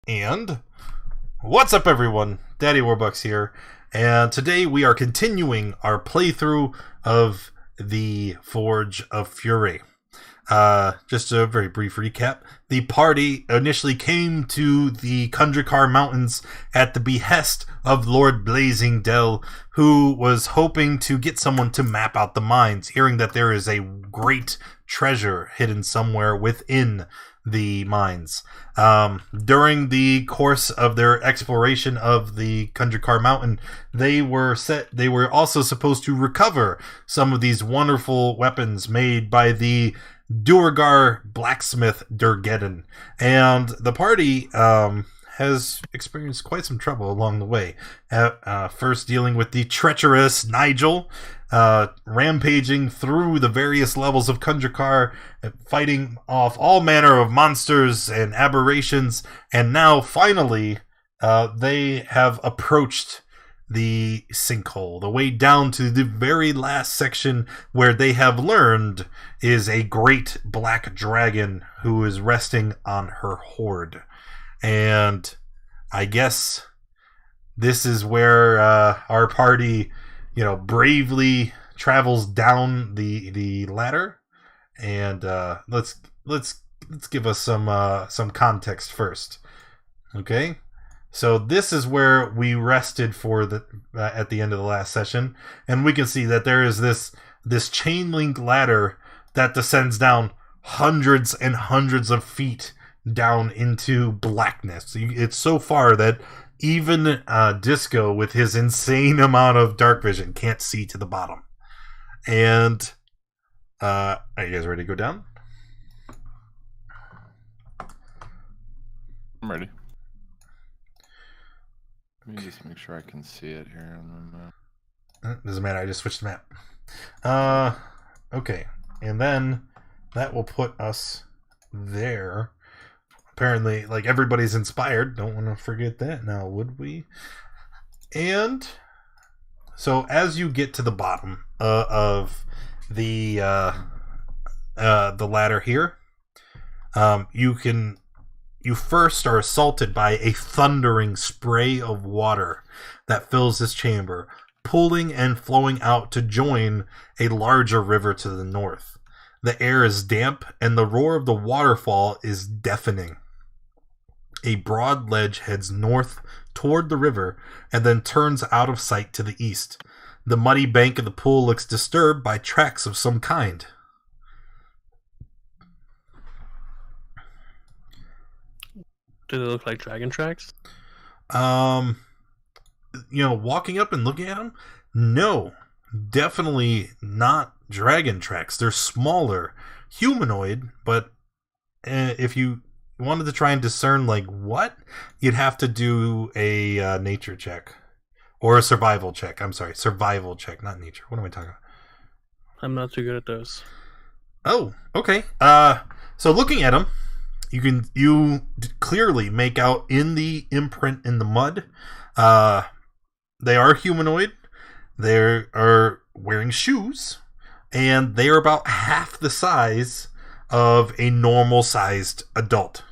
And what's up, everyone? Daddy Warbucks here, and today we are continuing our playthrough of the Forge of Fury. Just a very brief recap. The party initially came to the Kundrakar Mountains at the behest of Lord Blazing Dell, who was hoping to get someone to map out the mines, hearing that there is a great treasure hidden somewhere within the mines. During the course of their exploration of the Kundrakar Mountain, they were also supposed to recover some of these wonderful weapons made by the Duergar blacksmith Durgeddon, and the party has experienced quite some trouble along the way. First dealing with the treacherous Nigel, rampaging through the various levels of Kundrakar, fighting off all manner of monsters and aberrations, and now finally they have approached the sinkhole, the way down to the very last section where they have learned is a great black dragon who is resting on her hoard. And I guess this is where our party, bravely travels down the ladder. And let's give us some context first. Okay? So this is where we rested for at the end of the last session, and we can see that there is this chain link ladder that descends down hundreds and hundreds of feet down into blackness. It's so far that even Disco, with his insane amount of dark vision, can't see to the bottom. And are you guys ready to go down? I'm ready. Let me just make sure I can see it here on the map. Doesn't matter, I just switched the map. Okay. And then that will put us there. Apparently, everybody's inspired. Don't want to forget that now, would we? And so as you get to the bottom of the ladder here, you first are assaulted by a thundering spray of water that fills this chamber, pooling and flowing out to join a larger river to the north. The air is damp, and the roar of the waterfall is deafening. A broad ledge heads north toward the river and then turns out of sight to the east. The muddy bank of the pool looks disturbed by tracks of some kind. Do they look like dragon tracks? Walking up and looking at them, no, definitely not dragon tracks. They're smaller, humanoid, but if you wanted to try and discern what, you'd have to do a nature check or a survival check. I'm sorry, survival check, not nature. What am I talking about? I'm not too good at those. Oh, okay. So looking at them, you clearly make out in the imprint in the mud. They are humanoid. They are wearing shoes, and they are about half the size of a normal-sized adult.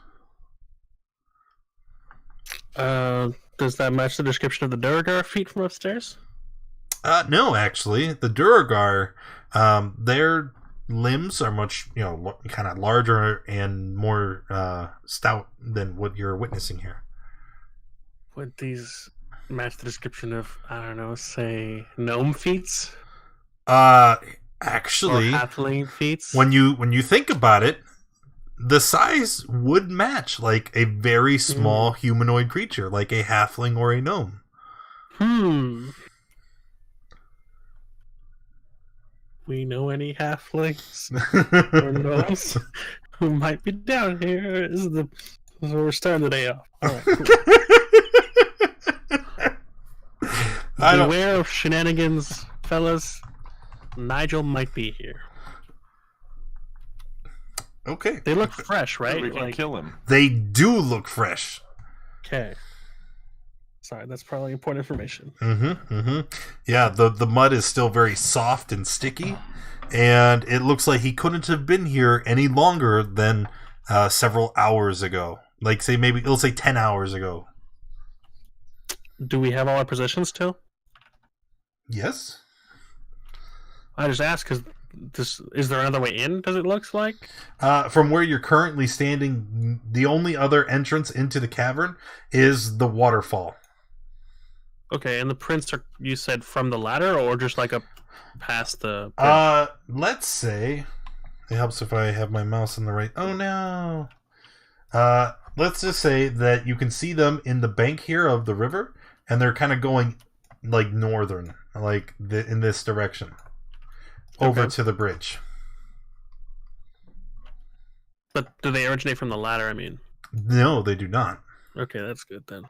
Does that match the description of the Duergar feet from upstairs? No, actually, the Duergar, their limbs are much, kind of larger and more stout than what you're witnessing here. Would these match the description of, say, gnome feats? Actually, or halfling feats? When you think about it, the size would match a very small humanoid creature, like a halfling or a gnome. We know any halflings or gnomes who might be down here? This is where we're starting the day off. All right, cool. Beware of shenanigans, fellas. Nigel might be here. Okay. They look fresh, right? We can kill him. They do look fresh. Okay. Sorry, that's probably important information. Yeah, the mud is still very soft and sticky, and it looks like he couldn't have been here any longer than several hours ago. Like, say, maybe, it'll say 10 hours ago. Do we have all our positions still? Yes? I just asked because is there another way in, does it look like? From where you're currently standing, the only other entrance into the cavern is the waterfall. Okay, and the prints are, you said, from the ladder or just like up past the bridge? Let's say, it helps if I have my mouse in the right... Oh, no! Let's just say that you can see them in the bank here of the river, and they're kind of going, like, northern, like, in this direction. Over to the bridge. But do they originate from the ladder, I mean? No, they do not. Okay, that's good then.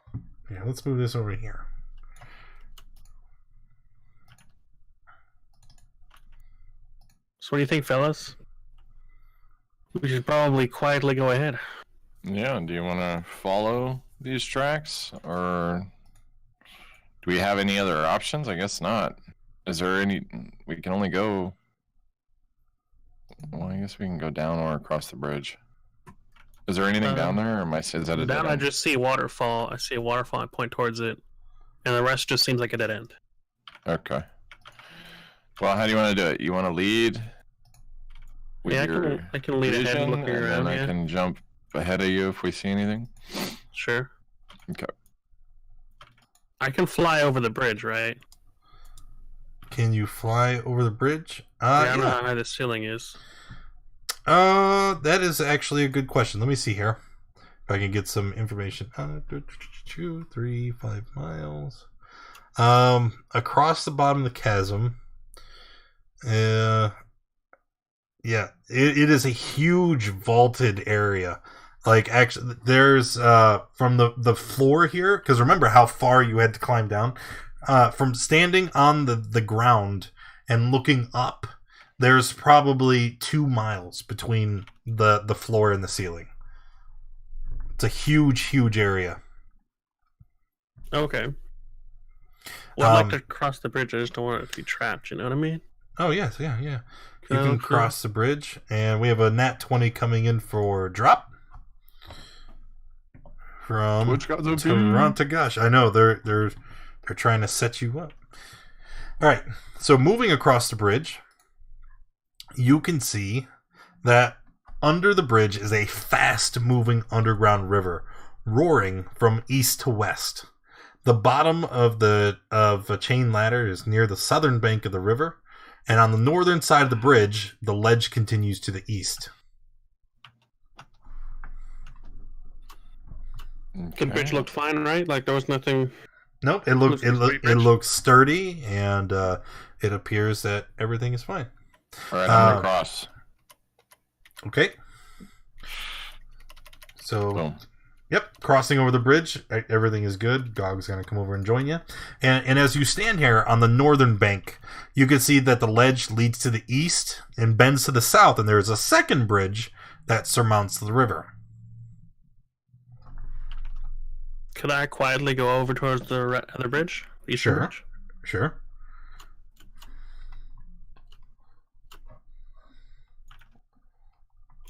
Yeah, let's move this over here. So what do you think, fellas? We should probably quietly go ahead. Yeah, do you want to follow these tracks, or do we have any other options? I guess not. Is there any... We can only go... Well, I guess we can go down or across the bridge. Is there anything down there, or is that a dead Down, I end? just see a waterfall. I see a waterfall. I point towards it, and the rest just seems like a dead end. Okay. Well, how do you want to do it? You want to lead with Yeah, your I can lead ahead and vision, look around. and then I Yeah, can jump ahead of you if we see anything? sure. Okay. I can fly over the bridge, right? Can you fly over the bridge? Yeah, I don't know how high the ceiling is. That is actually a good question. Let me see here. If I can get some information. 2, 3, 5 miles. Across the bottom of the chasm. Yeah, it is a huge vaulted area. Like, actually, there's, from the floor here, because remember how far you had to climb down? From standing on the ground and looking up, there's probably 2 miles between the floor and the ceiling. It's a huge area. Okay. Well, I'd like to cross the bridge. I just don't want it to be trapped. You know what I mean? Oh, yes, yeah. You can cross the bridge, and we have a nat 20 coming in for drop. From Toronto. Gosh, I know they're trying to set you up. All right, so moving across the bridge, you can see that under the bridge is a fast-moving underground river, roaring from east to west. The bottom of a chain ladder is near the southern bank of the river, and on the northern side of the bridge, the ledge continues to the east. The bridge looked fine, right? Like there was nothing. Nope, it looks sturdy, and it appears that everything is fine. All right, I'm gonna cross. Okay. So, Boom. Yep, crossing over the bridge, everything is good. Gog's going to come over and join you. And as you stand here on the northern bank, you can see that the ledge leads to the east and bends to the south, and there is a second bridge that surmounts the river. Could I quietly go over towards the other bridge? The eastern bridge? Sure.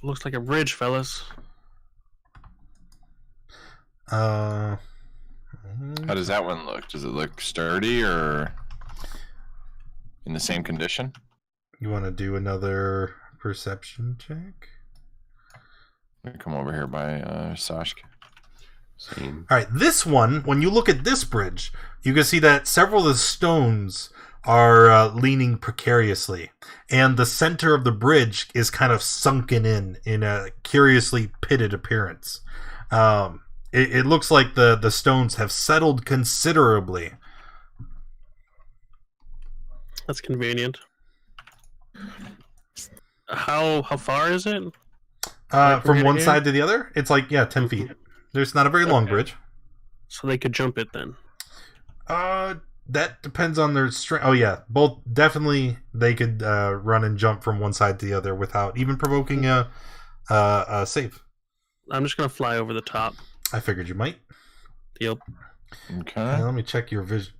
Looks like a bridge, fellas. How does that one look? Does it look sturdy or in the same condition? You want to do another perception check? I'm gonna come over here by Sashk. Same. All right, this one, when you look at this bridge, you can see that several of the stones are leaning precariously, and the center of the bridge is kind of sunken in a curiously pitted appearance. It looks like the stones have settled considerably. That's convenient. How far is it? From one side to the other, it's like 10 feet. There's not a very long bridge. So they could jump it then. That depends on their strength. Oh yeah, both definitely they could run and jump from one side to the other without even provoking a save. I'm just gonna fly over the top. I figured you might. Yep. Okay. Let me check your vision.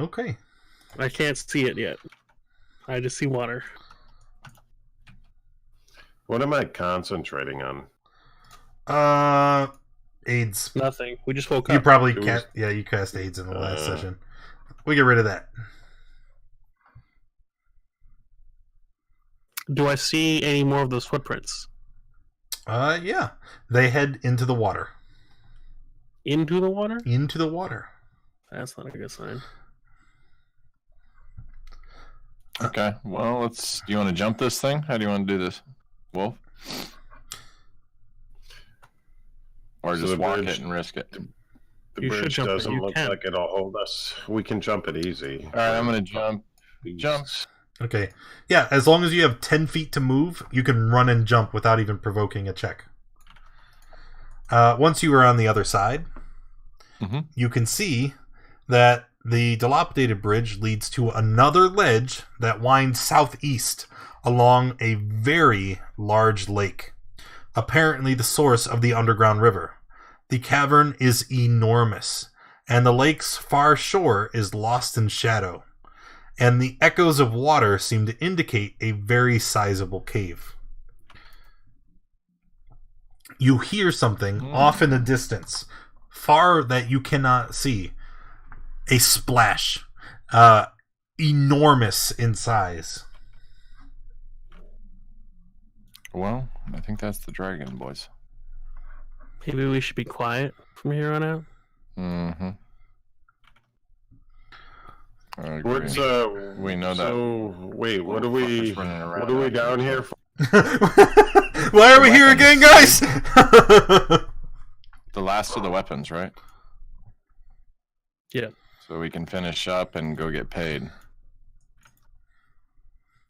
Okay. I can't see it yet. I just see water. What am I concentrating on? AIDS. Nothing. We just woke You up. probably It cast. Yeah, you cast AIDS in the last session. We get rid of that. Do I see any more of those footprints? Yeah. They head into the water. Into the water? Into the water. That's not a good sign. Okay. Well, let's. Do you want to jump this thing? How do you want to do this, Wolf? Or So just the walk bridge- it and risk it? The You should bridge jump it. doesn't You look can. like it'll hold us. We can jump it easy. All right, I'm gonna jump. Jump. Okay. Yeah, as long as you have 10 feet to move, you can run and jump without even provoking a check. Once you are on the other side, you can see that the dilapidated bridge leads to another ledge that winds southeast along a very large lake, apparently the source of the underground river. The cavern is enormous, and the lake's far shore is lost in shadow, and the echoes of water seem to indicate a very sizable cave. You hear something off in the distance, far that you cannot see. A splash, enormous in size. Well, I think that's the dragon, boys. Maybe we should be quiet from here on out. Mm-hmm. I agree. What's We know that. So wait, what are we? Fuckers running around What are we out down here. here for? Why are we here again, guys? The last of the weapons, right? Yeah. So we can finish up and go get paid.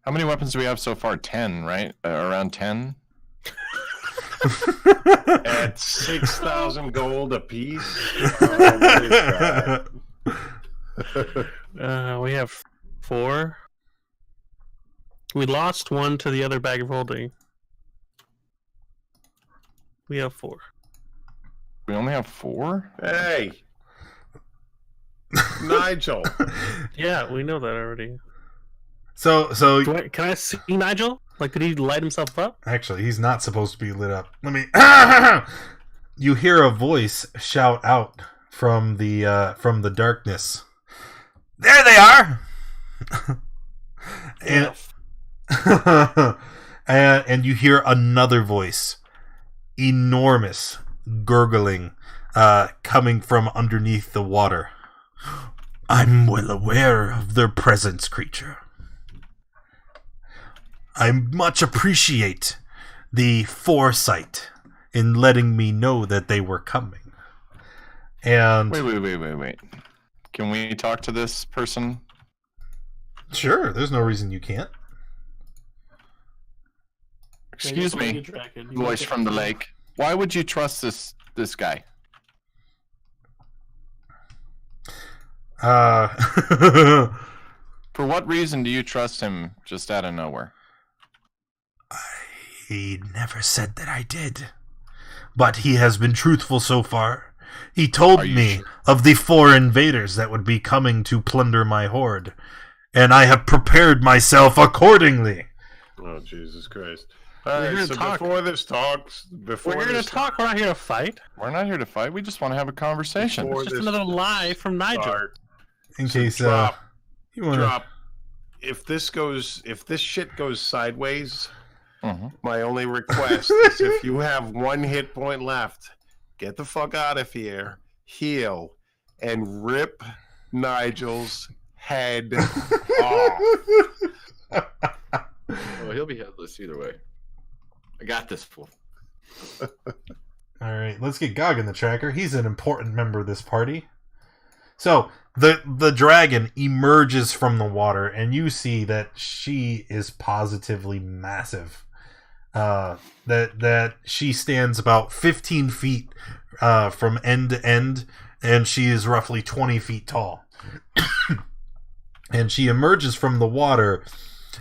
How many weapons do we have so far? 10, right? Around 10? At 6,000 gold apiece. Oh, We have 4. We lost 1 to the other bag of holding. We have 4. We only have 4? hey, Nigel. Yeah, we know that already. So Can I see Nigel? Like, did he light himself up? actually, he's not supposed to be lit up. Let me. You hear a voice shout out from the darkness. There they are. and you hear another voice, enormous, gurgling, coming from underneath the water. I'm well aware of their presence, creature. I much appreciate the foresight in letting me know that they were coming. And Wait. Can we talk to this person? sure, there's no reason you can't. Excuse me, voice from the lake. Why would you trust this guy? Uh, For what reason do you trust him just out of nowhere? He never said that I did. But he has been truthful so far. He told Are you me sure? of the 4 invaders that would be coming to plunder my horde, and I have prepared myself accordingly. Oh, Jesus Christ. We're All right, gonna so talk. before this talks, before We're here to this talk. We're not here to fight. We're not here to fight. We just want to have a conversation. Before It's just this another lie from Nigel. start, In case drop, you want to. drop. If this shit goes sideways, Mhm. my only request is if you have 1 hit point left, get the fuck out of here, heal, and rip Nigel's head off. Well, he'll be headless either way. I got this fool. All right, let's get Gog in the tracker. He's an important member of this party. So the dragon emerges from the water, and you see that she is positively massive. That she stands about 15 feet from end to end, and she is roughly 20 feet tall. And she emerges from the water,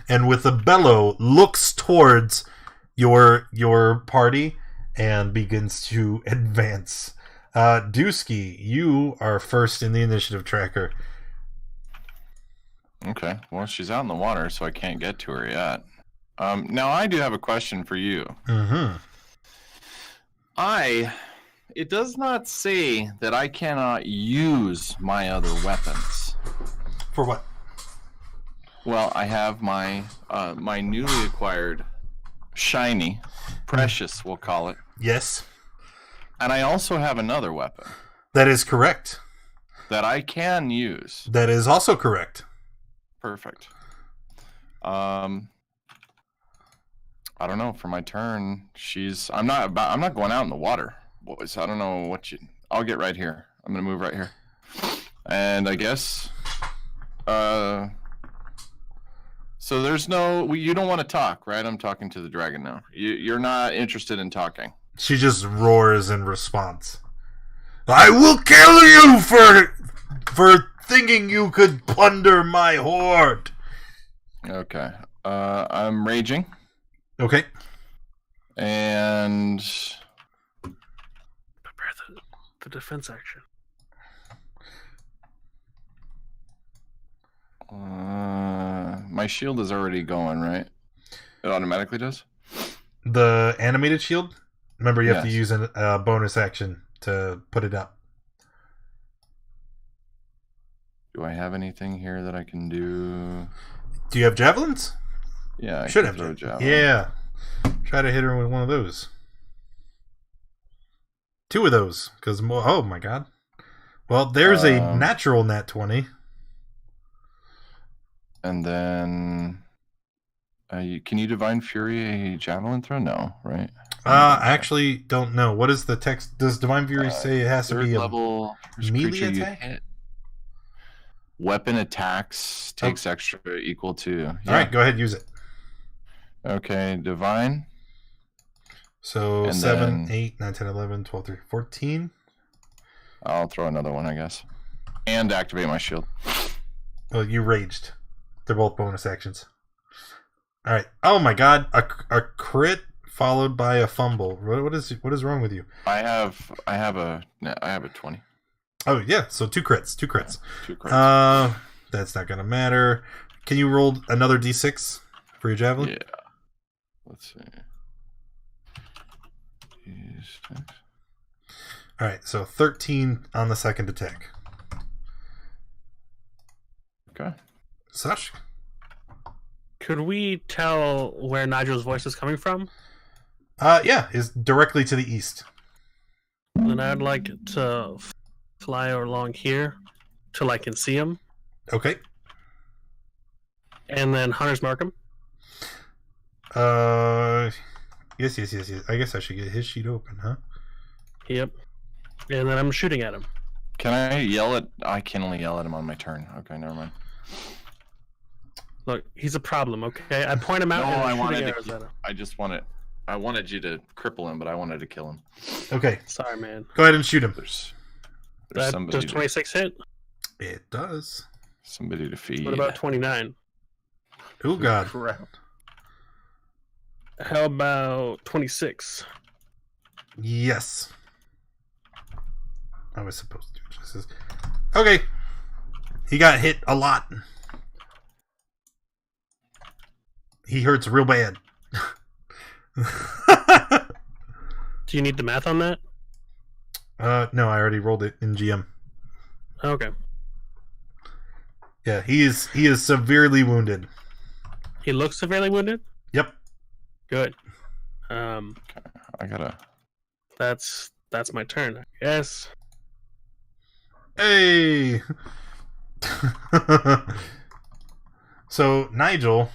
and with a bellow looks towards your party and begins to advance. Dusky, you are first in the initiative tracker. Okay. Well, she's out in the water, so I can't get to her yet. Now, I do have a question for you. Mm-hmm. I it does not say that I cannot use my other weapons. For what? Well, I have my my newly acquired shiny, precious, we'll call it. Yes. And I also have another weapon That is correct. that I can use. That is also correct. Perfect. I don't know. For my turn, I'm not going out in the water, boys. I don't know what you. I'll get right here. I'm gonna move right here. And I guess. So there's no. You don't want to talk, right? I'm talking to the dragon now. You're not interested in talking. She just roars in response. I will kill you for thinking you could plunder my hoard. Okay. I'm raging. Okay. And Prepare the defense action. my shield is already going, right? It automatically does? The animated shield? Remember, you have to Yes. use a bonus action to put it up. Do I have anything here that I can do? Do you have javelins? Yeah, I Should can have. throw a javelin. Yeah. Try to hit her with one of those. 2 of those. Because, oh my god. Well, there's a natural nat 20. And then... can you Divine Fury a javelin throw? No, right? I actually don't know. What is the text? Does Divine Fury say it has to Third be a level first melee creature you attack? hit. Weapon attacks takes extra equal to... Yeah. Alright, go ahead, use it. Okay, Divine. So And 7, then- 8, 9, 10, 11, 12, 13, 14. I'll throw another one, I guess. And activate my shield. Well, you raged. They're both bonus actions. Alright. Oh my god. A crit followed by a fumble. What is wrong with you? I have a 20. Oh yeah, so 2 crits. 2 crits. 2 crits. That's not gonna matter. Can you roll another d6 for your javelin? Yeah. Let's see. D6. Alright, so 13 on the second attack. Okay. Sashk? Could we tell where Nigel's voice is coming from? Yeah, is directly to the east. Then I'd like to fly along here till I can see him, Okay. and then Hunter's mark him. Yes. I guess I should get his sheet open, huh? Yep. And then I'm shooting at him. Can I yell at... I can only yell at him on my turn. Okay, never mind. Look, he's a problem, okay? I point him out No, and I I'm wanted shooting to... arrows at him. I just wanted... I wanted you to cripple him, but I wanted to kill him. Okay, Sorry, man. go ahead and shoot him. There's That somebody does 26 hit? It does. somebody to feed. What about 29? Oh god. Crap. How about 26? Yes. I was supposed to do justice. Okay. He got hit a lot. He hurts real bad. Do you need the math on that? No, I already rolled it in GM. Okay. Yeah, he is severely wounded. He looks severely wounded? Yep. Good. I gotta... That's my turn, I guess. Hey. So Nigel,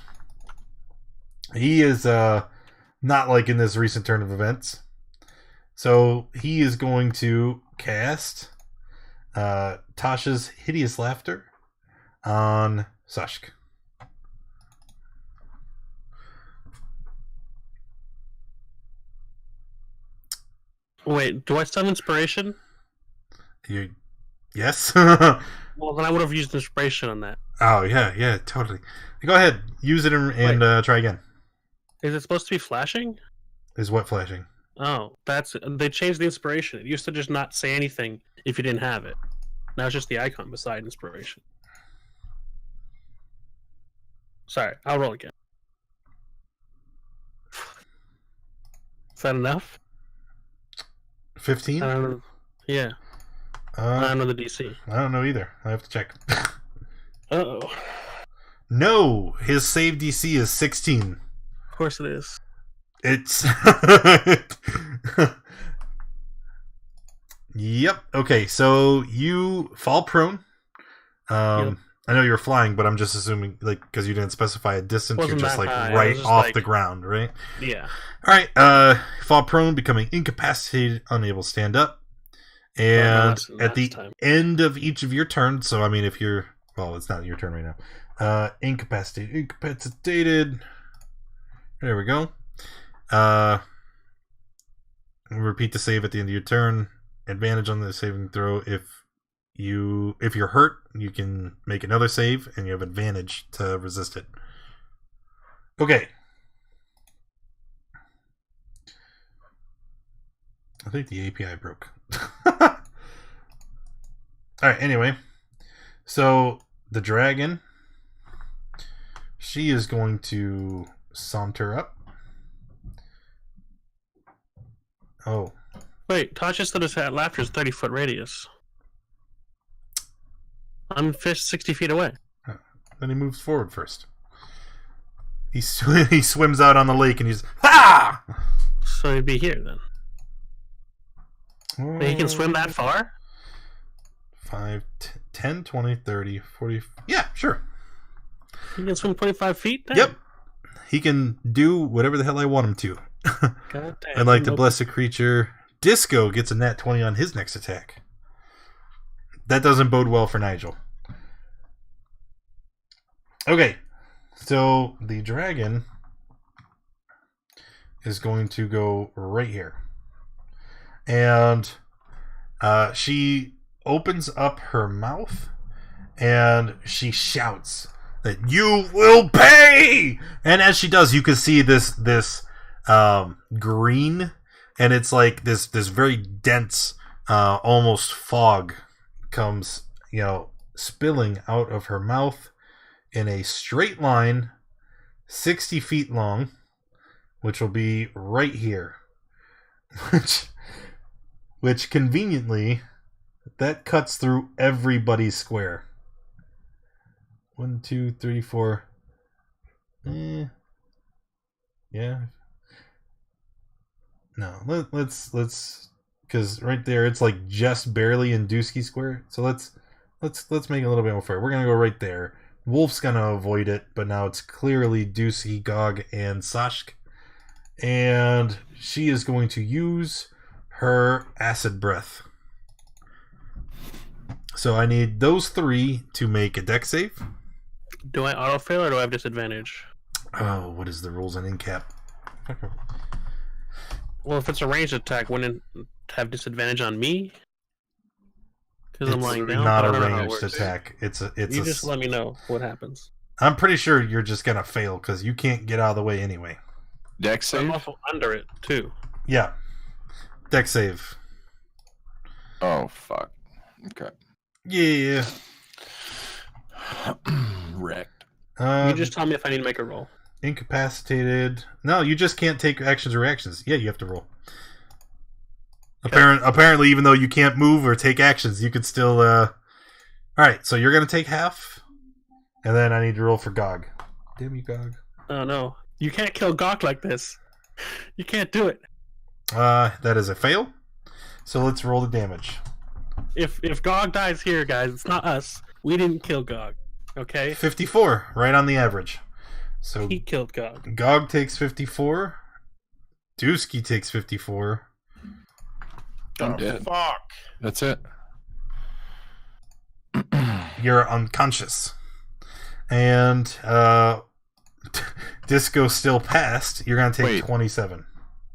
he is not liking this recent turn of events. So he is going to cast Tasha's Hideous Laughter on Sashk. Wait, do I still have inspiration? Yes. Well, then I would have used inspiration on that. Oh yeah, totally. Go ahead, use it and try again. Is it supposed to be flashing? Is what flashing? Oh, they changed the inspiration. It used to just not say anything if you didn't have it. Now it's just the icon beside inspiration. Sorry, I'll roll again. Is that enough? 15? I don't know. Yeah, I don't know the DC. I don't know either. I have to check. Uh-oh. No, his save DC is 16. Of course it is. It's Yep. Okay, so you fall prone. Yep. I know you're flying, but I'm just assuming, like, because you didn't specify a distance, Wasn't you're just that like high. right It was just off like- the ground, right? Yeah. All right. Fall prone, becoming incapacitated, unable to stand up, and less than at the last time. end of each of your turns. So I mean, if you're it's not your turn right now. Incapacitated. There we go. Repeat the save at the end of your turn. Advantage on the saving throw. If you're hurt, you can make another save, and you have advantage to resist it. Okay. I think the API broke. All right. Anyway, so the dragon, she is going to saunter up. Oh. Wait, Tasha said his laughter is 30-foot radius. I'm 60 feet away. Then he moves forward first. He swims out on the lake and he's ha! So he'd be here then. Wait, he can swim that far? 5, 10, 20, 30, 40. Yeah, sure. He can swim 25 feet? Damn. Yep. He can do whatever the hell I want him to. God damn. I'd like to Nope. bless a creature. Disco gets a nat 20 on his next attack. That doesn't bode well for Nigel. Okay. So the dragon is going to go right here. And she opens up her mouth and she shouts that you will pay. And as she does, you can see this green, and it's like this very dense almost fog comes spilling out of her mouth in a straight line 60 feet long, which will be right here. Which conveniently, that cuts through everybody's square. 1, 2, 3, 4. Yeah. No, let's because right there it's like just barely in Dusky square. So let's make it a little bit more fair. We're gonna go right there. Wolf's gonna avoid it, but now it's clearly Dusky, Gog, and Sashk, and she is going to use her acid breath. So I need those 3 to make a dex save. Do I auto fail or do I have disadvantage? Oh, what is the rules on incap? Well, if it's a ranged attack, wouldn't it have disadvantage on me? Because I'm It's lying down. not I a don't know how it ranged works. attack. It's You just let me know what happens. I'm pretty sure you're just gonna fail because you can't get out of the way anyway. Dex I'm save? also under it too. Yeah, dex save. Oh, fuck. Okay. Yeah. Wrecked. You just tell me if I need to make a roll. Incapacitated. No, you just can't take actions or reactions. Yeah, you have to roll. Apparently, even though you can't move or take actions, you could still. All right, so you're gonna take half, and then I need to roll for Gog. Damn you, Gog. Oh no, you can't kill Gawk like this. You can't do it. That is a fail. So let's roll the damage. If Gog dies here, guys, it's not us. We didn't kill Gog. Okay, 54, right on the average. So he killed Gog. Gog takes 54. Dusky takes 54. I'm Oh, dead. fuck. That's it. You're unconscious. And Disco still passed. You're gonna take Wait. 27.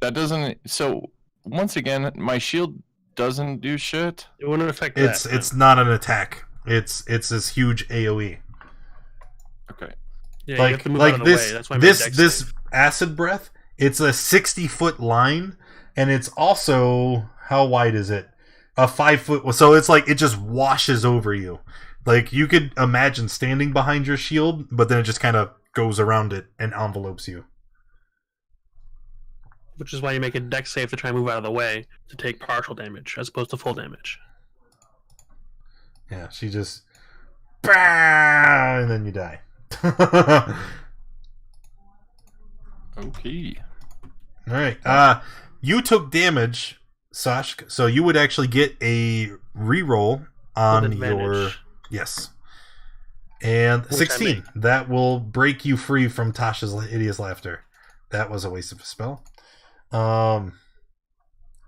That doesn't. So once again, my shield doesn't do shit. It wouldn't affect It's that. it's not an attack. It's this huge AoE. Okay. Yeah, you have Like to move out of the this way. That's why I made a this dex this save. acid breath. It's a 60-foot line, and it's also, how wide is it? A 5-foot. So it's like it just washes over you. Like you could imagine standing behind your shield, but then it just kind of goes around it and envelopes you. Which is why you make a dex save to try and move out of the way to take partial damage as opposed to full damage. Yeah, she just... And then you die. Okay. Alright, you took damage, Sashk, so you would actually get a reroll on With your... advantage. Yes. And Which I 16. made. That will break you free from Tasha's hideous laughter. That was a waste of a spell. And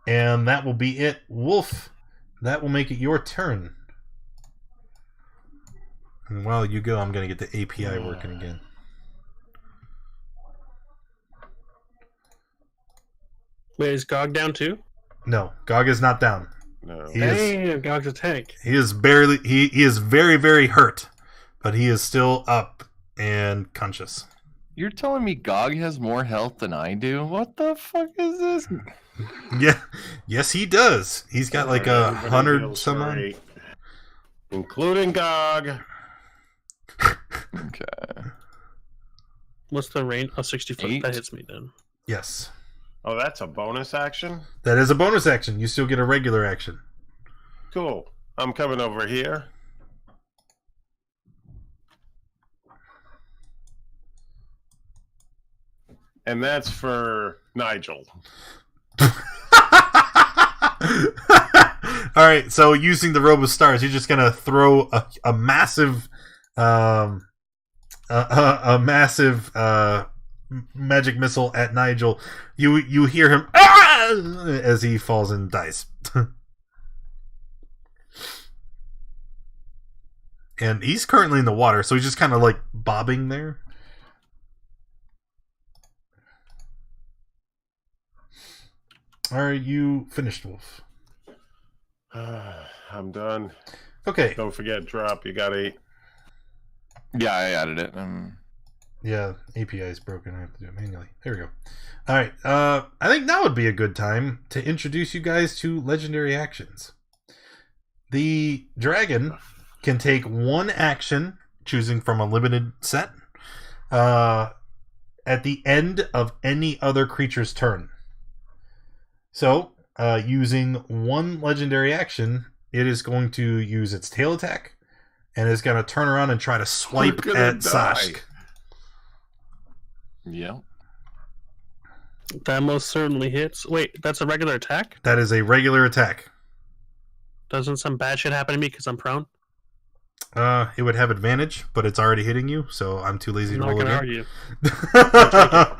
that will be it. Wolf, that will make it your turn. And while you go, I'm going to get the API working again. Wait, is Gog down too? No, Gog is not down. No. He is, Damn, Gog's a tank. he is barely... He is very, very hurt. But he is still up and conscious. You're telling me Gog has more health than I do? What the fuck is this? Yeah, yes, he does. He's got like Everybody 100 feels some odd. great. Including Gog. Okay. What's the range? Oh, 60 foot. 8. That hits me then. Yes, Oh, that's a bonus action? that is a bonus action. You still get a regular action. Cool. I'm coming over here. And that's for Nigel. All right, so using the robe of stars, you're just gonna throw a massive, magic missile at Nigel. You hear him as he falls and dies. And he's currently in the water, so he's just kind of like bobbing there. Are you finished, Wolf? I'm done. Okay. Don't forget, drop. You got 8. Yeah, I added it. Yeah, API is broken. I have to do it manually. There we go. All right. I think now would be a good time to introduce you guys to legendary actions. The dragon can take one action, choosing from a limited set, at the end of any other creature's turn. So, using one legendary action, it is going to use its tail attack, and it's going to turn around and try to swipe We're gonna at die. Sashk. Yeah. That most certainly hits. Wait, that's a regular attack? That is a regular attack. Doesn't some bad shit happen to me because I'm prone? It would have advantage, but it's already hitting you, so I'm too lazy I'm to not roll gonna again. argue.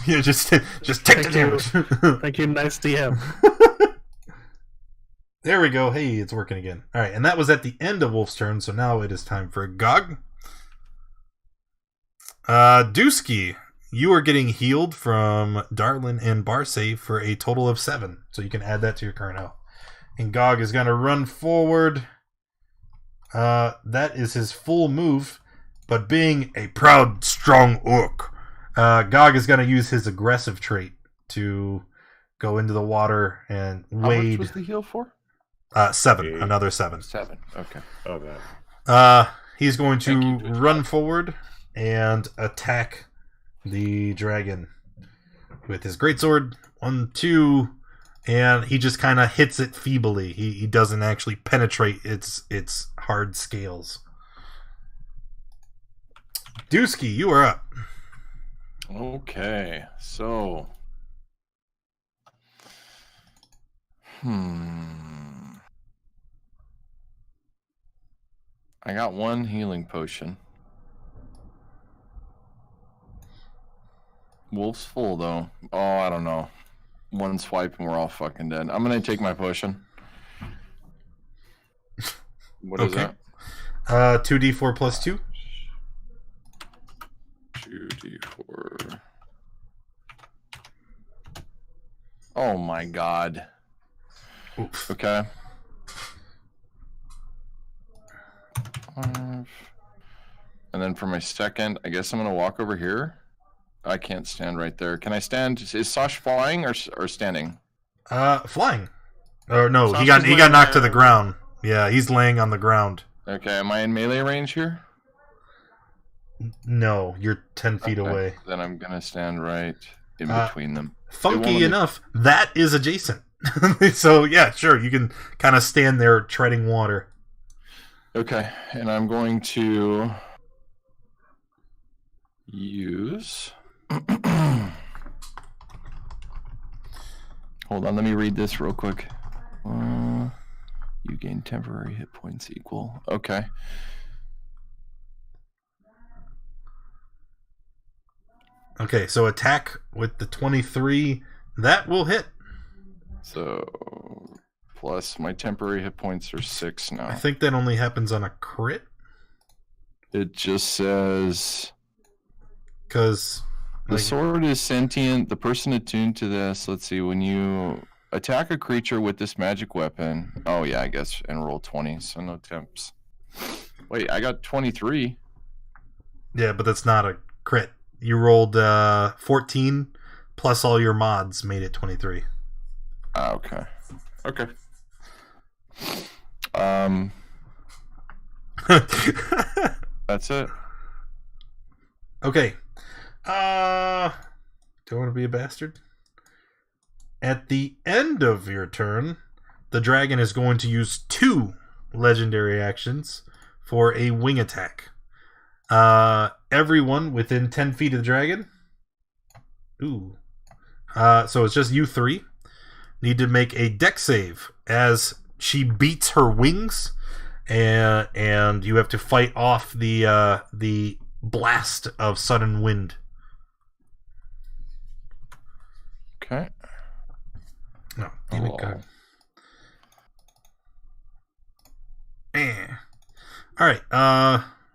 Yeah, just take the Thank you. damage. Thank you, nice DM. There we go. Hey, it's working again. All right, and that was at the end of Wolf's turn, so now it is time for Gog. Dusky, you are getting healed from Darlin and Barsay for a total of 7, so you can add that to your current health. And Gog is going to run forward. That is his full move, but being a proud, strong orc, Gog is going to use his aggressive trait to go into the water and How wade. much was the heal for? 7, 8. another 7. 7. Okay. Oh, that. He's going Thank to you, Dusky. run forward and attack the dragon with his greatsword. 1, 2, and he just kind of hits it feebly. He doesn't actually penetrate its hard scales. Dusky, you are up. Okay. So. I got 1 healing potion. Wolf's full though. Oh, I don't know. 1 swipe and we're all fucking dead. I'm gonna take my potion. What is Okay. that? 2d4 plus 2. 2d4. Oh my god. Oof. Okay. 5. And then for my second, I guess I'm gonna walk over here. I can't stand right there. Can I stand? Is Sashk flying or standing? Flying. Or no, he Sash's got laying knocked to the down. ground. Yeah, he's laying on the ground. Okay, am I in melee range here? No, you're 10 feet Okay, away. Then I'm gonna stand right in Uh, between them. funky enough, that is adjacent. So yeah, sure, you can kind of stand there treading water. Okay, and I'm going to use. Hold on, let me read this real quick. You gain temporary hit points equal. Okay. Okay, so attack with the 23. That will hit. So, plus my temporary hit points are 6 now. I think that only happens on a crit. It just says... Because... The sword is sentient. The person attuned to this, let's see, when you attack a creature with this magic weapon... Oh, yeah, I guess, and roll 20, so no temps. Wait, I got 23. Yeah, but that's not a crit. You rolled 14, plus all your mods made it 23. Okay. Okay. That's it. Okay. Do I want to be a bastard? At the end of your turn, the dragon is going to use 2 legendary actions for a wing attack. Everyone within 10 feet of the dragon. Ooh. So it's just you 3. Need to make a dex save as she beats her wings, and you have to fight off the blast of sudden wind. Okay. No, damn it, God. All right.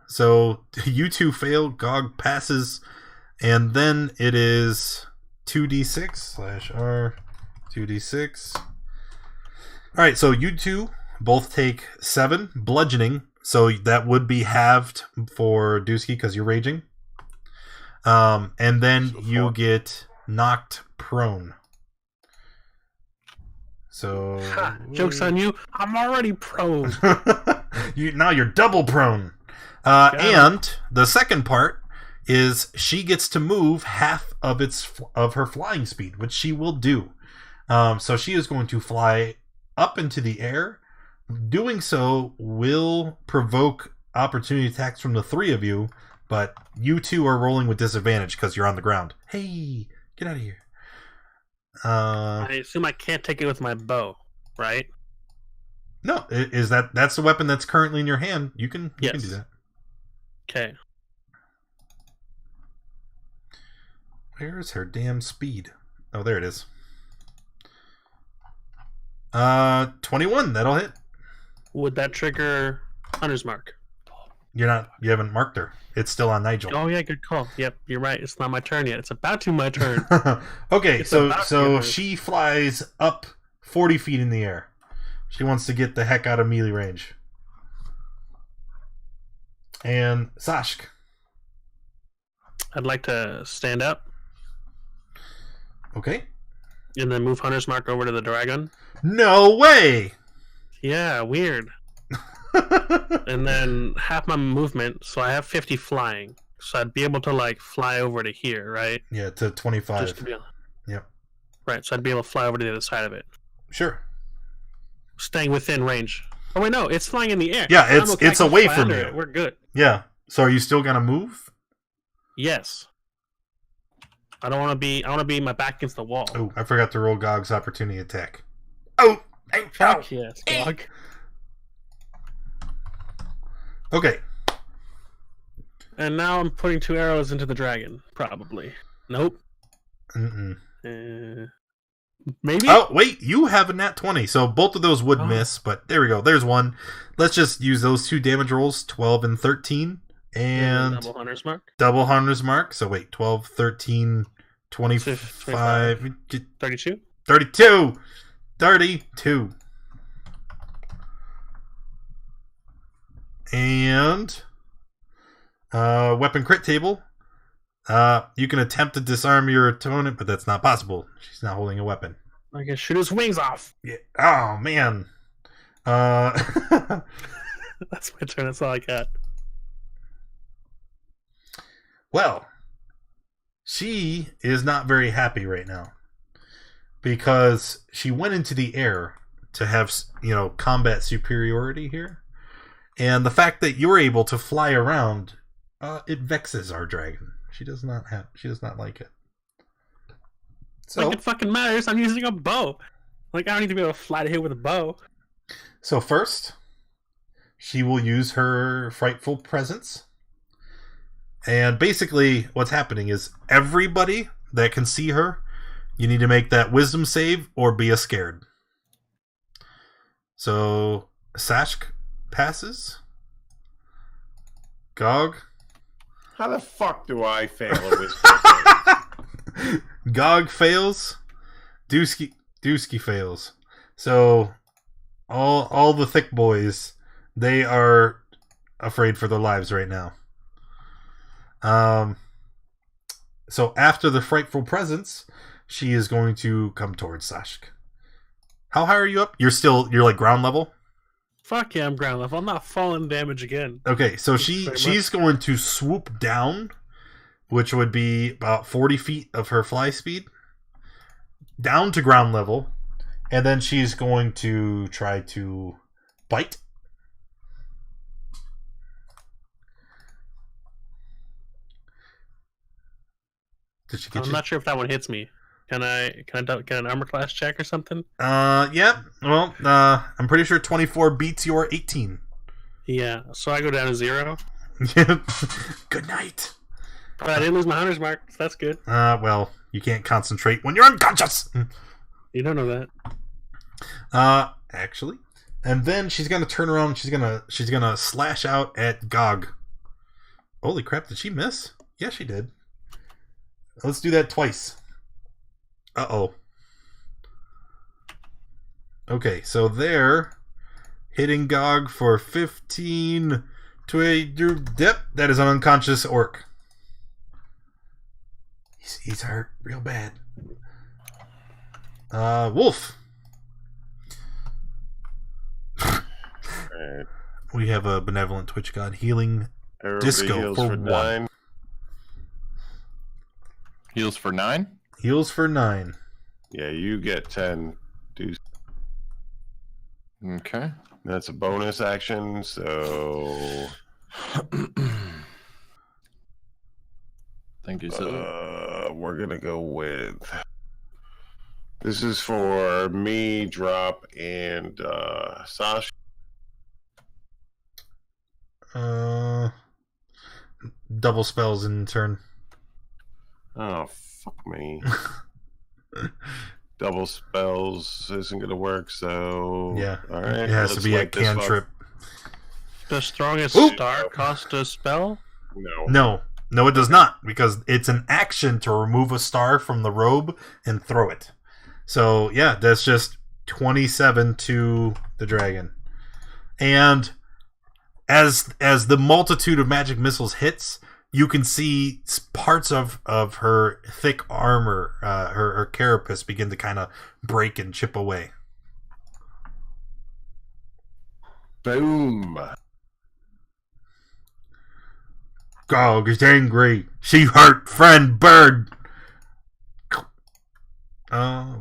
So you 2 fail. Gog passes, and then it is 2d6 / R 2d6. All right. So you 2 both take 7 bludgeoning. So that would be halved for Dusky because you're raging. And then you get knocked prone. So joke's on you. I'm already prone. Now you're double prone. And the second part is she gets to move half of her flying speed, which she will do. So she is going to fly up into the air. Doing so will provoke opportunity attacks from the 3 of you, but you 2 are rolling with disadvantage because you're on the ground. Hey, get out of here. I assume I can't take it with my bow, right? No, that's the weapon that's currently in your hand. You can do that. Okay. Where's her damn speed? Oh, there it is. 21. That'll hit. Would that trigger Hunter's Mark? You haven't marked her. It's still on Nigel. Oh yeah, good call. Yep, you're right. It's not my turn yet. It's about to my turn. Okay, so she flies up 40 feet in the air. She wants to get the heck out of melee range. And Sashk. I'd like to stand up. Okay. And then move Hunter's Mark over to the dragon. No way! Yeah, weird. And then half my movement, so I have 50 flying. So I'd be able to fly over to here, right? Yeah, to 25. Just to be able... Yep. Right, so I'd be able to fly over to the other side of it. Sure. Staying within range. Oh wait, no, it's flying in the air. Yeah, it's away from you. We're good. Yeah. So are you still gonna move? Yes. I want to be my back against the wall. Oh, I forgot to roll Gog's opportunity attack. Oh! Fuck yes, Gog. Okay. And now I'm putting 2 arrows into the dragon, probably. Nope. Maybe? Oh, wait, you have a nat 20, so both of those would miss, but there we go. There's one. Let's just use those 2 damage rolls, 12 and 13. And double Hunter's Mark. Double Hunter's Mark. So wait, 12, 13, 25, 32? 32! 32. And weapon crit table. You can attempt to disarm your opponent, but that's not possible. She's not holding a weapon. I can shoot his wings off. Yeah. Oh, man. That's my turn. That's all I got. Well, she is not very happy right now. because she went into the air to have, combat superiority here. And the fact that you're able to fly around, it vexes our dragon. She does not like it. So, like it fucking matters. I'm using a bow. Like, I don't need to be able to fly to here with a bow. So first, she will use her frightful presence. And basically, what's happening is everybody that can see her, you need to make that wisdom save or be scared. So, Sashk passes. Gog. How the fuck do I fail a wisdom save? Gog fails. Dusky fails. So, all the thick boys, they are afraid for their lives right now. So after the frightful presence, she is going to come towards Sashk. How high are you up? You're like ground level? Fuck yeah, I'm ground level. I'm not falling damage again. Okay, so she's going to swoop down, which would be about 40 feet of her fly speed, down to ground level, and then she's going to try to bite. Did she get I'm not sure if that one hits me. Can I get an armor class check or something? Yeah. Well, I'm pretty sure 24 beats your 18. Yeah, so I go down to 0. Good night. But I didn't lose my hunter's mark, so that's good. Well, you can't concentrate when you're unconscious. You don't know that. Actually. And then she's gonna turn around. She's gonna slash out at Gog. Holy crap! Did she miss? Yeah, she did. Let's do that twice. Uh-oh. Okay, so they're hitting Gog for 15 to a dip. That is an unconscious orc. He's hurt real bad. Wolf. Alright. We have a benevolent Twitch god healing. Everybody Disco heals for for 1. 9. Heals for 9? Heals for 9. Yeah, you get 10. Okay. That's a bonus action, so Thank you, so. we're gonna go with this is for me, Drop, and Sashk. Double spells in turn. Oh, fuck me. Double spells isn't gonna work, so Yeah. All right, It has to let's be a light this fuck- cantrip. The strongest Oop. star cost a spell? No. No, it does not, because it's an action to remove a star from the robe and throw it. So, yeah, that's just 27 to the dragon. And as the multitude of magic missiles hits, you can see parts of her thick armor, her carapace, begin to kind of break and chip away. Boom. Gog is angry. She hurt friend bird. Wow.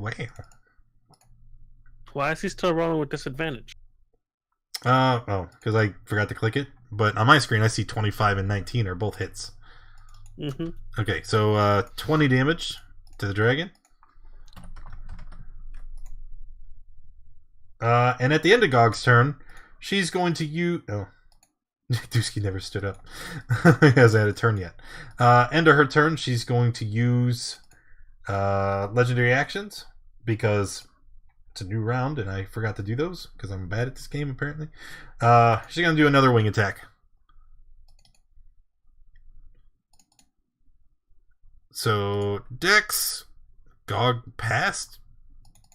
Why is he still rolling with disadvantage? Because I forgot to click it. But on my screen, I see 25 and 19 are both hits. Mm-hmm. Okay, so 20 damage to the dragon. And at the end of Gog's turn, she's going to use... Oh. Dusky never stood up. He hasn't had a turn yet. End of her turn, she's going to use legendary actions because it's a new round and I forgot to do those because I'm bad at this game apparently. She's going to do another wing attack. So Dex, Gog passed,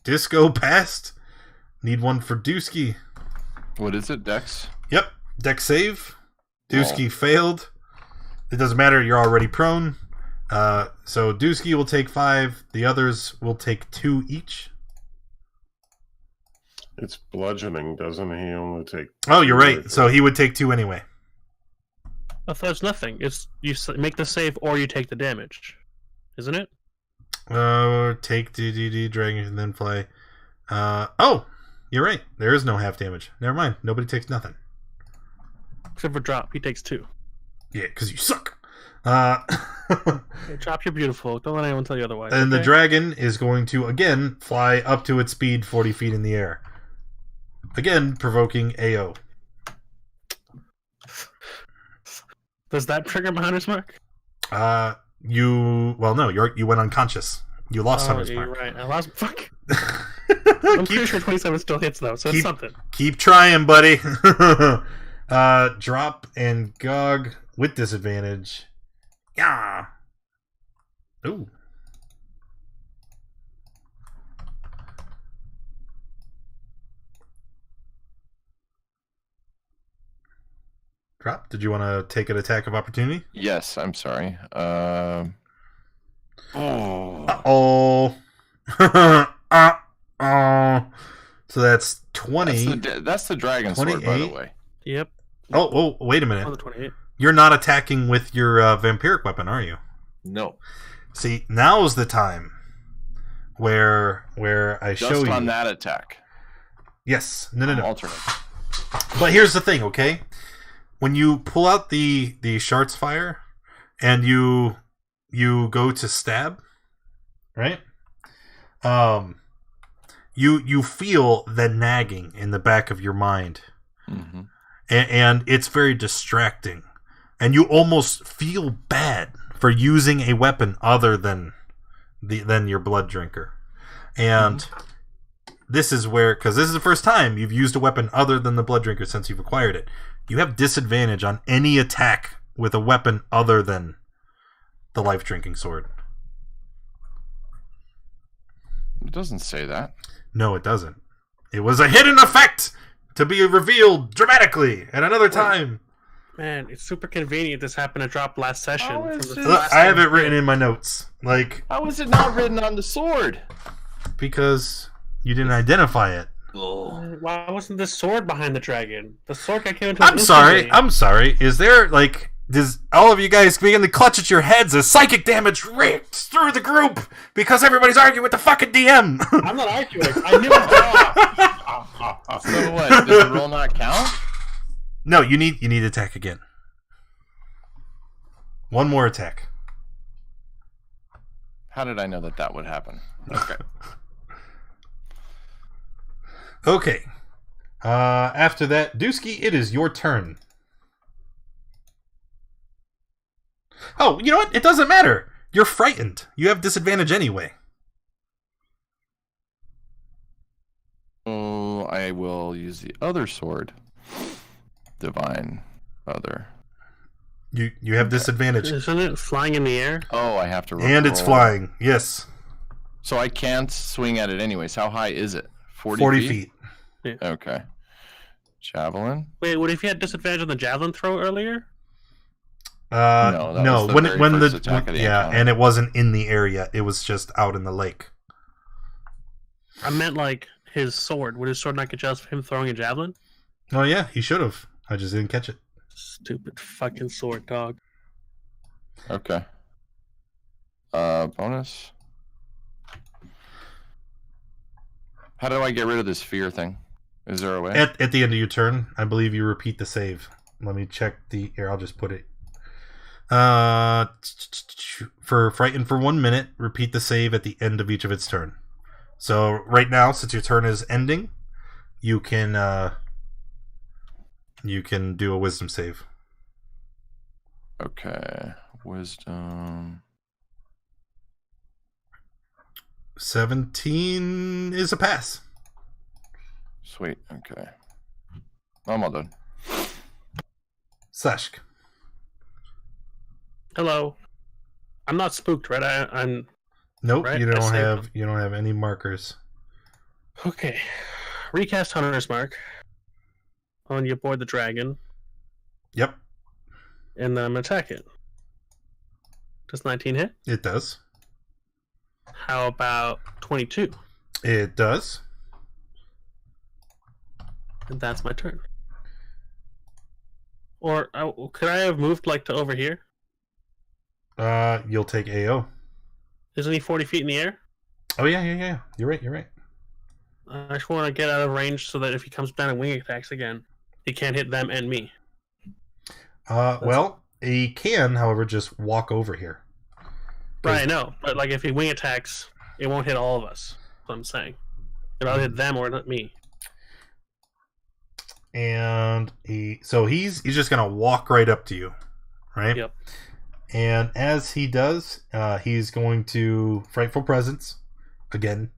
Disco passed. Need one for Dusky. What is it, Dex? Yep. Dex save. Dusky failed. It doesn't matter. You're already prone. So Dusky will take 5. The others will take 2 each. It's bludgeoning, doesn't he? Only take. Oh, you're right. So he would take 2 anyway. I thought it's nothing. It's you make the save or you take the damage, isn't it? Take DDD, dragon, and then fly. Oh, you're right. There is no half damage. Never mind. Nobody takes nothing. Except for drop, he takes 2. Yeah, because you suck. Hey, drop, you're beautiful. Don't let anyone tell you otherwise. And okay? the dragon is going to, again, fly up to its speed 40 feet in the air. Again, provoking AO. Does that trigger my Hunter's Mark? No, you went unconscious. You lost Hunter's you're Mark. right. I lost. Fuck. I'm pretty sure 27 still hits though, so it's something. Keep trying, buddy. Drop and Gog with disadvantage. Yeah. Ooh. Drop. Did you want to take an attack of opportunity? Yes, I'm sorry. Oh. So that's 20. That's the dragon sword, by the way. Yep. Oh, wait a On minute. the 28. You're not attacking with your vampiric weapon, are you? No. See, now's the time where I show you. Just on that attack. Yes. No. Alternate. But here's the thing, okay? When you pull out the Shart's Fire and you go to stab, right? You feel the nagging in the back of your mind. Mm-hmm. And it's very distracting. And you almost feel bad for using a weapon other than your blood drinker. And this is where, because this is the first time you've used a weapon other than the blood drinker since you've acquired it. You have disadvantage on any attack with a weapon other than the life drinking sword. It doesn't say that. No, it doesn't. It was a hidden effect to be revealed dramatically at another time. Man, it's super convenient. This happened to drop last session. How from is the it? last I have time. it written in my notes. How is it not written on the sword? Because you didn't identify it. Why wasn't the sword behind the dragon? The sword got killed. I'm sorry. Is there, does all of you guys begin to clutch at your heads as psychic damage rakes through the group because everybody's arguing with the fucking DM? I'm not arguing. I knew it. So what? Does the roll not count? No, you need to attack again. One more attack. How did I know that would happen? Okay. Okay. After that, Dusky, it is your turn. Oh, you know what? It doesn't matter. You're frightened. You have disadvantage anyway. Oh, I will use the other sword. Divine Other. You have disadvantage. Isn't it flying in the air? Oh, I have to roll. And it's flying. Yes. So I can't swing at it anyways. How high is it? 40 feet. Okay. Javelin? Wait, what if you had disadvantage on the javelin throw earlier? No, that was the very first attack of the encounter. and it wasn't in the area. It was just out in the lake. I meant like his sword. Would his sword not get jealous of him throwing a javelin? Oh yeah, he should have. I just didn't catch it. Stupid fucking sword dog. Okay. Bonus. How do I get rid of this fear thing? Is there a way? At the end of your turn, I believe you repeat the save. Let me check the... Here, I'll just put it. For Frighten for 1 minute, repeat the save at the end of each of its turn. So right now, since your turn is ending, you can do a wisdom save. Okay. Wisdom. 17 is a pass. Sweet. Okay. I'm all done. Sashk. Hello. I'm not spooked, right? I'm Nope, right? you I don't saved have any markers. okay. Recast Hunter's Mark on you aboard the dragon, Yep, and then I'm gonna attack it. Does 19 hit? it does. How about 22? It does. And that's my turn. Or could I have moved like to over here? You'll take AO. Isn't he 40 feet in the air? Oh yeah. You're right. I just want to get out of range so that if he comes down and wing attacks again, he can't hit them and me. Well, he can, however, just walk over here. Right, I know. But like if he wing attacks, it won't hit all of us. That's what I'm saying. It'll either hit them or not me. And he's just gonna walk right up to you, right? Yep. And as he does, he's going to Frightful Presence again.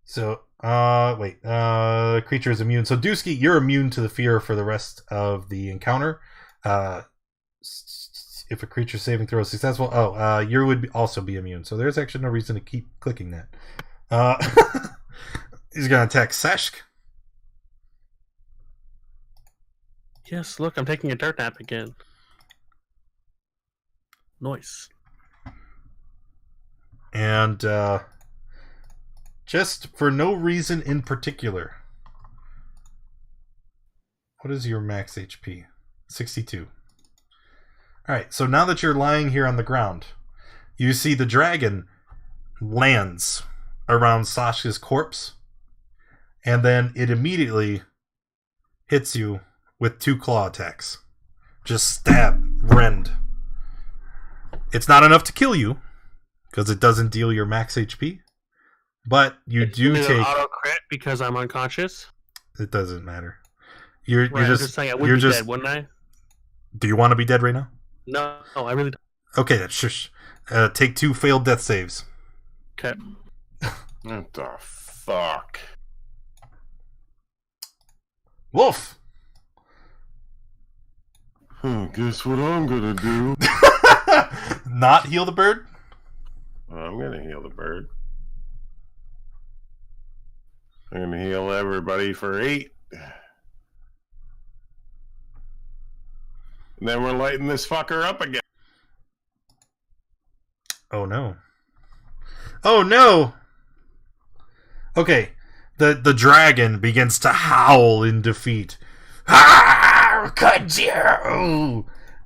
So, creature is immune. So, Dusky, you're immune to the fear for the rest of the encounter. If a creature saving throw is successful, you would also be immune. So, there's actually no reason to keep clicking that. He's going to attack Sashk. Yes, look, I'm taking a dirt nap again. Nice. And just for no reason in particular. What is your max HP? 62. Alright, so now that you're lying here on the ground, you see the dragon lands around Sashka's corpse, and then it immediately hits you with 2 claw attacks. Just stab, rend. It's not enough to kill you, because it doesn't deal your max HP, but you do take... auto crit because I'm unconscious? It doesn't matter. You're I'm just just saying I would be dead, wouldn't I? Do you want to be dead right now? No, I really don't. Okay, then shush. Take 2 failed death saves. Okay. What the fuck? Wolf! Guess what I'm gonna do? Not heal the bird? I'm gonna heal the bird. I'm gonna heal everybody for 8. And then we're lighting this fucker up again. Oh no. Oh no! Okay, the dragon begins to howl in defeat.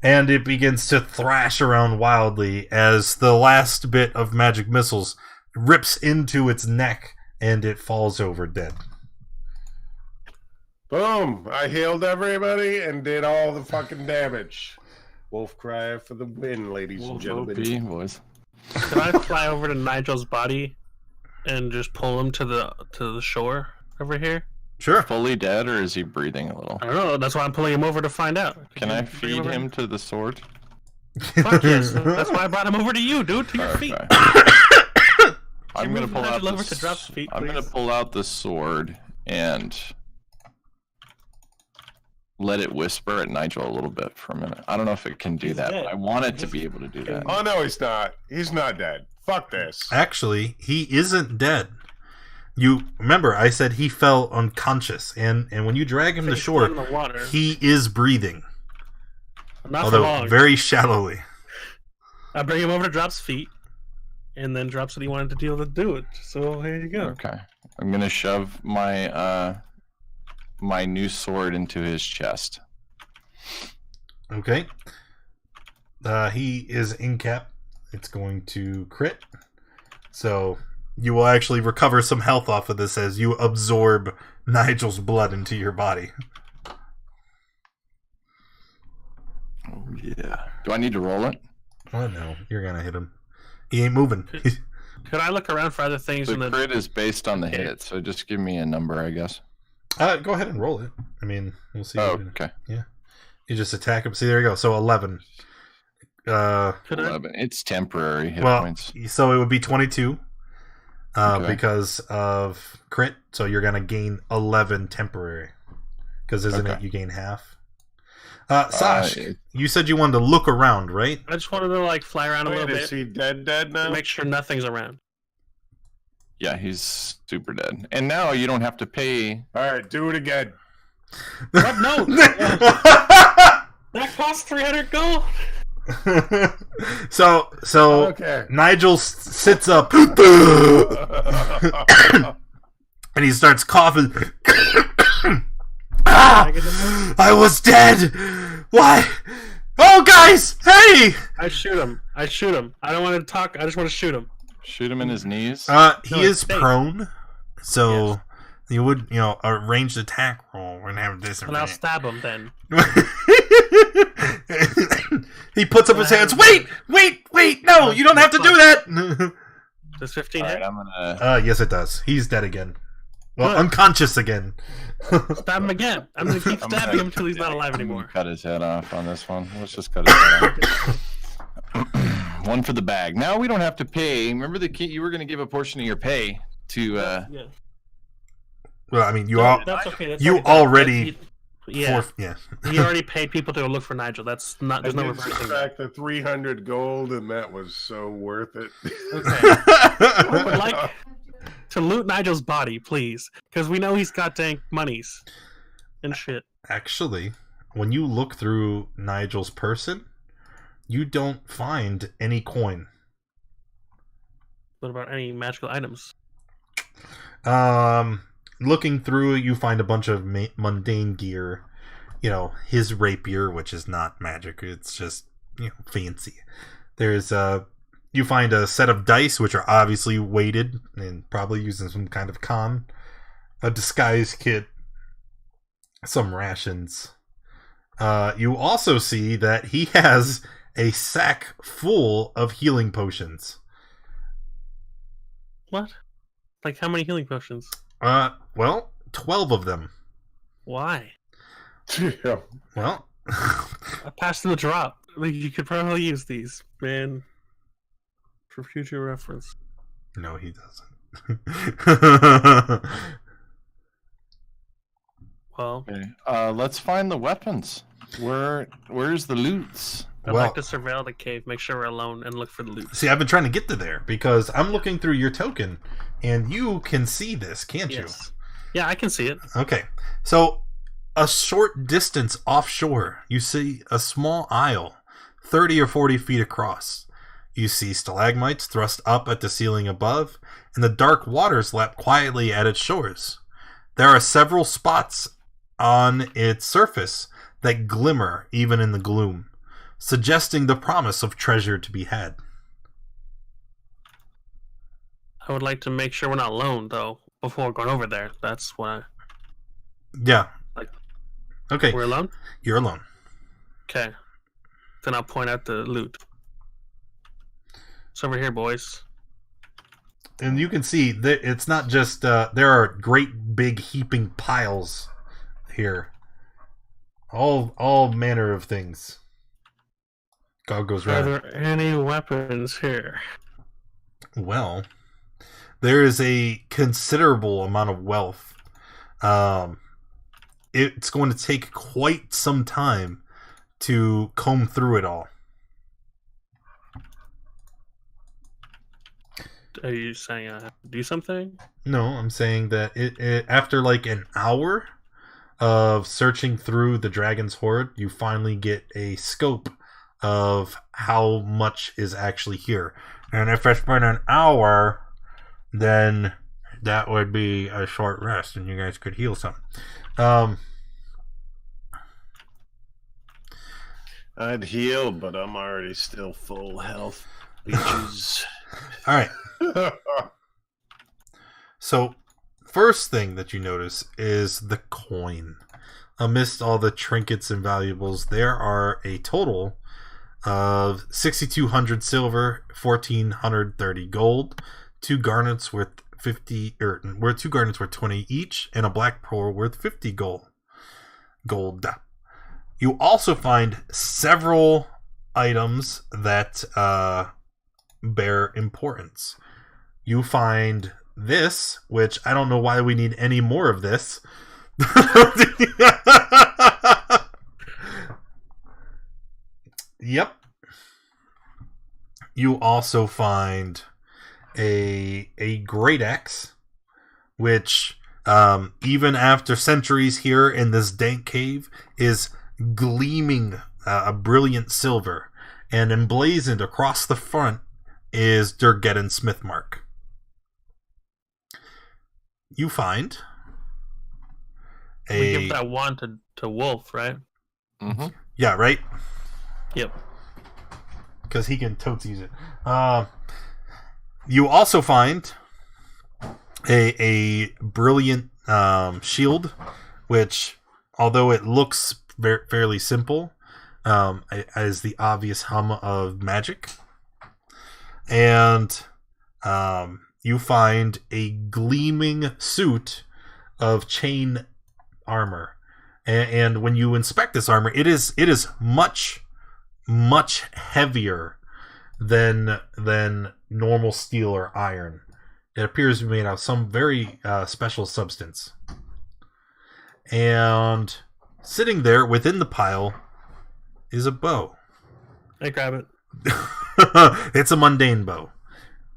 And it begins to thrash around wildly as the last bit of magic missiles rips into its neck and it falls over dead. Boom! I healed everybody and did all the fucking damage. Wolf cry for the win, ladies and gentlemen. Boys. Can I fly over to Nigel's body and just pull him to the shore over here? Sure. Fully dead, or is he breathing a little? I don't know. That's why I'm pulling him over to find out. Can I feed him to the sword? Fuck yes. That's why I brought him over to you, dude. To your feet. I'm gonna pull out over to Drop's feet, I'm gonna please. pull out the sword and let it whisper at Nigel a little bit for a minute. I don't know if it can do that, but I want it to be able to do that. Oh no, he's not. He's not dead. Fuck this. Actually, he isn't dead. You remember I said he fell unconscious, and when you drag him to shore, in the water. he is breathing. Not for Although long. very shallowly. I bring him over to Drop's feet, and then Drop said he wanted to do it. So here you go. Okay. I'm gonna shove my my new sword into his chest. Okay. He is in cap. It's going to crit. So you will actually recover some health off of this as you absorb Nigel's blood into your body. Oh yeah. Do I need to roll it? Oh no, you're gonna hit him. He ain't moving. Could I look around for other things? The crit is based on the hit, so just give me a number, I guess. Go ahead and roll it. I mean, we'll see. Oh, okay. Yeah. You just attack him. See, there you go. So 11. 11. It's temporary hit well, points. so it would be 22 Okay. because of crit. So you're going to gain 11 temporary. Because isn't it you gain half? Sashk, you said you wanted to look around, right? I just wanted to like fly around a little Is bit he dead now? to make sure nothing's around. Yeah, he's super dead. And now you don't have to pay. Alright, do it again. What? No! That costs 300 gold! So Okay. Nigel sits up and he starts coughing. I was dead. Why? Oh, guys! Hey! I shoot him. I don't want to talk. I just want to shoot him. Shoot him in his knees. He No, is it's fake. prone, so Yes. you would, a ranged attack roll and have this. And I'll stab him then. He puts up his hands. Wait! No, you don't have to do that. Does 15 All hit? right, I'm gonna. Yes, it does. He's dead again. Well, Good. unconscious again. Stab him again. I'm gonna keep I'm stabbing gonna- him until he's not alive I'm gonna anymore. cut his head off on this one. Let's just cut his head off. One for the bag. Now we don't have to pay. Remember the key? You were going to give a portion of your pay to. Yeah. Well, I mean, That's okay. That's you done. already. Yeah. Yeah. He already paid people to look for Nigel. That's not. I There's no did reversing. subtract the 300 gold, and that was so worth it. Okay. I would like to loot Nigel's body, please, because we know he's got dank monies and shit. Actually, when you look through Nigel's person, you don't find any coin. What about any magical items? Looking through, you find a bunch of mundane gear. His rapier, which is not magic; it's just fancy. There's you find a set of dice, which are obviously weighted and probably using some kind of con. A disguise kit, some rations. You also see that he has a sack full of healing potions. What? Like how many healing potions? Well, 12 of them. Why? Yeah. Well, I passed through the drop. Like, you could probably use these, man, for future reference. no, he doesn't. Well, Okay. Let's find the weapons. Where's the loots? I'd Well- like to surveil the cave, make sure we're alone, and look for the loot. See, I've been trying to get to there because I'm looking through your token, and you can see this, can't Yes. Yeah, I can see it. you? Okay, so a short distance offshore, you see a small isle, 30 or 40 feet across. You see stalagmites thrust up at the ceiling above, and the dark waters lap quietly at its shores. There are several spots on its surface that glimmer even in the gloom, suggesting the promise of treasure to be had. I would like to make sure we're not alone, though, before going over there. That's why. Yeah. Like- Okay, We're alone? you're alone. Okay. Then I'll point out the loot. It's over here, boys. And you can see that it's not just there are great big heaping piles here. All manner of things. God goes Are round. there any weapons here? Well, there is a considerable amount of wealth. It's going to take quite some time to comb through it all. Are you saying I have to do something? No, I'm saying that it after like an hour of searching through the dragon's hoard, you finally get a scope of how much is actually here. And if it's been an hour, then that would be a short rest, and you guys could heal some. I'd heal, but I'm already still full health. Bitches. All right. So, first thing that you notice is the coin. Amidst all the trinkets and valuables, there are a total of 6,200 silver, 1,430 gold, 2 garnets worth 50, or where 2 garnets worth 20 each, and a black pearl worth 50 gold. You also find several items that bear importance. You find this, which I don't know why we need any more of this. Yep. You also find a great axe, which even after centuries here in this dank cave is gleaming a brilliant silver, and emblazoned across the front is Durgeddon Smith mark. You find We give that one to Wolf, right? Mm-hmm. yeah, right? Yep. Because he can totes use it. You also find a brilliant shield, which, although it looks fairly simple, is the obvious hum of magic. And you find a gleaming suit of chain armor. And when you inspect this armor, it is much heavier than normal steel or iron. It appears to be made out of some very special substance. And sitting there within the pile is a bow. I grab it. It's a mundane bow.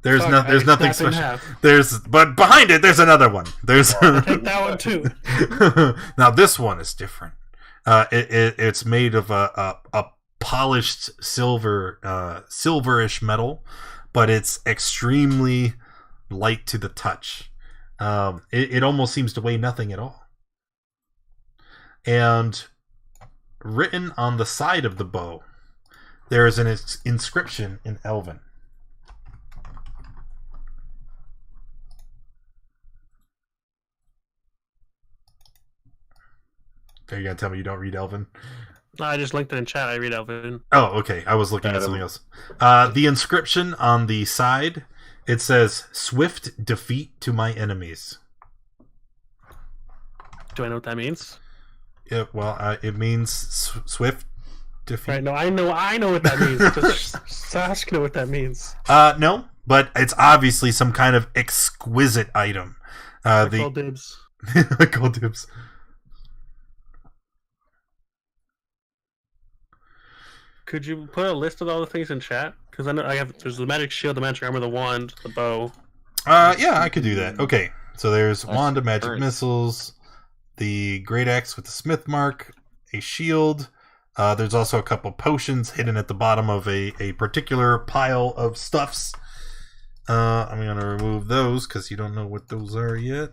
There's Fuck, nothing snap it in special. half. But behind it, there's another one. There's Take that one too. now this one is different. It's made of a polished silver, silverish metal, but it's extremely light to the touch. It almost seems to weigh nothing at all. And written on the side of the bow, there is an inscription in Elven. Are you gonna tell me you don't read Elven? No, I just linked it in chat. I read Elvin. Oh, okay. I was looking at something else. The inscription on the side, it says, "Swift defeat to my enemies." Do I know what that means? Yeah, well, it means swift defeat. Right, no, I know what that means. Does Sashk know what that means? No, but it's obviously some kind of exquisite item. Call dibs. Call dibs. Could you put a list of all the things in chat? Because I know there's the magic shield, the magic armor, the wand, the bow. Yeah, I could do that. Okay, so there's That's wand of magic current. missiles, the great axe with the smith mark, a shield. There's also a couple potions hidden at the bottom of a particular pile of stuffs. I'm gonna remove those because you don't know what those are yet.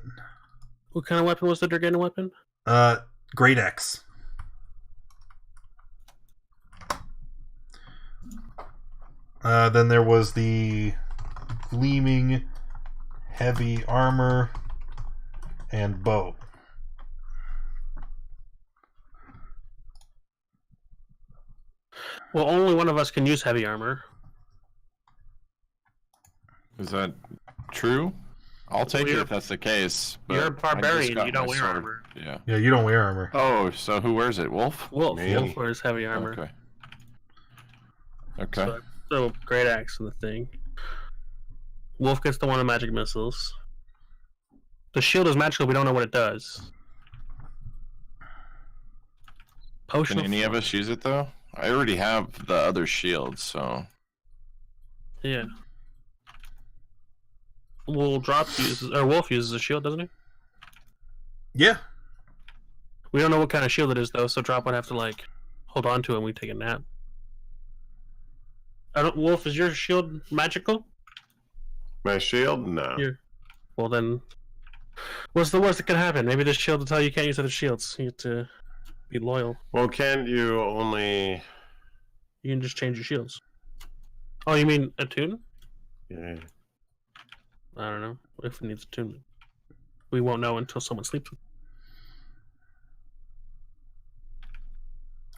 What kind of weapon was the Dragon weapon? Great axe. Then there was the gleaming heavy armor and bow. Well, only one of us can use heavy armor. Is that true? I'll take Well, it if that's the case. but You're a I just barbarian. got You don't my wear sword. armor. Yeah. Yeah, you don't wear armor. Oh, so who wears it? Wolf? Wolf. Me. Wolf wears heavy armor. Okay. Okay. So, so great axe in the thing. Wolf gets the one of magic missiles. The shield is magical. We don't know what it does. Potion. Can any of us use it though? I already have the other shield, so Yeah. Wolf uses a shield, doesn't he? Yeah. We don't know what kind of shield it is though, so Drop would have to like hold on to it and we take a nap. Wolf, is your shield magical? My shield? No. Here. Well then, what's the worst that could happen? Maybe this shield will tell you can't use other shields. You have to be loyal. Well, can't you only... You can just change your shields. Oh, you mean attune? Yeah. I don't know if it needs attunement. We won't know until someone sleeps.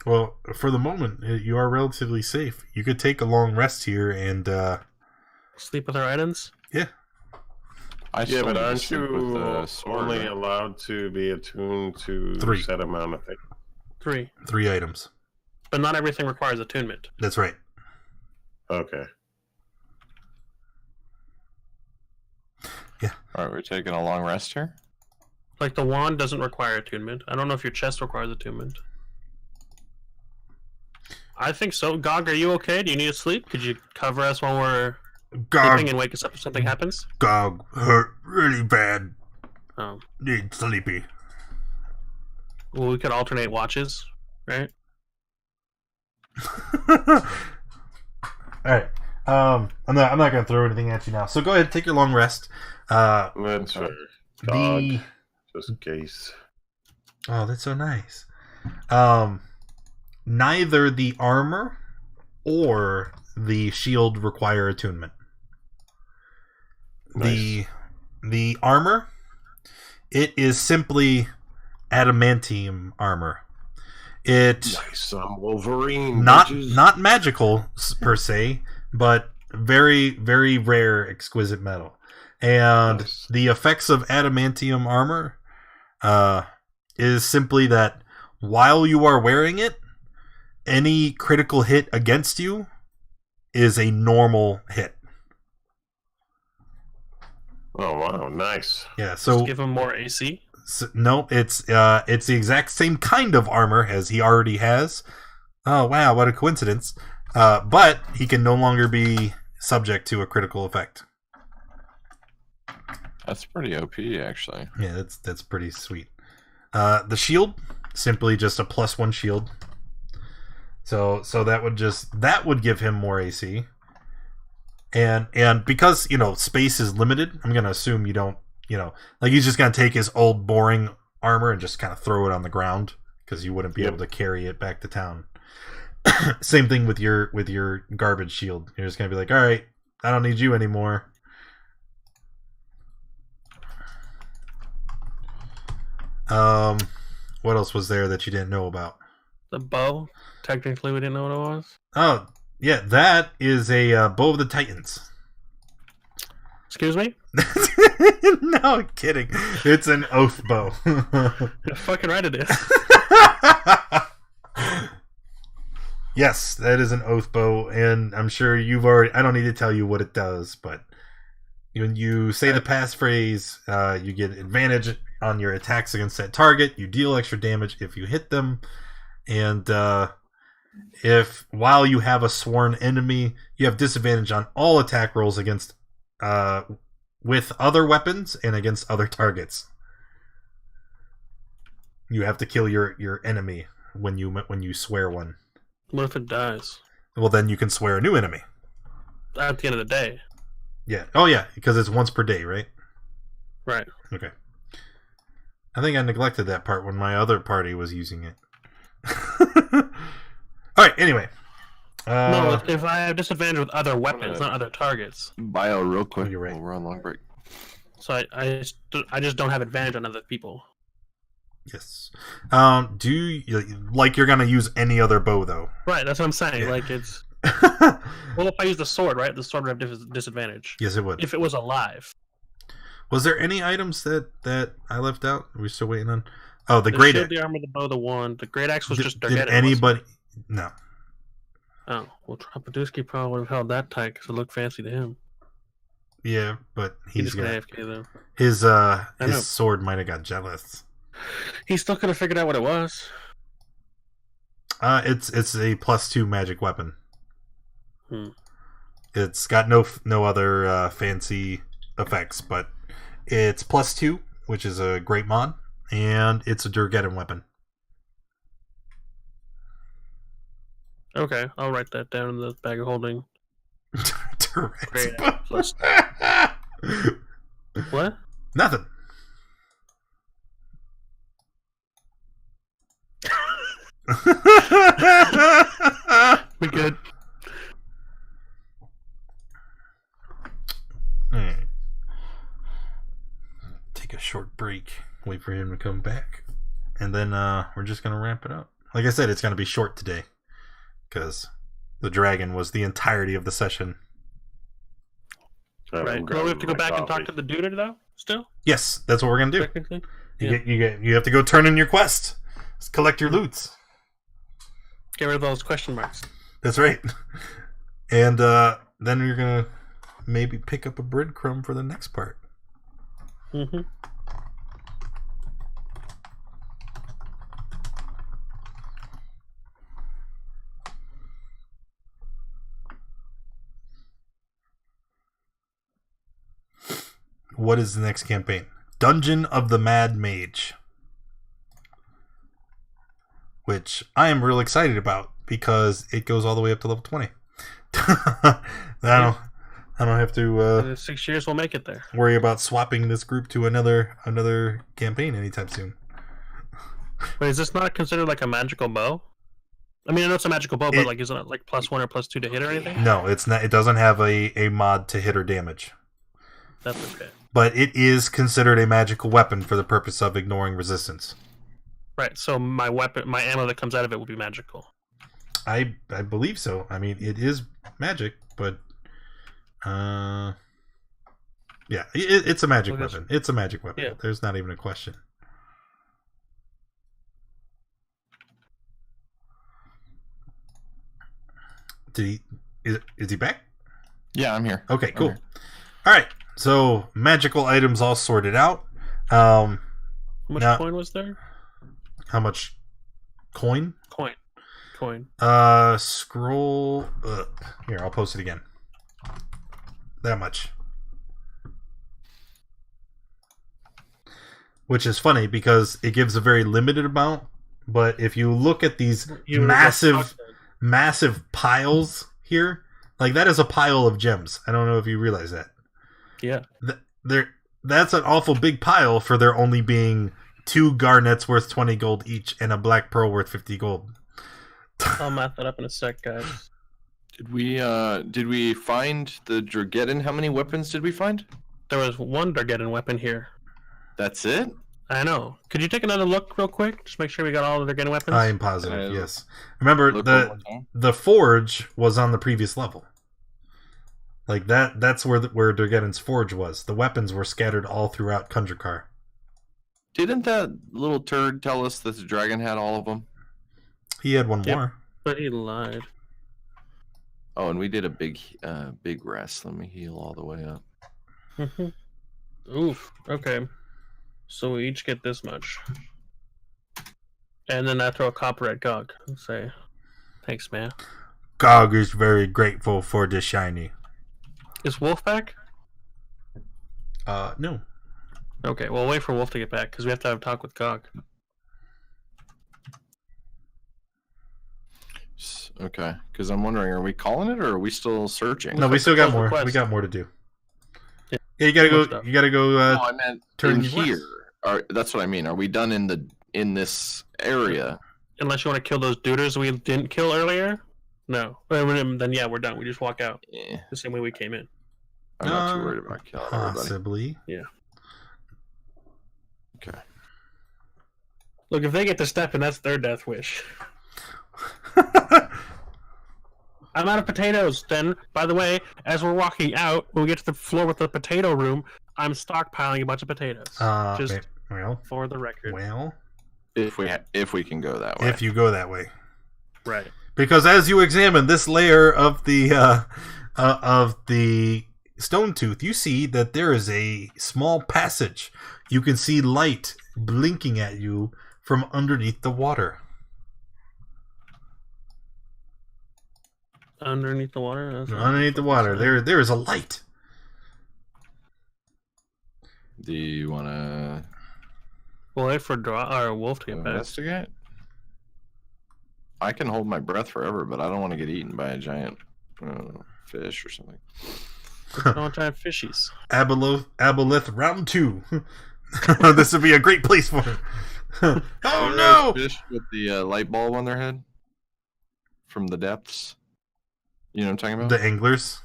Well, for the moment, you are relatively safe. You could take a long rest here and, Sleep with our items? yeah. I Yeah, still but need to aren't sleep with you the sword, only right? allowed to be attuned to 3. a set amount of things? 3. 3 items. But not everything requires attunement. That's right. Okay. All right, we're taking a long rest here. Like the wand doesn't require attunement. I don't know if your chest requires attunement. I think so. Gog, are you okay? Do you need to sleep? Could you cover us while we're sleeping Gog, and wake us up if something happens? Gog hurt really bad. Oh. Need sleepy. Well, we could alternate watches, right? All right. I'm not gonna throw anything at you now. So go ahead, take your long rest. That's fair. Dog, The just in case. oh, that's so nice. Neither the armor or the shield require attunement. the armor, it is simply adamantium armor. It Nice, Wolverine. not bitches. not magical per se, but very very rare exquisite metal. And Nice. the effects of adamantium armor is simply that while you are wearing it, any critical hit against you is a normal hit. Oh wow, nice. Yeah, Just so give him more AC. no, it's the exact same kind of armor as he already has. Oh wow, what a coincidence! But he can no longer be subject to a critical effect. That's pretty OP, actually. Yeah, that's pretty sweet. The shield, simply just a +1 shield. So that would give him more AC. And because space is limited, I'm gonna assume you don't like he's just gonna take his old boring armor and just kind of throw it on the ground because you wouldn't be able to carry it back to town. Same thing with your garbage shield. You're just gonna be like, all right, I don't need you anymore. What else was there that you didn't know about? The bow. Technically, we didn't know what it was. Oh, yeah, that is a bow of the Titans. Excuse me? No, I'm kidding. It's an oath bow. You're fucking right it is. Yes, that is an oath bow, and I'm sure you've already... I don't need to tell you what it does, but when you say the passphrase, you get advantage on your attacks against that target. You deal extra damage if you hit them, and if while you have a sworn enemy, you have disadvantage on all attack rolls against with other weapons and against other targets. You have to kill your enemy when you swear one. What if it dies? Well, then you can swear a new enemy. At the end of the day. Yeah. Oh, yeah, because it's once per day, right? Right. Okay. I think I neglected that part when my other party was using it. All right. Anyway. No, if I have disadvantage with other weapons, not other targets. Bio real quick. You're right. While we're on long break. So I just don't have advantage on other people. Yes. Do you like you're gonna use any other bow though? Right. That's what I'm saying. Yeah. Like it's. Well, if I use the sword, right? The sword would have disadvantage. Yes, it would. If it was alive. Was there any items that I left out? Are we still waiting on? Oh, the The great shield, axe. the armor, the bow, the wand. The great axe was just Did Dargeddon. anybody? No. Oh, well, Trapaduski probably would have held that tight because it looked fancy to him. Yeah, but He he's just got got AFK though. his know. his sword might have got jealous. He still could have figured out what it was. It's a +2 magic weapon. Hmm. It's got no other fancy effects, but it's +2, which is a great mod, and it's a Dargeddon weapon. Okay, I'll write that down in the bag of holding. Great Tourette's. What? Nothing. We good? Alright. Take a short break. Wait for him to come back. And then we're just going to wrap it up. Like I said, it's going to be short today. Because the dragon was the entirety of the session. Right. Well, we have to go back and talk to the dude though, still? Yes, that's what we're going to do. Technically? You have to go turn in your quest. Just collect your loots. Get rid of those question marks. That's right. And then you're going to maybe pick up a breadcrumb for the next part. Mm-hmm. What is the next campaign? Dungeon of the Mad Mage. Which I am real excited about because it goes all the way up to level 20. I don't have to 6 years we'll make it there. worry about swapping this group to another campaign anytime soon. Wait, is this not considered like a magical bow? I mean, I know it's a magical bow, but like, isn't it like +1 or +2 to hit or anything? No, it's not. It doesn't have a mod to hit or damage. That's okay. But it is considered a magical weapon for the purpose of ignoring resistance. Right. So my weapon, my ammo that comes out of it will be magical. I believe so. I mean, it is magic, but yeah, it's a magic weapon. It's a magic weapon. Yeah. There's not even a question. Is he back? Yeah, I'm here. Okay, cool. I'm here. All right, so magical items all sorted out. How much coin was there? How much coin? Coin. Scroll up. Here, I'll post it again. That much. Which is funny because it gives a very limited amount, but if you look at these massive piles here, like that is a pile of gems. I don't know if you realize that. Yeah. That's an awful big pile for there only being 2 garnets worth 20 gold each and a black pearl worth 50 gold. I'll map that up in a sec, guys. Did we find the Drageddon? How many weapons did we find? There was one Drageddon weapon here. That's it? I know. Could you take another look real quick? Just make sure we got all the Drageddon weapons. I am positive, yes. Remember, the forge was on the previous level. Like that's where Drageddon's forge was. The weapons were scattered all throughout Kundrakar. Didn't that little turd tell us that the dragon had all of them? He had one more. But he lied. Oh, and we did a big rest. Let me heal all the way up. Oof. Okay. So we each get this much. And then I throw a copper at Gog and say, thanks, man. Gog is very grateful for the shiny. Is Wolf back? No. Okay, we'll wait for Wolf to get back because we have to have a talk with Gog. Okay, because I'm wondering, are we calling it or are we still searching? No, we still got more. We got more to do. Yeah, you gotta go. You gotta go. No, I meant turn here. That's what I mean. Are we done in this area? Unless you want to kill those duders we didn't kill earlier. No. Then yeah, we're done. We just walk out the same way we came in. I'm not too worried about killing possibly. Everybody. Yeah. Okay. Look, if they get to step in, that's their death wish. I'm out of potatoes. Then, by the way, as we're walking out, when we get to the floor with the potato room, I'm stockpiling a bunch of potatoes. Just for the record. Well, if we can go that way. If you go that way, right? Because as you examine this layer of the stone tooth, you see that there is a small passage. You can see light blinking at you from underneath the water. Underneath the water? Underneath the water. There is a light. Do you want to... Well, wait for Wolf to get back. Investigate? I can hold my breath forever, but I don't want to get eaten by a giant fish or something. Don't giant fishies. Aboleth round 2. This would be a great place for it. Oh no! Fish with the light bulb on their head from the depths. You know what I'm talking about? The anglers.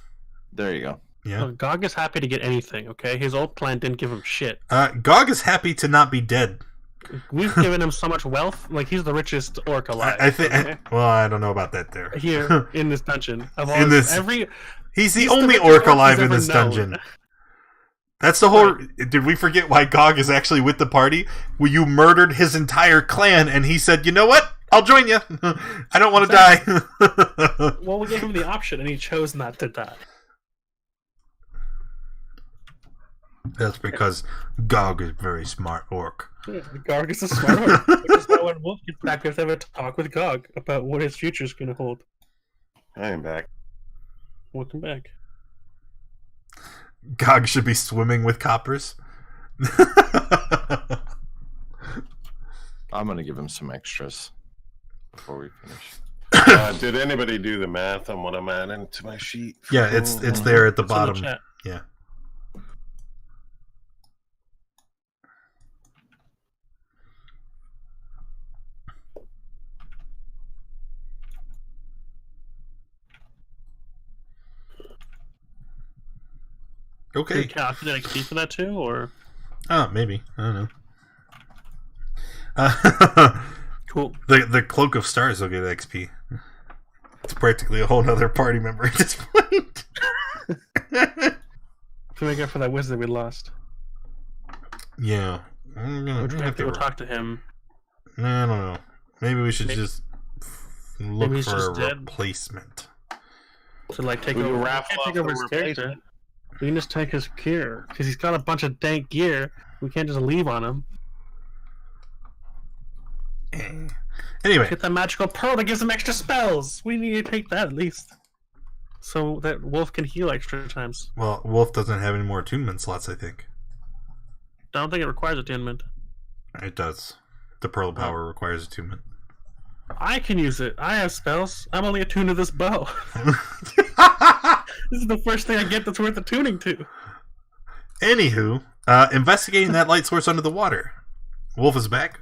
There you go. Yeah. Oh, Gog is happy to get anything, okay? His old plan didn't give him shit. Gog is happy to not be dead. We've given him so much wealth. Like, he's the richest orc alive. I think. Okay? Well, I don't know about that there. Here, in this dungeon. He's the only orc alive in this dungeon. That's the whole... Right. Did we forget why Gog is actually with the party? Well, you murdered his entire clan, and he said, you know what? I'll join you. I don't want to die. Well, we gave him the option, and he chose not to die. That's because Gog is a very smart orc. Yeah, Gog is a smart orc. Which is why when Wolf gets back, we have to have a talk with Gog about what his future is going to hold. I am back. Welcome back. Gog should be swimming with coppers. I'm going to give him some extras before we finish. Did anybody do the math on what I'm adding to my sheet? Yeah, it's there at the bottom. The yeah. Okay. Can you calculate XP for that too, or? Maybe. I don't know. Cool. The Cloak of Stars will get XP. It's practically a whole nother party member at this point. To make up for that wisdom we lost. Yeah. I'm gonna have to go talk to him. I don't know. Maybe we should just look maybe for a dead. Replacement. To like take over, take over his character. We can just take his gear because he's got a bunch of dank gear. We can't just leave on him. Anyway, get the magical pearl that gives him extra spells. We need to take that at least, so that Wolf can heal extra times. Well, Wolf doesn't have any more attunement slots, I think. I don't think it requires attunement. It does. The Pearl of Power requires attunement. I can use it. I have spells. I'm only attuned to this bow. This is the first thing I get that's worth attuning to. Anywho, investigating that light source under the water. Wolf is back.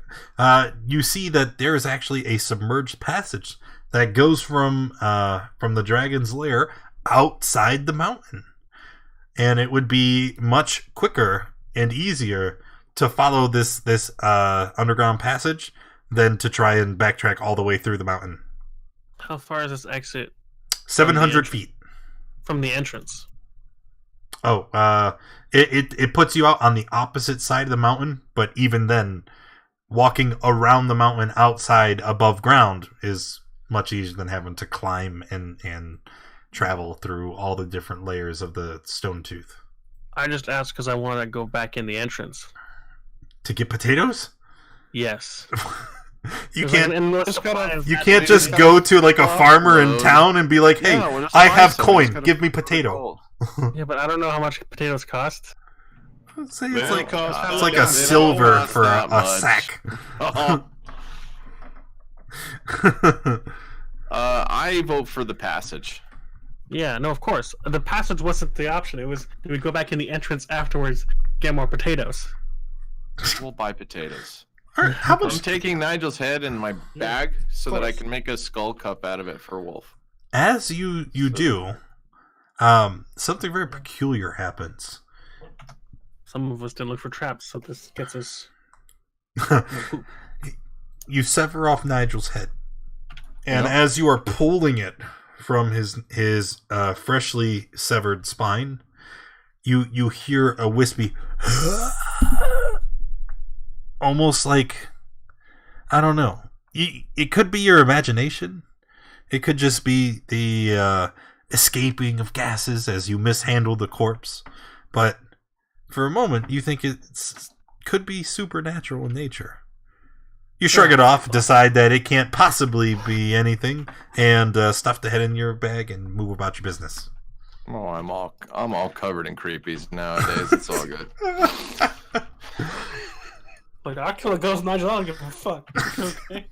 You see that there is actually a submerged passage that goes from the dragon's lair outside the mountain. And it would be much quicker and easier to follow this underground passage than to try and backtrack all the way through the mountain. How far is this exit? 700 feet. From the entrance. Oh, it puts you out on the opposite side of the mountain, but even then, walking around the mountain outside above ground is much easier than having to climb and travel through all the different layers of the stone tooth. I just asked because I want to go back in the entrance. To get potatoes? Yes. You can't just go to like a farmer in town and be like, "Hey, I have coin. Give me potato." Yeah, but I don't know how much potatoes cost. Say it's like a silver for a sack. I vote for the passage. Yeah, no, of course. The passage wasn't the option. It was, do we go back in the entrance afterwards, get more potatoes? We'll buy potatoes. How much? I'm taking Nigel's head in my bag so that I can make a skull cup out of it for Wolf. As you do, something very peculiar happens. Some of us didn't look for traps, so this gets us. You sever off Nigel's head, and as you are pulling it from his freshly severed spine, you hear a wispy, almost like, I don't know. It could be your imagination. It could just be the escaping of gases as you mishandle the corpse. But for a moment, you think it could be supernatural in nature. You shrug it off, decide that it can't possibly be anything, and stuff the head in your bag and move about your business. Oh, I'm all covered in creepies nowadays. It's all good. Like, I'll kill a ghost Nigel, I don't give a fuck. Okay.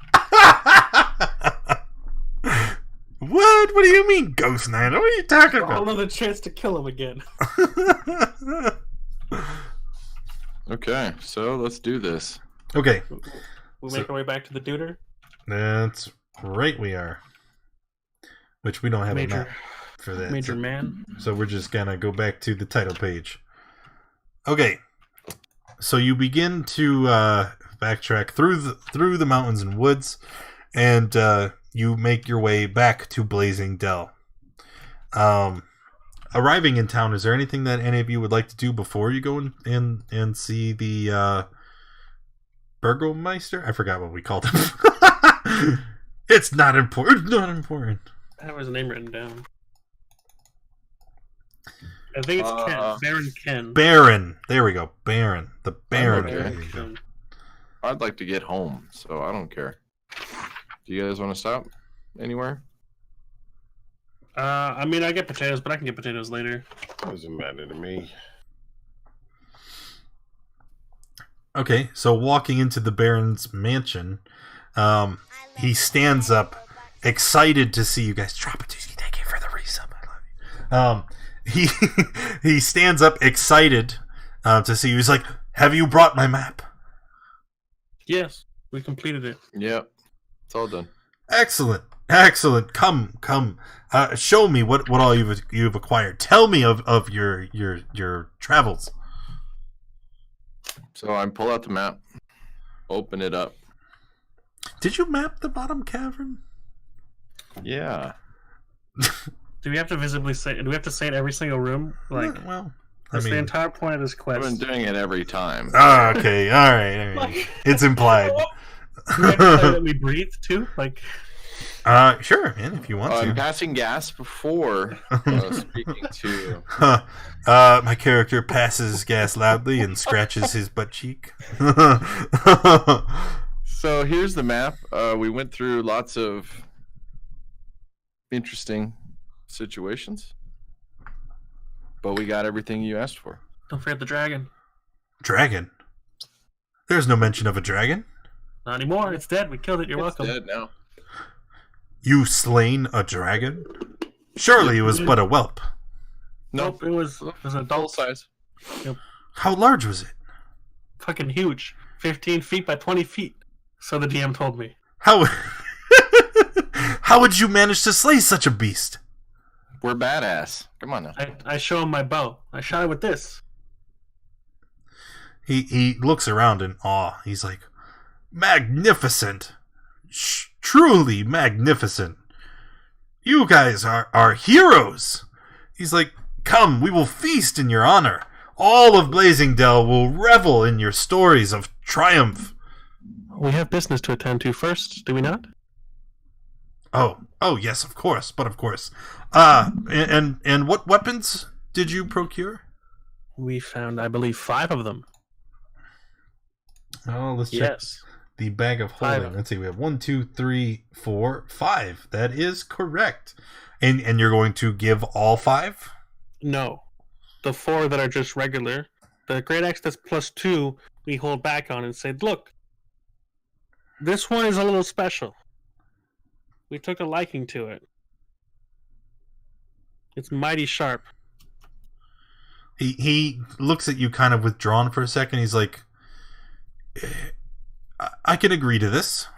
What? What do you mean, Ghost Nigel? What are you talking about? Another chance to kill him again. Okay, so let's do this. Okay. We make our way back to the Duder? That's right, we are. Which we don't have a map for that. Major man. So we're just gonna go back to the title page. Okay. So you begin to backtrack through the mountains and woods, and you make your way back to Blazing Dell. Arriving in town, is there anything that any of you would like to do before you go and see the Burgomeister? I forgot what we called him. It's not important. Not important. I have his name written down. I think it's Ken. Baron Ken. Baron. There we go. Baron. The Baron. Okay. I'd like to get home, so I don't care. Do you guys want to stop anywhere? I mean, I get potatoes, but I can get potatoes later. Doesn't matter to me. Okay, so walking into the Baron's mansion, he stands up, excited to see you guys. Dropatuski, thank you for the resub. I love you. He stands up, excited to see you. He's like, "Have you brought my map?" Yes, we completed it. Yep, it's all done. Excellent. Excellent. Come. Show me what all you've acquired. Tell me of your travels. So I pull out the map, open it up. Did you map the bottom cavern? Yeah. Do we have to visibly say? Do we have to say it every single room? Like, Yeah, well, that's the entire point of this quest. I've been doing it every time. Oh, okay, all right. It's implied. Do we have to say that we breathe too? Like, sure, man, if you want to. I'm passing gas before speaking to. My character passes gas loudly and scratches his butt cheek. So here's the map. We went through lots of interesting situations, but we got everything you asked for. don't forget the dragon. Dragon? There's no mention of a dragon. Not anymore. It's dead. We killed it. You're welcome. Dead now. You slain a dragon? Surely it was but a whelp. Nope, it was an adult size. Yep. How large was it? Fucking huge. 15 feet by 20 feet. So the DM told me. How How would you manage to slay such a beast? We're badass. Come on now. I show him my bow. I shot it with this. He looks around in awe. He's like, magnificent. Truly magnificent. You guys are heroes. He's like, come, we will feast in your honor. All of Blazingdale will revel in your stories of triumph. We have business to attend to first, do we not? Oh, yes, of course, but of course. And what weapons did you procure? We found, I believe, 5 of them. Oh, let's check Yes. the bag of holding. 5. Let's see, we have 1, 2, 3, 4, 5. That is correct. And you're going to give all 5? No. The 4 that are just regular. The Great Axe that's +2, we hold back on and say, look, this one is a little special. We took a liking to it. It's mighty sharp. He looks at you kind of withdrawn for a second. He's like, I can agree to this.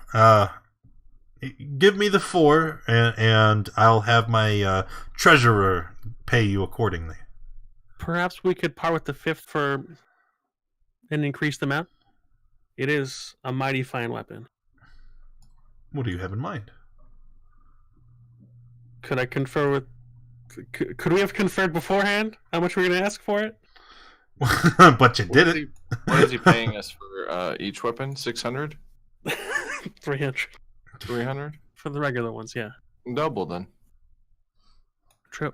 Give me the 4, and I'll have my treasurer pay you accordingly. Perhaps we could part with the 5th for and increase the amount. It is a mighty fine weapon. What do you have in mind? Could I confer with... Could we have conferred beforehand how much we're going to ask for it? But you did it. What is he paying us for each weapon? 600? 300. 300? For the regular ones, yeah. Double then. True.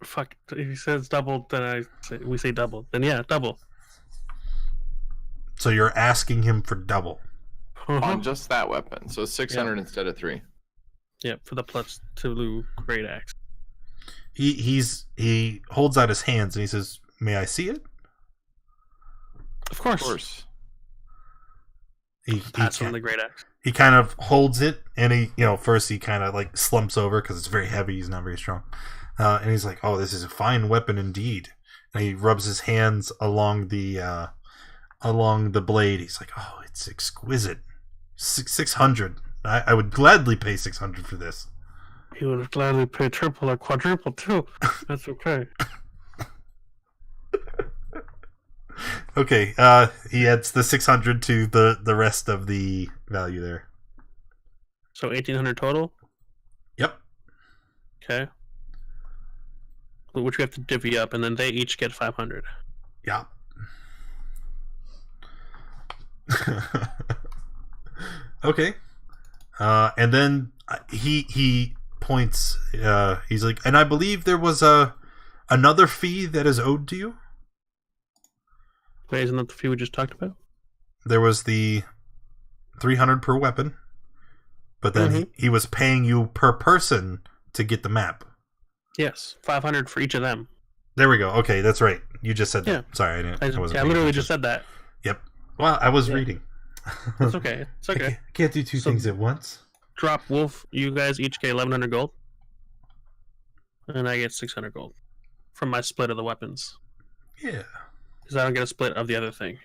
Fuck. If he says double, then we say double. Then yeah, double. So you're asking him for double. On just that weapon. So 600 instead of 3. Yeah, for the +2 Great Axe. He holds out his hands and he says, "May I see it?" Of course. Of course. That's on the Great Axe. He kind of holds it, and he, first he kind of like slumps over because it's very heavy. He's not very strong, and he's like, "Oh, this is a fine weapon indeed." And he rubs his hands along the blade. He's like, "Oh, it's exquisite. 600. I would gladly pay 600 for this." He would have gladly paid triple or quadruple too. That's okay. Okay, he adds the 600 to the rest of the value there. So 1,800 total? Yep. Okay. Which we have to divvy up, and then they each get 500. Yeah. Okay. And then he points, he's like, and I believe there was another fee that is owed to you? Wait, isn't that the fee we just talked about? There was the 300 per weapon, but then he was paying you per person to get the map. Yes, 500 for each of them. There we go. Okay, that's right. You just said that. Yeah. Sorry, I wasn't. I literally just said that. Yep. Well, I was reading. It's okay. It's okay. I can't do two things at once. Drop Wolf. You guys each get 1,100 gold, and I get 600 gold from my split of the weapons. Yeah. Because I don't get a split of the other thing.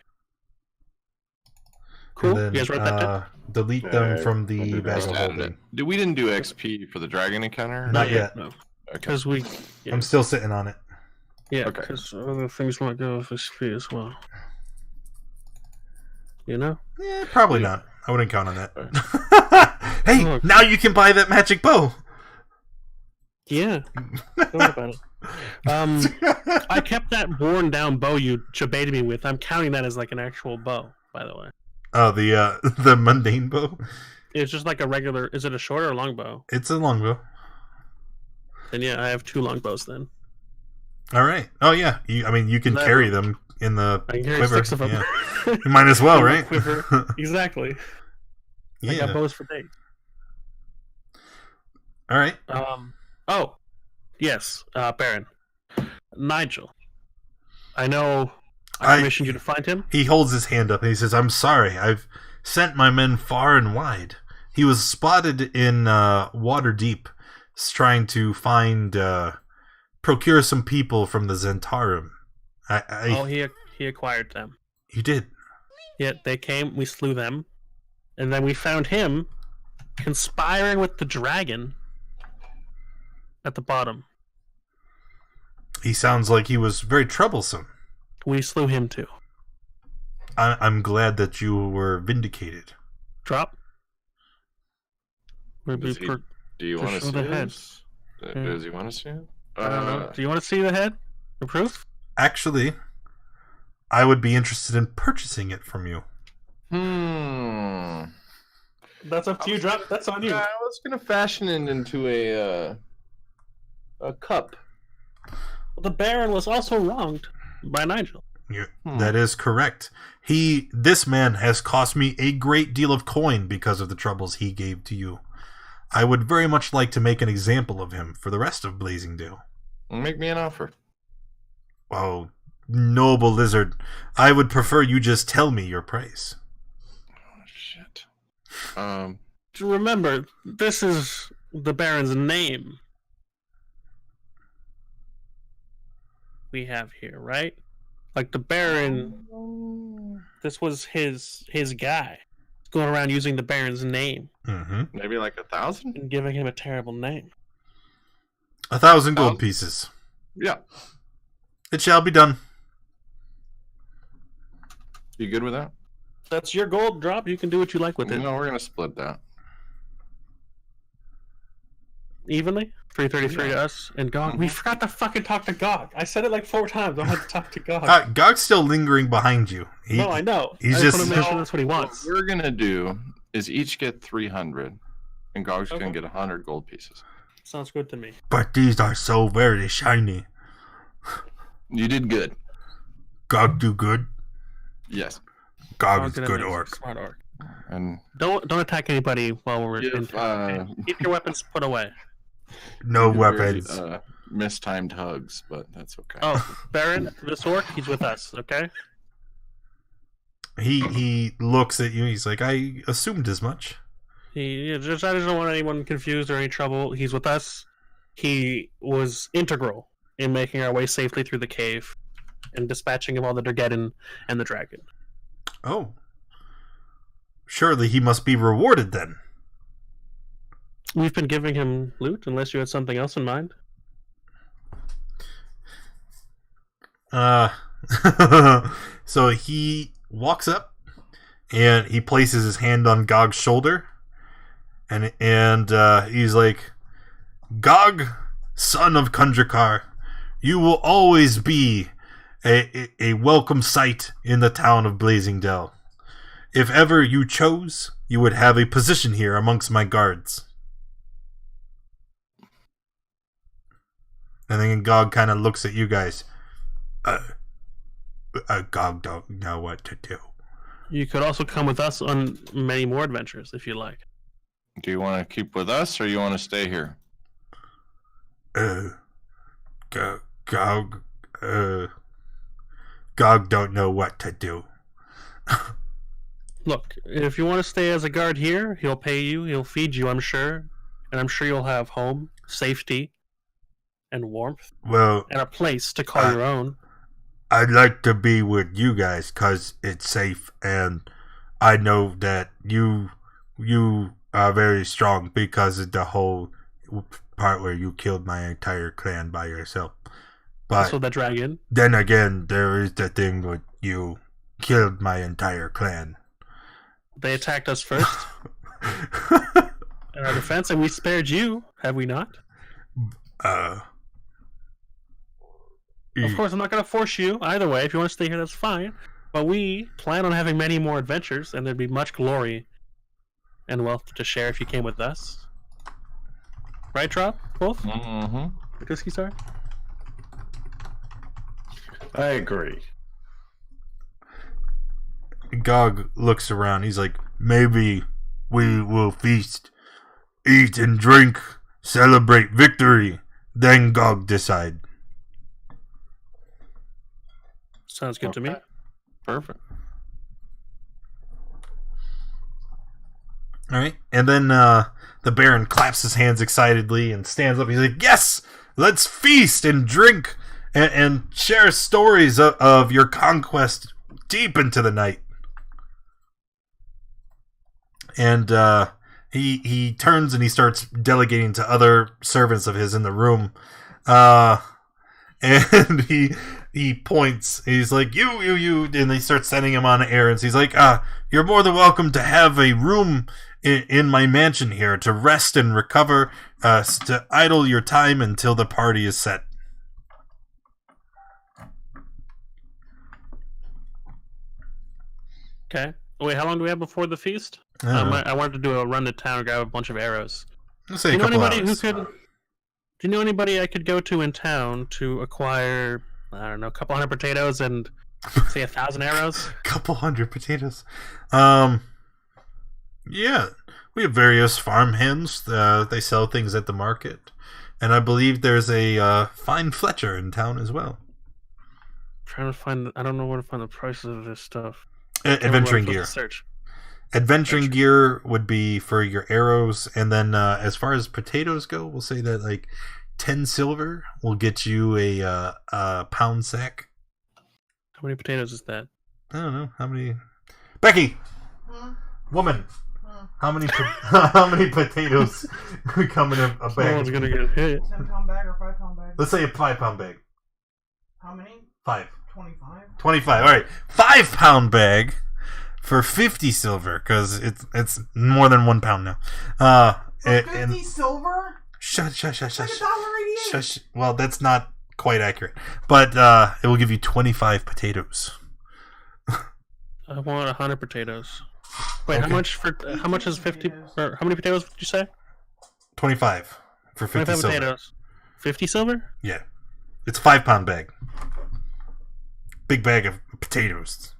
Cool. And You guys wrote that down? then delete them from I'll the do bag that. of holding. We didn't do XP for the dragon encounter? Not yet. No. Okay. Because we. Yeah, I'm still sitting on it. Yeah, Okay. because other things might go with XP as well. You know? Yeah, probably not. I wouldn't count on that. Hey, Look. now you can buy that magic bow. Yeah. Don't worry about it. I kept that worn down bow you baited me with. I'm counting that as like an actual bow, by the way. Oh, the mundane bow. It's just like a regular. Is it a short or a long bow? It's a long bow. Then yeah, I have 2 long bows then. All right. Oh yeah. You can That- carry them in the I can carry quiver. 6 of them. Yeah. You might as well, In my right? quiver. Exactly. I got Yeah. bows for days. All right. Oh, yes, Baron. Nigel. I know I commissioned you to find him. He holds his hand up and he says, "I'm sorry. I've sent my men far and wide. He was spotted in Waterdeep, trying to procure some people from the Zentarum. He acquired them. You did. Yet they came, we slew them, and then we found him conspiring with the dragon at the bottom. He sounds like he was very troublesome. We slew him too. I'm glad that you were vindicated." Drop. Does he- Do you want to show see the head. this? Does he want to see it? I don't know. Do you want to see the head? The proof? Actually, I would be interested in purchasing it from you. That's up to you, Drop. That's on you. I was gonna fashion it into a cup. The Baron was also wronged by Nigel. That is correct. This man has cost me a great deal of coin because of the troubles he gave to you. I would very much like to make an example of him for the rest of Blazingdale. Make me an offer. Oh, noble lizard. I would prefer you just tell me your price. Oh shit. Remember, this is the Baron's name. We have here, right? Like the Baron, this was his guy. Going around using the Baron's name Mm-hmm. Maybe like 1,000? and giving him a terrible name. 1,000 gold pieces. Yeah. It shall be done. You good with that? That's your gold, Drop. You can do what you like with it. No, we're gonna split that. Evenly? 333 Yeah. to us and Gog. We forgot to fucking talk to Gog. I said it like 4 times. I had to talk to Gog. Gog's still lingering behind you. No, I know. he's I just- want to make sure that's what he wants. What we're gonna do is each get 300, and Gog's Okay. gonna get 100 gold pieces. Sounds good to me. But these are so very shiny. You did good. Gog do good. Yes. Gog Gog is did good amazing. orc. Smart orc. And Don't attack anybody while we're in Give, town. Okay? Keep your weapons put away. No very, weapons. mistimed hugs, but that's okay. Oh, Baron, this orc, he's with us, okay? He looks at you. He's like, I assumed as much. I just don't want anyone confused or any trouble. He's with us. He was integral in making our way safely through the cave and dispatching of all the Durgeddon and the dragon. Oh. Surely he must be rewarded then. We've been giving him loot, unless you had something else in mind. So he walks up and he places his hand on Gog's shoulder and he's like, Gog, son of Kundrakar, you will always be a welcome sight in the town of Blazingdale. If ever you chose, you would have a position here amongst my guards. And then Gog kind of looks at you guys. Gog don't know what to do. You could also come with us on many more adventures, if you like. Do you want to keep with us, or you want to stay here? Gog don't know what to do. Look, if you want to stay as a guard here, he'll pay you, he'll feed you, I'm sure. And I'm sure you'll have home, safety, and warmth, Well, and a place to call your own. I'd like to be with you guys because it's safe and I know that you are very strong because of the whole part where you killed my entire clan by yourself. But So the dragon. then again, there is the thing with you killed my entire clan. They attacked us first in our defense, and we spared you. Have we not? Of course, I'm not going to force you either way. If you want to stay here, that's fine. But we plan on having many more adventures, and there'd be much glory and wealth to share if you came with us. Right, Trop? Both? Mm-hmm. Whiskey Star? I agree. Gog looks around. He's like, maybe we will feast, eat and drink, celebrate victory. Then Gog decide. Sounds good to me. Perfect. All right. And then the Baron claps his hands excitedly and stands up. He's like, yes, let's feast and drink and share stories of your conquest deep into the night. And he turns and he starts delegating to other servants of his in the room. And he points. He's like, you. And they start sending him on errands. He's like, you're more than welcome to have a room in my mansion here to rest and recover, to idle your time until the party is set. Okay. Wait, how long do we have before the feast? I wanted to do a run to town and grab a bunch of arrows. Let's say Do a you know couple anybody hours. who could? Do you know anybody I could go to in town to acquire? I don't know, a couple hundred potatoes and say 1,000 arrows. Couple hundred potatoes. Yeah, we have various farm hands. They sell things at the market, and I believe there's a fine Fletcher in town as well. Trying to find. I don't know where to find the prices of this stuff. Adventuring gear. Search. Adventuring gear would be for your arrows, and then as far as potatoes go, we'll say that like 10 silver will get you a pound sack. How many potatoes is that? I don't know how many. Becky, woman, how many how many potatoes come in a bag? Someone's gonna get hit. 10-pound bag or 5-pound bag? Let's say a 5-pound bag. How many? 5. 25. 25. All right, 5-pound bag for 50 silver because it's more than 1 pound now. For 50 silver? Shush. Like $1.88. Shush. Well, that's not quite accurate, but it will give you 25 potatoes. I want 100 potatoes. Wait, Okay. how much is 50? Or how many potatoes did you say? 25 for 50 25 silver. potatoes. 50 silver? Yeah, it's a 5-pound bag. Big bag of potatoes.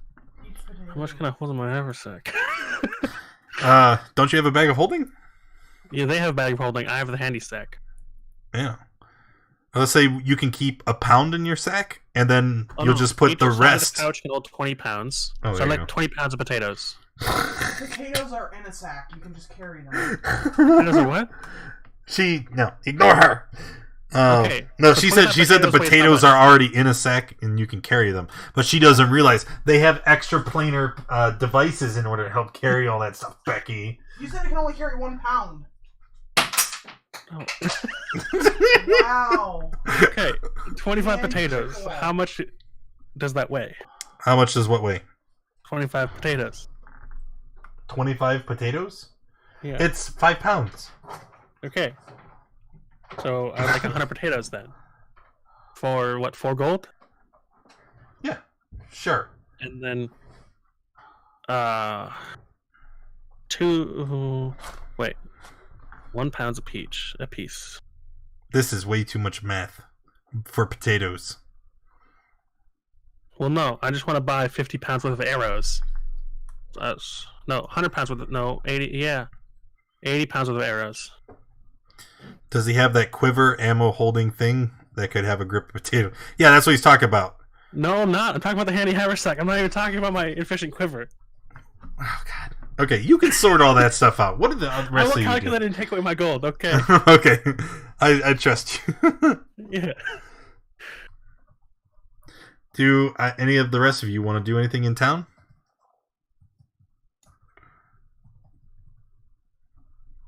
Each potato. How much can I hold in my haversack? Don't you have a bag of holding? Yeah, they have a bag of holding. I have the handy sack. Yeah. Let's say you can keep a pound in your sack, and then you'll just put Each the side of rest. The pouch can hold 20 pounds. Oh, So there you like go. 20 pounds of potatoes. Potatoes are in a sack. You can just carry them. Potatoes are what? Ignore her. Okay, No, so she said 25 the potatoes weighs how potatoes much? are already in a sack and you can carry them, but she doesn't realize they have extra planar devices in order to help carry all that stuff. Becky, You said it can only carry 1 pound. Oh. Wow. Okay, 25 And potatoes. chocolate. How much does that weigh? how much does what weigh? 25 potatoes. 25 potatoes? Yeah. It's 5 pounds. Okay. So I would like 100 potatoes then. For what? 4 gold? Yeah, sure. And then 2 wait. 1 pound a piece. This is way too much math for potatoes. Well, no, I just want to buy 50 pounds worth of arrows. No, 100 pounds worth of, no, 80, yeah. 80 pounds worth of arrows. Does he have that quiver ammo holding thing that could have a grip of potato? Yeah, that's what he's talking about. No, I'm not. I'm talking about the handy haversack. I'm not even talking about my efficient quiver. Oh, God. Okay, you can sort all that stuff out. What did the I rest will of you calculate and take away my gold, okay? do? Okay, I trust you. Yeah. Do any of the rest of you want to do anything in town?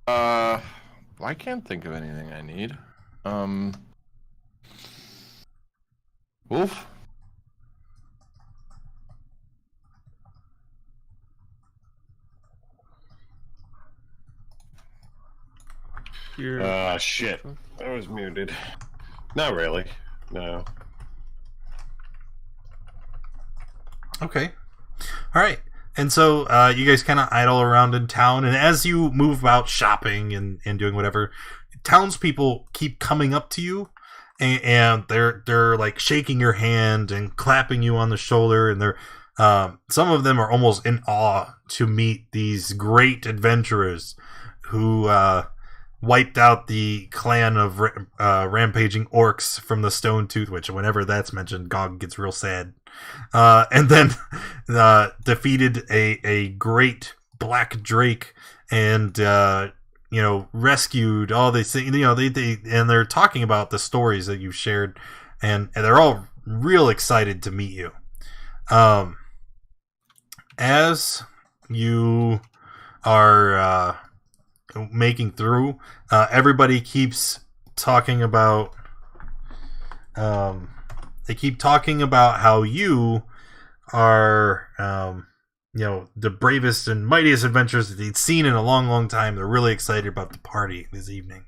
I can't think of anything I need. Wolf? Shit. I was muted. Not really. No. Okay. All right. And so you guys kind of idle around in town, and as you move about shopping and doing whatever, townspeople keep coming up to you, and they're like shaking your hand and clapping you on the shoulder, and they're some of them are almost in awe to meet these great adventurers who wiped out the clan of rampaging orcs from the Stone Tooth, which whenever that's mentioned, Gog gets real sad. And then defeated a great black drake and rescued all these things. They and they're talking about the stories that you've shared, and they're all real excited to meet you. As you are making through, everybody keeps talking about they keep talking about how you are the bravest and mightiest adventurers that they'd seen in a long time. They're really excited about the party this evening,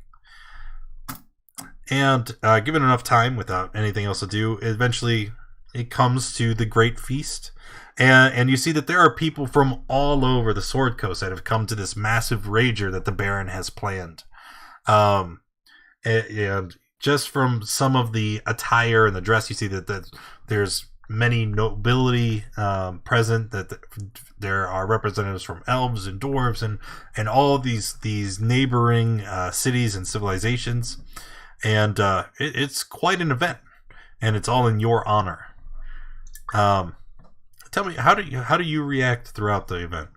and given enough time without anything else to do, eventually it comes to the great feast. And you see that there are people from all over the Sword Coast that have come to this massive rager that the Baron has planned. And just from some of the attire and the dress, you see that there's many nobility present, that there are representatives from elves and dwarves and all these neighboring cities and civilizations. And it's quite an event, and it's all in your honor. Tell me, how do you react throughout the event?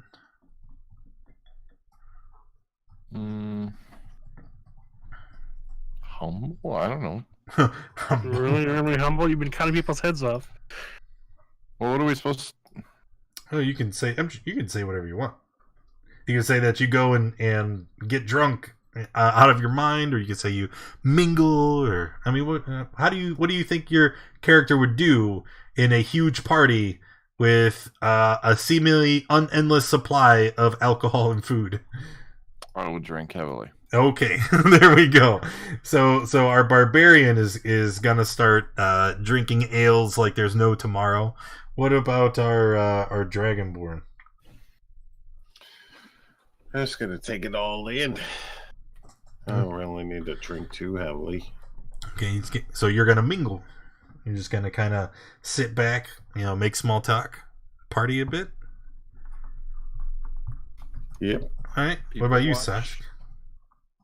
Humble? I don't know. Really humble? You've been cutting people's heads off. Well, what are we supposed to... Oh, you can say whatever you want. You can say that you go and get drunk out of your mind, or you can say you mingle, or I mean, what do you think your character would do in a huge party with a seemingly endless supply of alcohol and food? I would drink heavily. Okay, there we go. So our barbarian is gonna start drinking ales like there's no tomorrow. What about our dragonborn? I'm just gonna take it all in. I don't really need to drink too heavily. Okay, so you're gonna mingle. You're just gonna kind of sit back, make small talk, party a bit. Yep. All right. People What about you, watch. Sashk?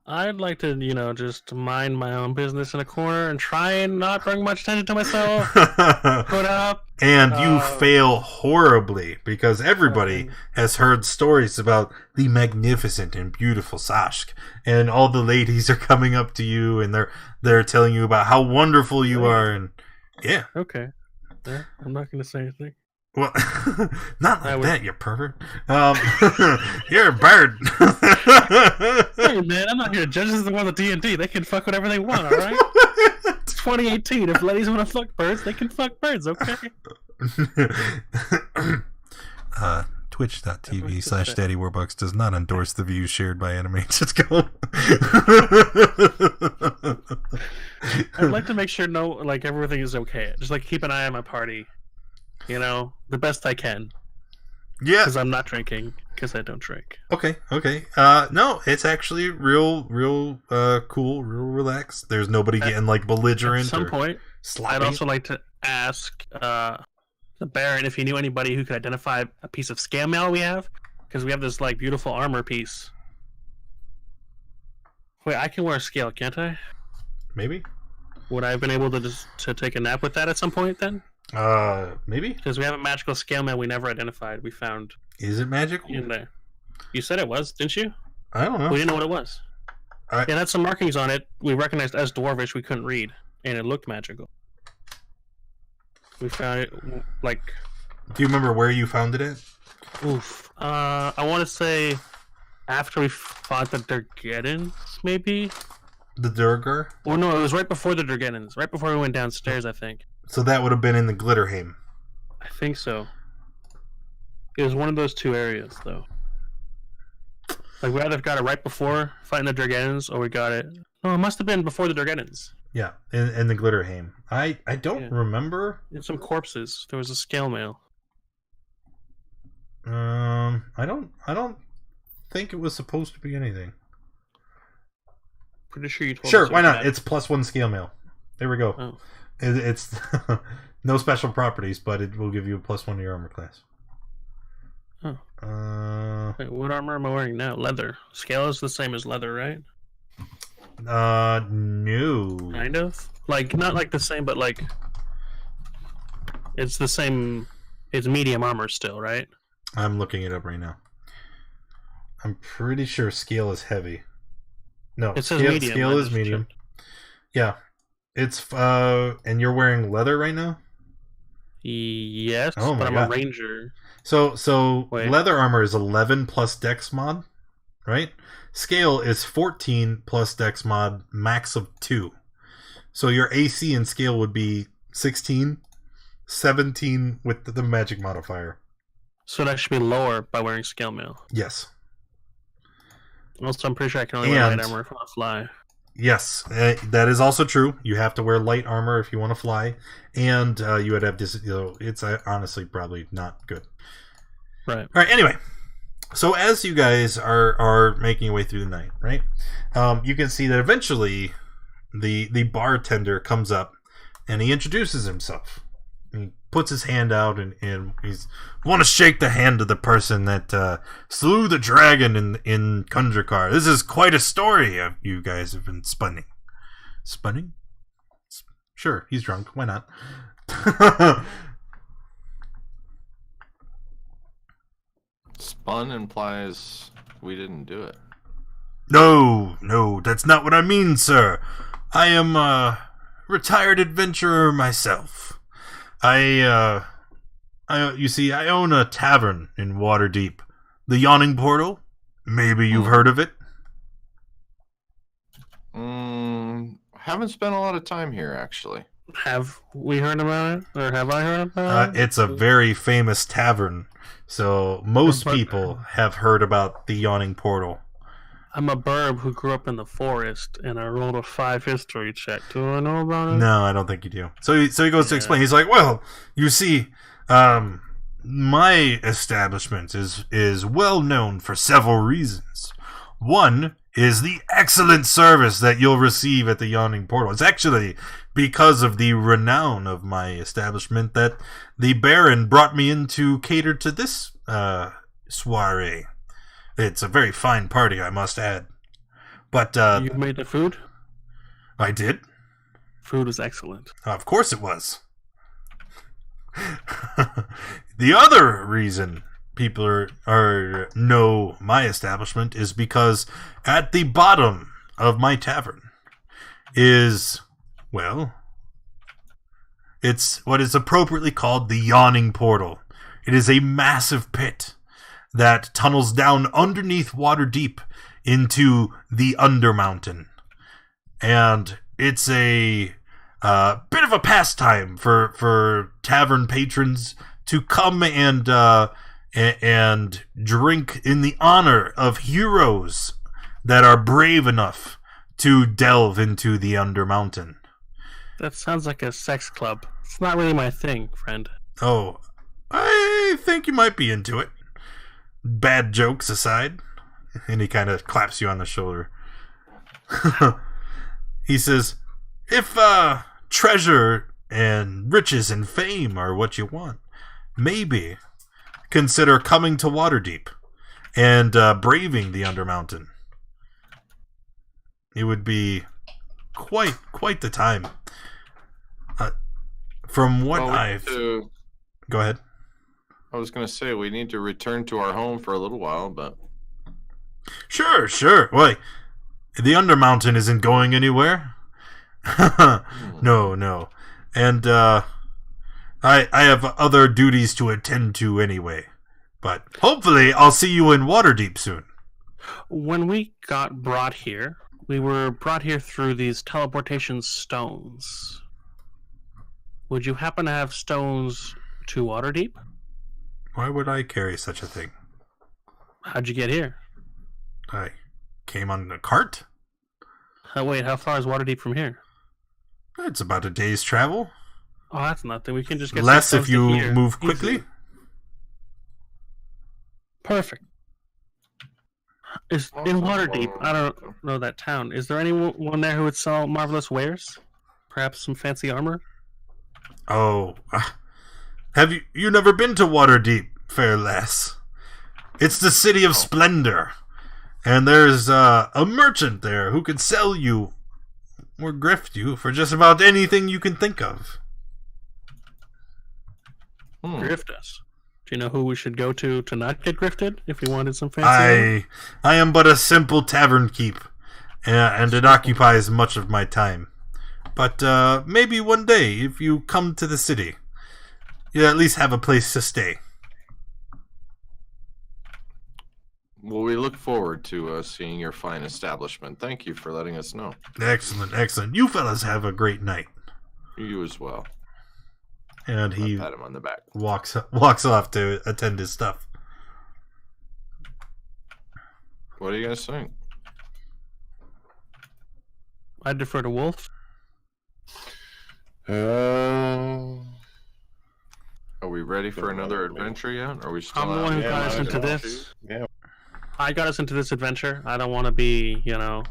I'd like to, just mind my own business in a corner and try and not bring much attention to myself. Put up. And you fail horribly because everybody has heard stories about the magnificent and beautiful Sashk, and all the ladies are coming up to you and they're telling you about how wonderful you are, and yeah. Okay. Yeah, I'm not going to say anything. Well, not like that, you pervert. You're a bird. Hey, man, I'm not here to judge. This is the world of D&D. They can fuck whatever they want, all right? It's 2018. If ladies want to fuck birds, they can fuck birds, okay? Twitch.tv/DaddyWarbucks does not endorse the views shared by Anime. Just go. I'd like to make sure everything is okay. Just keep an eye on my party. The best I can. Yeah. Because I'm not drinking. Because I don't drink. Okay. No, it's actually real cool, real relaxed. There's nobody getting belligerent. At some point, sloppy. I'd also like to ask the Baron if he knew anybody who could identify a piece of scale mail we have. Because we have this beautiful armor piece. Wait, I can wear a scale, can't I? Maybe. Would I have been able to take a nap with that at some point then? Maybe. Because we have a magical scale mail we never identified. We found Is it magical? in there. You said it was, didn't you? I don't know. We didn't know what it was. It had some markings on it we recognized as dwarvish we couldn't read, and it looked magical. We found it Do you remember where you found it at? oof. I want to say After we fought the Durgeddons, maybe? The Durgar? Oh no, it was right before the Durgeddons. Right before we went downstairs, I think. So that would have been in the Glitterheim. I think so. It was one of those two areas, though. Like, we either got it right before fighting the Durgeddons, or we got it... No, it must have been before the Durgeddons. Yeah, in the Glitterheim. I don't remember. In some corpses. There was a scale mail. I don't think it was supposed to be anything. Pretty sure you told us. Sure, it why was not? bad. It's +1 scale mail. There we go. Oh. It's no special properties, but it will give you a +1 to your armor class. Oh. Wait, what armor am I wearing now? Leather. Scale is the same as leather, right? No. Kind of. Like, not like the same, but like... It's the same... It's medium armor still, right? I'm looking it up right now. I'm pretty sure scale is heavy. No, It says scale, medium. scale I is just medium. checked. Yeah. It's, and you're wearing leather right now? Yes, Oh my but I'm God. a ranger. So Wait. leather armor is 11 plus dex mod, right? Scale is 14 plus dex mod, max of 2. So your AC in scale would be 16, 17 with the magic modifier. So that should be lower by wearing scale mail. Yes. Also, I'm pretty sure I can only wear And- light armor if I fly. Yes, that is also true. You have to wear light armor if you want to fly, and you would have it's honestly probably not good. Right. All right. Anyway, so as you guys are making your way through the night, right? You can see that eventually the bartender comes up and he introduces himself. He puts his hand out and he's want to shake the hand of the person that slew the dragon in Kundrakar. This is quite a story you guys have been spunning. Spunning? Sure, he's drunk. Why not? Spun implies we didn't do it. No, that's not what I mean, sir. I am a retired adventurer myself. You see, I own a tavern in Waterdeep. The Yawning Portal? Maybe you've heard of it? Haven't spent a lot of time here, actually. Have we heard about it? Or have I heard about it? It's a very famous tavern, so most people have heard about the Yawning Portal. I'm a burb who grew up in the forest, and I rolled a 5 history check. Do I know about it? No, I don't think you do. So he goes to explain. He's like, well, you see, my establishment is well known for several reasons. One is the excellent service that you'll receive at the Yawning Portal. It's actually because of the renown of my establishment that the Baron brought me in to cater to this soiree. It's a very fine party, I must add. But You made the food? I did. Food was excellent. Of course it was. The other reason people know my establishment is because at the bottom of my tavern is, well, it's what is appropriately called the Yawning Portal. It is a massive pit that tunnels down underneath Waterdeep into the Undermountain. And it's a bit of a pastime for tavern patrons to come and drink in the honor of heroes that are brave enough to delve into the Undermountain. That sounds like a sex club. It's not really my thing, friend. Oh, I think you might be into it. Bad jokes aside. And he kind of claps you on the shoulder. He says, if treasure and riches and fame are what you want, maybe consider coming to Waterdeep and braving the Undermountain. It would be quite the time. From what Go ahead. I was going to say, we need to return to our home for a little while, but... Sure. Why? The Undermountain isn't going anywhere. No. And I have other duties to attend to anyway. But hopefully I'll see you in Waterdeep soon. When we got brought here, we were brought here through these teleportation stones. Would you happen to have stones to Waterdeep? Why would I carry such a thing? How'd you get here? I came on a cart. Wait, how far is Waterdeep from here? It's about a day's travel. Oh, that's nothing. We can just get Less some if stones to you here. move Easy. quickly. Perfect. Is in Waterdeep? I don't know that town. Is there anyone there who would sell marvelous wares? Perhaps some fancy armor? Oh, have you never been to Waterdeep, fair lass? It's the city of splendor, and there's a merchant there who could sell you or grift you for just about anything you can think of. Grift us. Do you know who we should go to not get grifted if we wanted some fancy armor? I am but a simple tavern keep, and it occupies much of my time. But maybe one day, if you come to the city, you at least have a place to stay. Well, we look forward to seeing your fine establishment. Thank you for letting us know. Excellent, excellent. You fellas have a great night. You as well. And he I'll pat him on the back. walks off to attend his stuff. What are you guys saying? I defer to Wolf. Are we ready for another adventure yet? Are we still I'm the out? one who Yeah, got us I into know. this. Yeah. I got us into this adventure. I don't want to be, Are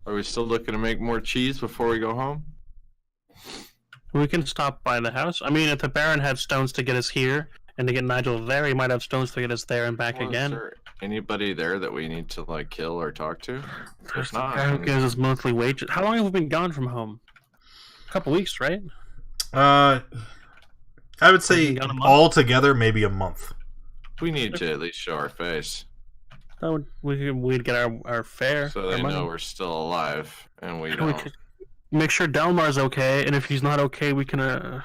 we still looking to make more cheese before we go home? We can stop by the house. I mean, if the Baron had stones to get us here and to get Nigel there, he might have stones to get us there and back Well, is again. there anybody there that we need to kill or talk to? There's the not, guy who then- gives us monthly wages. How long have we been gone from home? A couple weeks, right? I would say Got a month? all together maybe a month. We need to at least show our face We'd get our fare. so our they money. know we're still alive and we And we don't. could make sure Delmar's okay, and if he's not okay, we can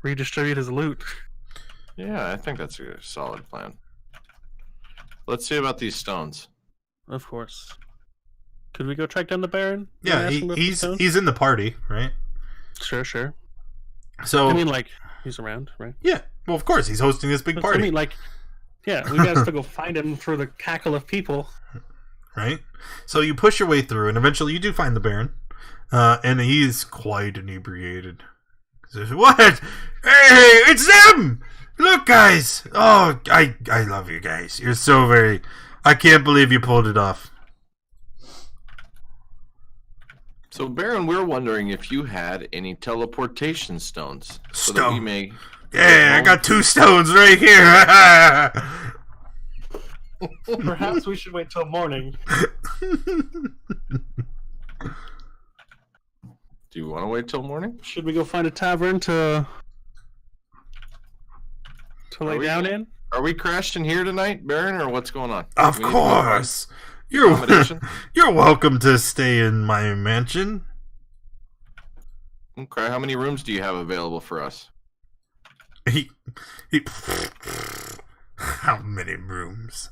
redistribute his loot. Yeah, I think that's a solid plan. Let's see about these stones. Of course. Could we go track down the Baron? Yeah, And ask him about the he's stones? in the party, right? Sure. So I mean, he's around, right? yeah, well, of course he's hosting this big But, party, I mean, yeah, we gotta still go find him through the cackle of people. right? So you push your way through, and eventually you do find the Baron, and he's quite inebriated. He says, "What? Hey, it's them! Look, guys! Oh, I love you guys. You're so very. I can't believe you pulled it off." So, Baron, we're wondering if you had any teleportation stones so that we Stone. may. Yeah, I got 2 stones right here. Perhaps we should wait till morning. Do you want to wait till morning? Should we go find a tavern to lay we down good? in? Are we crashed in here tonight, Baron, or what's going on? Of We need to go find course. You're accommodation? you're welcome to stay in my mansion. Okay, how many rooms do you have available for us? He how many rooms?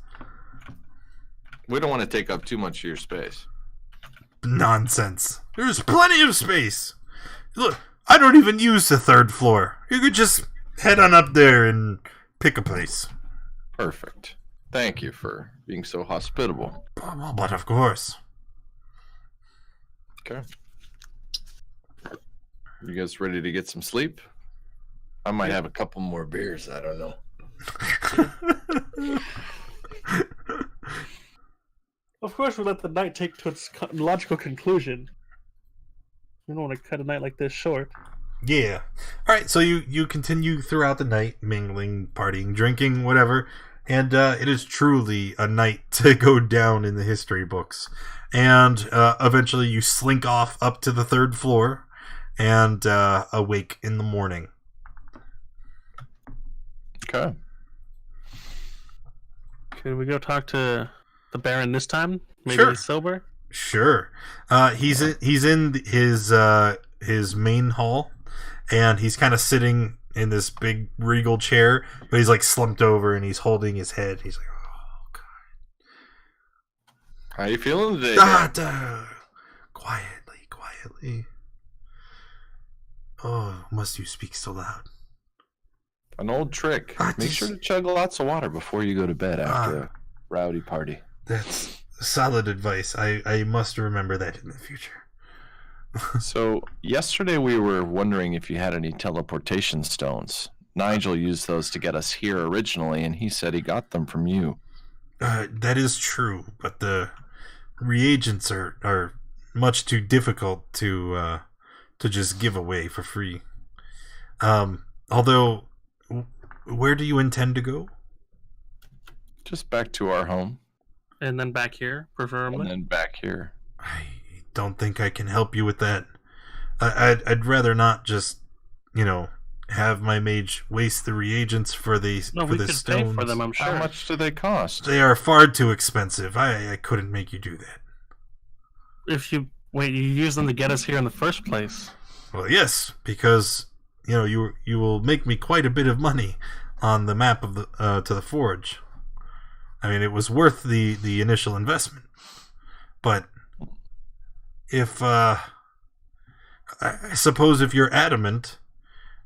We don't want to take up too much of your space. Nonsense. There's plenty of space. Look, I don't even use the 3rd floor. You could just head on up there and pick a place. Perfect. Thank you for being so hospitable. Well, but of course. Okay. You guys ready to get some sleep? I might have a couple more beers. I don't know. Of course, we let the night take to its logical conclusion. We don't want to cut a night like this short. Yeah. Alright, so you continue throughout the night, mingling, partying, drinking, whatever, and it is truly a night to go down in the history books. And eventually you slink off up to the 3rd floor and awake in the morning. Okay. Could we go talk to the Baron this time? Maybe Sure. he's sober? Sure. He's in his main hall, and he's kind of sitting in this big regal chair, but he's slumped over and he's holding his head. He's like, "Oh How you feeling today? Quietly. Oh, must you speak so loud? An old trick. Make sure to chug lots of water before you go to bed after a rowdy party. That's solid advice. I must remember that in the future. So, yesterday we were wondering if you had any teleportation stones. Nigel used those to get us here originally, and he said he got them from you. That is true, but the reagents are much too difficult to just give away for free. Although, where do you intend to go? Just back to our home. And then back here, preferably. And then back here. I don't think I can help you with that. I'd rather not just, have my mage waste the reagents for the we could stones. pay for them, I'm sure. How much do they cost? They are far too expensive. I couldn't make you do that. If you use them to get us here in the first place. Well, yes, because you will make me quite a bit of money on the map of the to the forge. I mean, it was worth the initial investment, but if I suppose if you're adamant,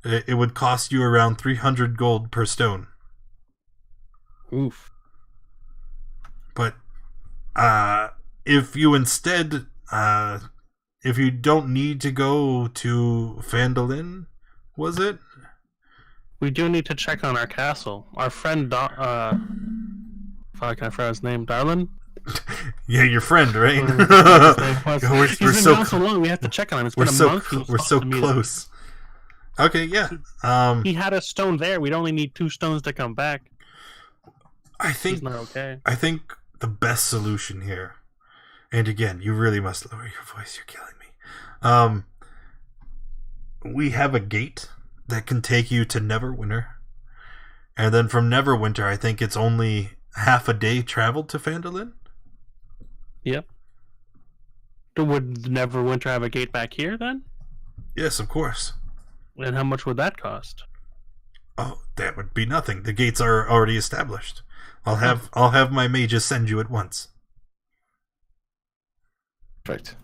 it would cost you around 300 gold per stone. Oof. But if you instead, if you don't need to go to Phandalin, was it? We do need to check on our castle. Our friend, fuck, I forgot his name, Darlin? Yeah, your friend, right? He's been gone so long, we have to check on him. It's been a month. We're so close. Okay, yeah. He had a stone there. We'd only need 2 stones to come back. He's not okay. I think the best solution here, and again, you really must lower your voice. You're killing me. We have a gate that can take you to Neverwinter, and then from Neverwinter, I think it's only half a day travel to Phandalin. Yep. Would Neverwinter have a gate back here then? Yes, of course. And how much would that cost? Oh, that would be nothing. The gates are already established. I'll have my mages send you at once. Perfect.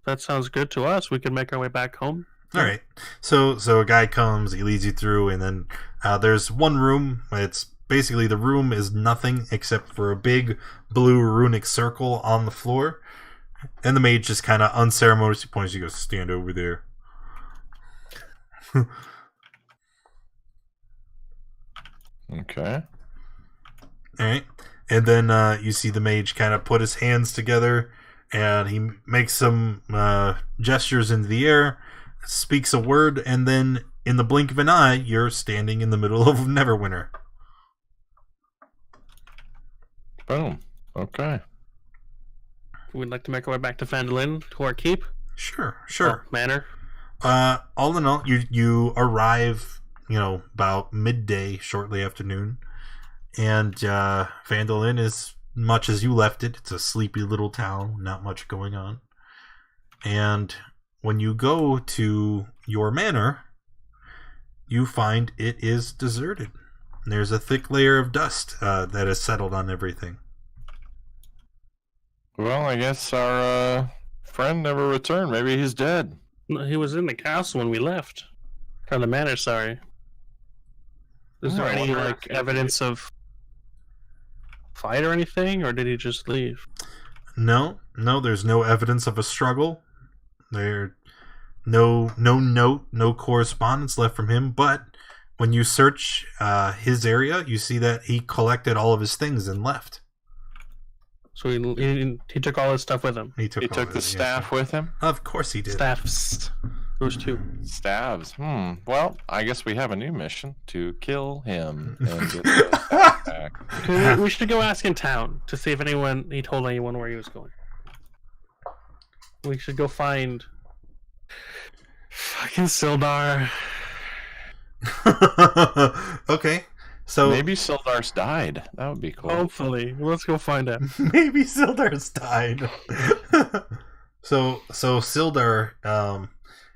That sounds good to us. We can make our way back home. All right. So a guy comes, he leads you through, and then there's one room. It's basically the room is nothing except for a big blue runic circle on the floor, and the mage just kind of unceremoniously points. He goes, "Stand over there." Okay. All right. And then you see the mage kind of put his hands together, and he makes some gestures into the air, speaks a word, and then in the blink of an eye, you're standing in the middle of Neverwinter. Boom. Okay. We'd like to make our way back to Phandalin, to our keep. Sure. Or manor. All in all, you arrive, about midday, shortly after noon, and Phandalin is much as you left it. It's a sleepy little town, not much going on. And when you go to your manor, you find it is deserted. There's a thick layer of dust that has settled on everything. Well, I guess our friend never returned. Maybe he's dead. No, he was in the castle when we left. Or the manor, sorry. Is there I any wonder evidence of fight or anything, or did he just leave? No, there's no evidence of a struggle. There, no note, no correspondence left from him. But when you search his area, you see that he collected all of his things and left. So he took all his stuff with him. He took the staff with him? Of course he did. Staffs. There was 2. Staves. Well, I guess we have a new mission to kill him and get the staff back. We should go ask in town to see if he told anyone where he was going. We should go find fucking Sildar. Okay. So maybe Sildar's died. That would be cool. Hopefully. Let's go find out. Maybe Sildar's died. So Sildar,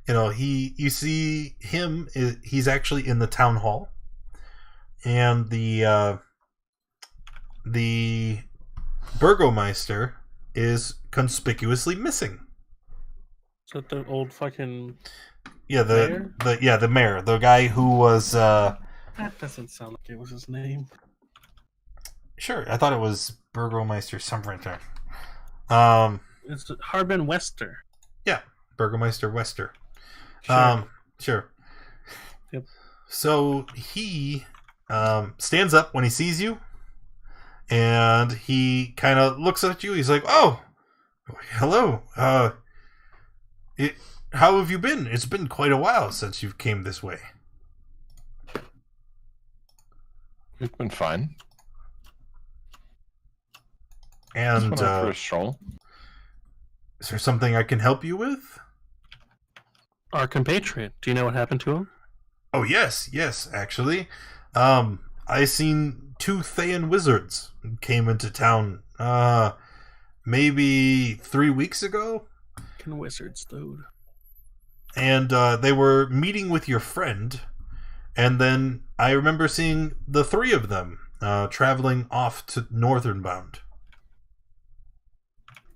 you see him, he's actually in the town hall. And the Burgomeister is conspicuously missing. Is that the old fucking Yeah, mayor? the mayor, the guy who was That doesn't sound like it was his name. sure. I thought it was Burgomeister something. It's Harbin Wester. Yeah, Burgomeister Wester. Sure. Sure. Yep. So he stands up when he sees you, and he kind of looks at you. He's like, "Oh, hello. How have you been? It's been quite a while since you came this way." We've been fine. And Just went out for a stroll. is there something I can help you with? Our compatriot. Do you know what happened to him? Oh yes, actually. I seen 2 Thayan wizards came into town maybe 3 weeks ago. Fucking wizards, dude. And they were meeting with your friend, and then I remember seeing the 3 of them traveling off to Northern Bound.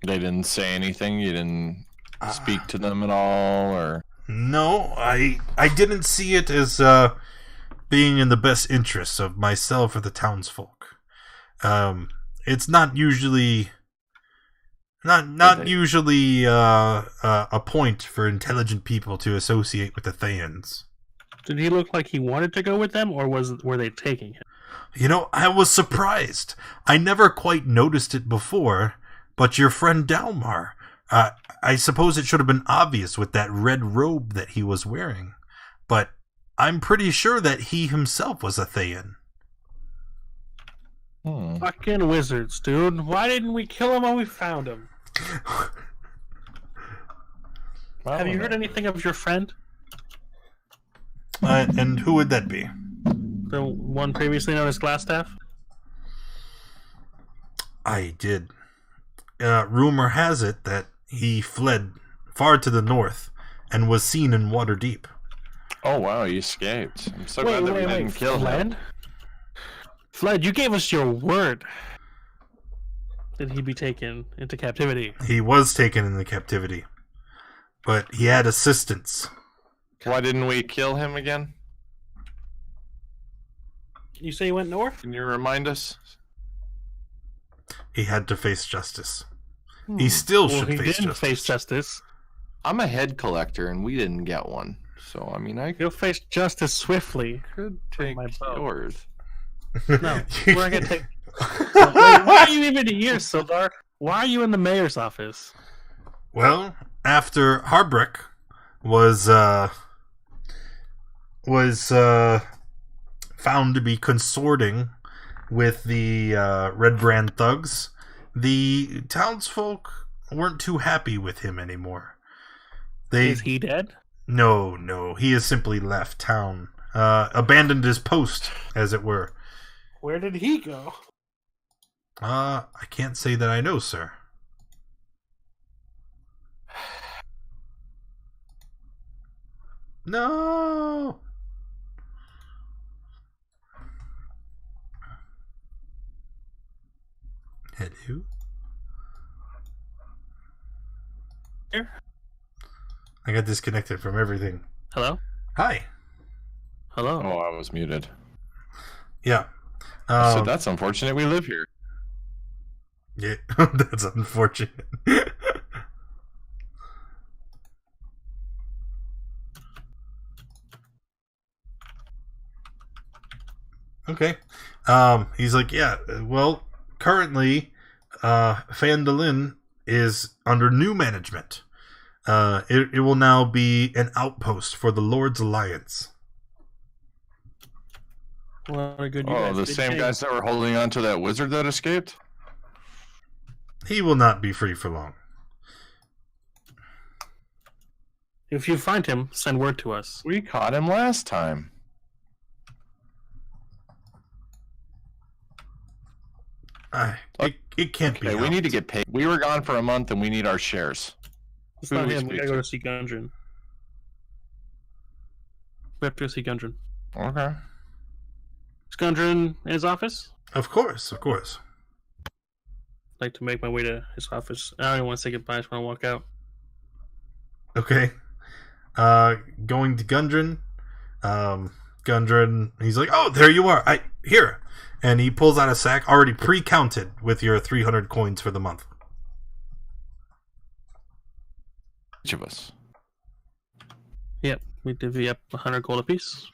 They didn't say anything. You didn't speak to them at all, or No, I didn't see it as being in the best interests of myself or the townsfolk. It's not usually usually a point for intelligent people to associate with the Thayans. Did he look like he wanted to go with them, or were they taking him? You know, I was surprised. I never quite noticed it before, but your friend Dalmar, I suppose it should have been obvious with that red robe that he was wearing, but I'm pretty sure that he himself was a Thayan. Fucking wizards, dude. Why didn't we kill him when we found him? Have you heard anything of your friend? And who would that be? The one previously known as Glassstaff? I did. Rumor has it that he fled far to the north and was seen in Waterdeep. oh wow, he escaped. I'm so glad that we didn't kill him. Fled? Fled, you gave us your word that he'd be taken into captivity. He was taken into captivity, but he had assistance. Why didn't we kill him again? You say he went north? Can you remind us? He had to face justice. He still Well, should he face didn't justice. face justice. I'm a head collector, and we didn't get one. So I mean, I He'll face justice swiftly. could take my bow. yours. No, we're not gonna take. Wait, why are you even here, Sildar? Why are you in the mayor's office? Well, after Harbrick was found to be consorting with the Red Brand thugs, the townsfolk weren't too happy with him anymore. Is he dead? No, he has simply left town, abandoned his post, as it were. Where did he go? I can't say that I know, sir. No. Hello? Here? I got disconnected from everything. Hello? Hi. Hello? Oh, I was muted. Yeah. So that's unfortunate. We live here. Yeah, that's unfortunate. Okay. He's like, yeah, well, currently, Phandalin is under new management. It will now be an outpost for the Lord's Alliance. What a good you Oh, guys the did same change. guys that were holding on to that wizard that escaped? He will not be free for long. If you find him, send word to us. We caught him last time. It can't be. Okay, we helped. need to get paid. We were gone for a month and we need our shares. It's Who not do we him. We speak gotta to? go to see Gundren. We have to go see Gundren. Okay. Is Gundren in his office? Of course. like to make my way to his office. I don't even want to say goodbye. I just want to walk out. Okay. Going to Gundren. Gundren, he's like, "Oh, there you are. Here." And he pulls out a sack already pre-counted with your 300 coins for the month. Each of us. Yep, we divvy up 100 gold apiece.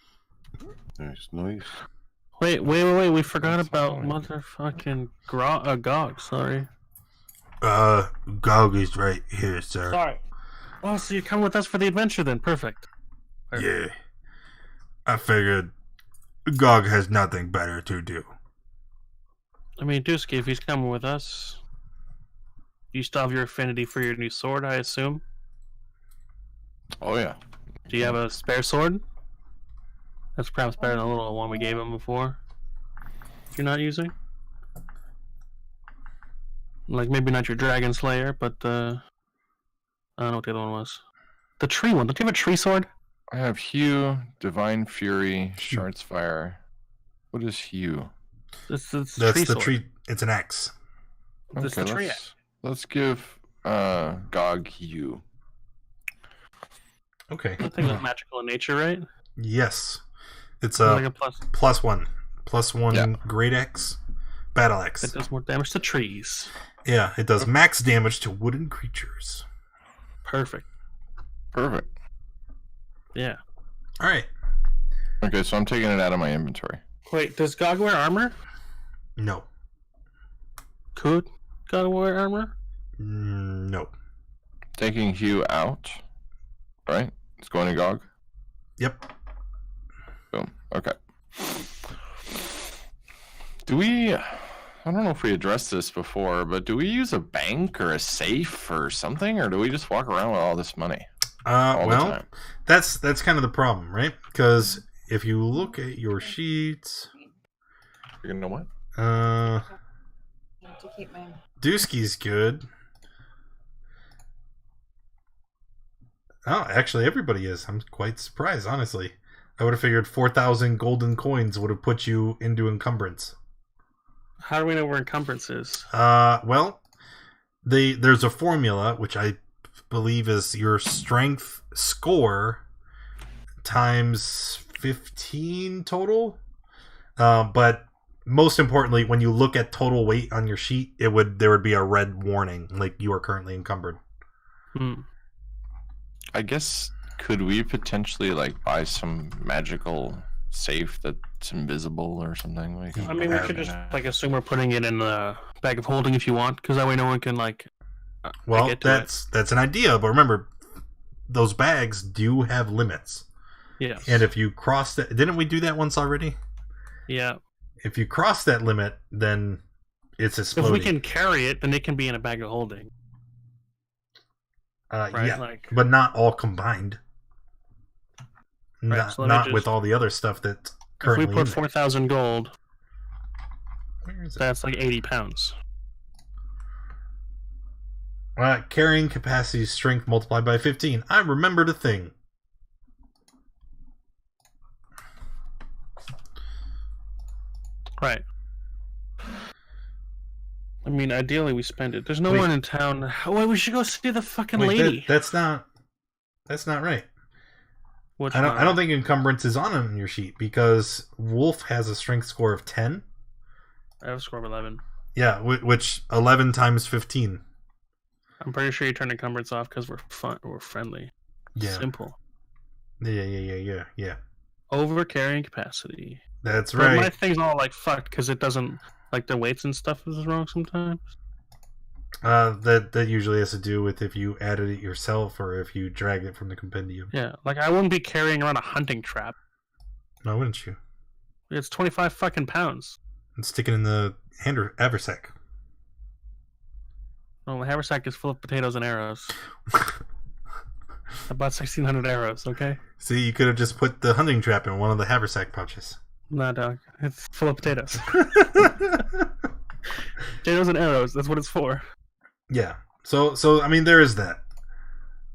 Nice. Wait. We forgot That's about fine. motherfucking Gog. Sorry. Gog is right here, sir. Sorry. Oh, so you come with us for the adventure then? Perfect. Yeah. I figured Gog has nothing better to do. I mean, Dusky, if he's coming with us, you still have your affinity for your new sword, I assume? Oh yeah. Do you have a spare sword? That's perhaps better than the little one we gave him before. You're not using? Like, maybe not your Dragon Slayer, but I don't know what the other one was. The tree one. Don't you have a tree sword? I have Hue, Divine Fury, Shard's Fire. What is Hue? It's That's tree the sword. tree. It's an axe. It's the tree let's give Gog Hue. Okay. I think that's magical in nature, right? Yes. It's Like a a plus. +1. +1 Yeah. Great Axe. Battle Axe. That does more damage to trees. Yeah, it does max damage to wooden creatures. Perfect. Perfect. Yeah. Alright. Okay, so I'm taking it out of my inventory. Wait, does Gog wear armor? No. Could Gog wear armor? No. Taking Hue out. Right? It's going to Gog. Yep. Boom. Okay. Do we... I don't know if we addressed this before, but do we use a bank or a safe or something, or do we just walk around with all this money all the Well, time? that's kind of the problem, right? Because if you look at your sheets, You know what? To keep my... Dusky's good. Oh, actually, everybody is. I'm quite surprised, honestly. I would have figured 4,000 golden coins would have put you into encumbrance. How do we know where encumbrance is? Well, there's a formula, which I believe is your strength score times 15 total. But most importantly, when you look at total weight on your sheet, there would be a red warning, like you are currently encumbered. I guess, could we potentially, like, buy some magical safe that's invisible or something? Like, I mean, we could just like assume we're putting it in the bag of holding if you want, because that way no one can like. Well, get to that's an idea, but remember, those bags do have limits. Yeah. And if you cross that, didn't we do that once already? Yeah. If you cross that limit, then it's If exploding. we can carry it, then it can be in a bag of holding. Right? Yeah, Like, but not all combined. Right, Not, so let me not just- with all the other stuff that's if we currently put in there. 4,000 gold, Where is it? that's like 80 pounds. Carrying capacity strength multiplied by 15. I remembered a thing. Right. I mean, ideally we spend it. There's no Wait. one in town. Oh, wait, we should go see the fucking Wait, lady. that's not right. Which I one? don't think encumbrance is on your sheet because Wolf has a strength score of 10. I have a score of 11. Yeah, which 11 times 15. I'm pretty sure you turn encumbrance off because we're fun. We're friendly. Yeah. Simple. Yeah. Over carrying capacity. That's But my right. thing's all like fucked because it doesn't like the weights and stuff is wrong sometimes. That usually has to do with if you added it yourself or if you drag it from the compendium. Yeah, like I wouldn't be carrying around a hunting trap. No, wouldn't you? It's 25 fucking pounds. And stick it in the haversack. Oh, the haversack is full of potatoes and arrows. About 1,600 arrows. Okay. See, you could have just put the hunting trap in one of the haversack pouches. Nah, dog. It's full of potatoes. Potatoes and arrows. That's what it's for. Yeah. So I mean, there is that.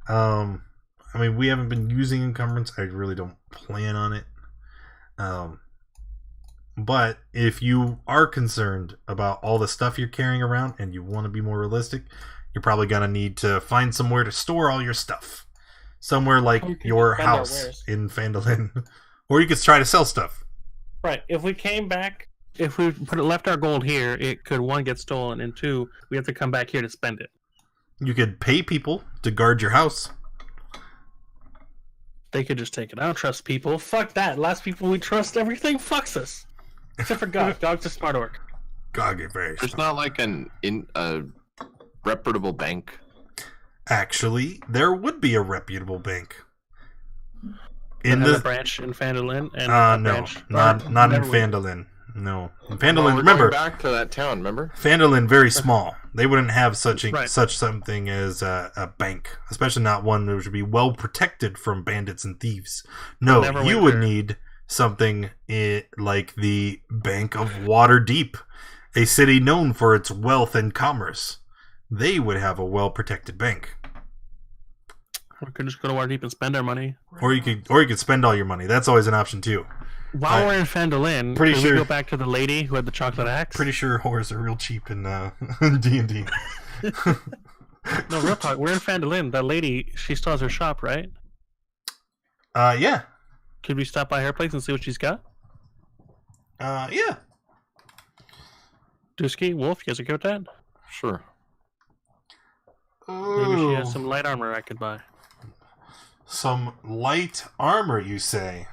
I mean, we haven't been using encumbrance. I really don't plan on it. But if you are concerned about all the stuff you're carrying around and you want to be more realistic, you're probably going to need to find somewhere to store all your stuff. Somewhere like Or we could your just spend our house wares. in Phandalin. Or you could try to sell stuff. Right. If we came back, if we left our gold here, it could, one, get stolen, and two, we have to come back here to spend it. You could pay people to guard your house. They could just take it. I don't trust people. Fuck that. Last people we trust, everything fucks us. Except for God. God's a smart orc. God, get very There's not like a reputable bank. Actually, there would be a reputable bank. In In the the branch in Phandalin and a no, branch. not in Neverwinter. Phandalin. No, in Well, Phandalin. we're Remember, going back to that town. Remember? Phandalin very small. They wouldn't have such Right. something as a bank, especially not one that would be well protected from bandits and thieves. No, Neverwinter. you would need something like the Bank of Waterdeep, a city known for its wealth and commerce. They would have a well protected bank. We could just go to Waterdeep and spend our money. Or you could spend all your money. That's always an option too. While we're in Phandalin, Pretty could sure- we go back to the lady who had the chocolate axe? Pretty sure whores are real cheap in D&D. No, real talk. We're in Phandalin. That lady, she still has her shop, right? Yeah. Could we stop by her place and see what she's got? Yeah. Dusky, Wolf, you guys okay with that? Sure. Maybe she has Ooh. some light armor I could buy. Some light armor, you say?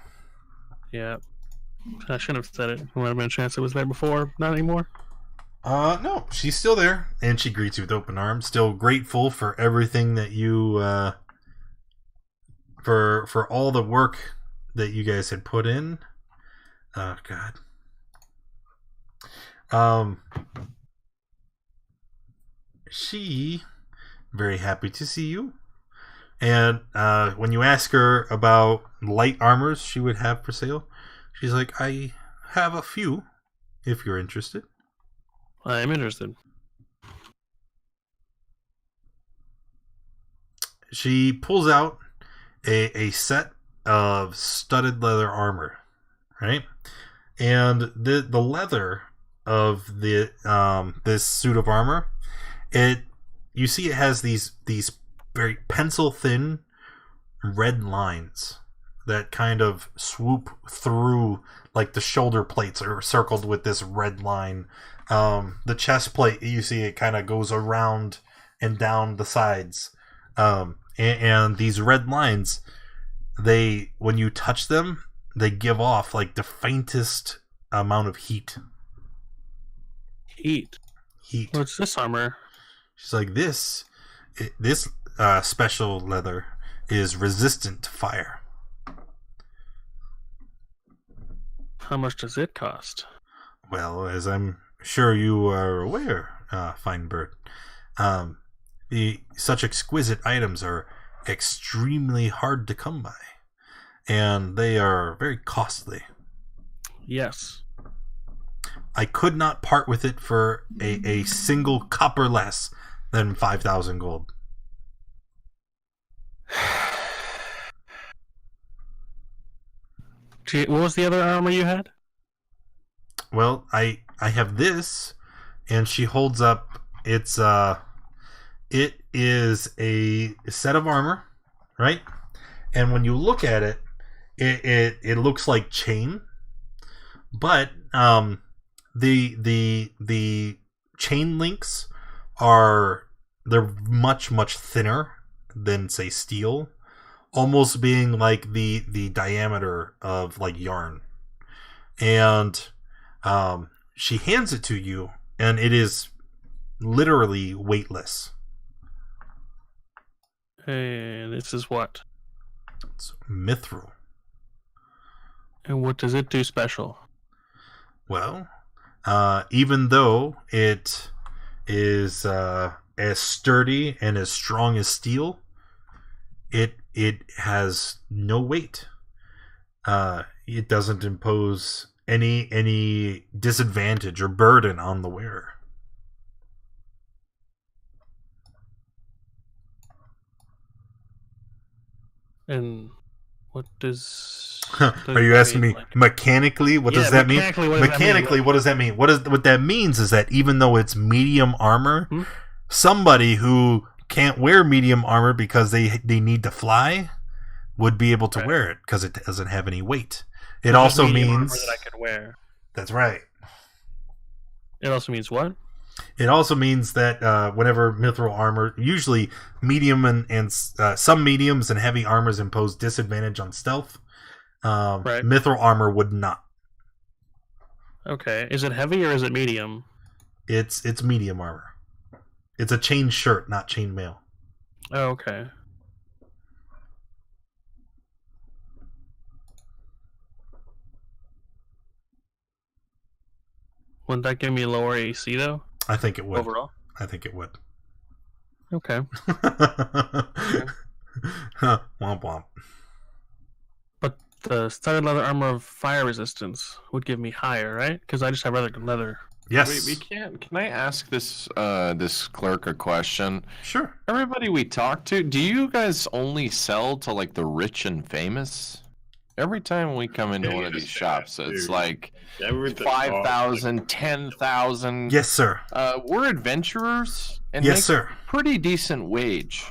Yeah. I shouldn't have said it. There might have been a chance it was there before. Not anymore. No, she's still there, and she greets you with open arms. Still grateful for everything that you, for all the work that you guys had put in. Oh God. She very happy to see you, and when you ask her about light armors she would have for sale, she's like, "I have a few, if you're interested." I'm interested. She pulls out a set of studded leather armor, right? And the leather of the this suit of armor, you see it has these very pencil thin red lines that kind of swoop through, like the shoulder plates are circled with this red line. The chest plate, you see it kind of goes around and down the sides. And these red lines, when you touch them, they give off like the faintest amount of heat. Heat. What's this armor? She's like, this special leather is resistant to fire. How much does it cost? Well, as I'm sure you are aware, fine bird, such exquisite items are extremely hard to come by, and they are very costly. Yes. I could not part with it for a single copper less than 5,000 gold. Gee, what was the other armor you had? Well, I have this, and she holds up. It is a set of armor, right? And when you look at it, it looks like chain, but the chain links they're much thinner than, say, steel, almost being like the diameter of like yarn. And she hands it to you, and it is literally weightless. And this is what? It's mithril. And what does it do special? Well, even though it is as sturdy and as strong as steel, it has no weight. It doesn't impose any disadvantage or burden on the wearer. And what does Are you asking me mechanically? What does that mean? Mechanically, what does that mean? What that means is that even though it's medium armor, somebody who can't wear medium armor because they need to fly would be able to wear it because it doesn't have any weight. It also means that I could wear. That's right. It also means what? It also means that whenever mithril armor, usually medium and some mediums and heavy armors impose disadvantage on stealth. Mithril armor would not. Okay. Is it heavy or is it medium? It's medium armor. It's a chain shirt, not chain mail. Oh, okay. Wouldn't that give me lower AC though? I think it would. Overall? I think it would. Okay. Womp womp. But the studded leather armor of fire resistance would give me higher, right? Because I just have regular leather. Yes. Wait, we can't. Can I ask this this clerk a question? Sure. Everybody we talk to, do you guys only sell to like the rich and famous? Every time we come into one of these shops, it's like 5,000, 10,000. Yes, sir. We're adventurers and Yes, make sir. a pretty decent wage.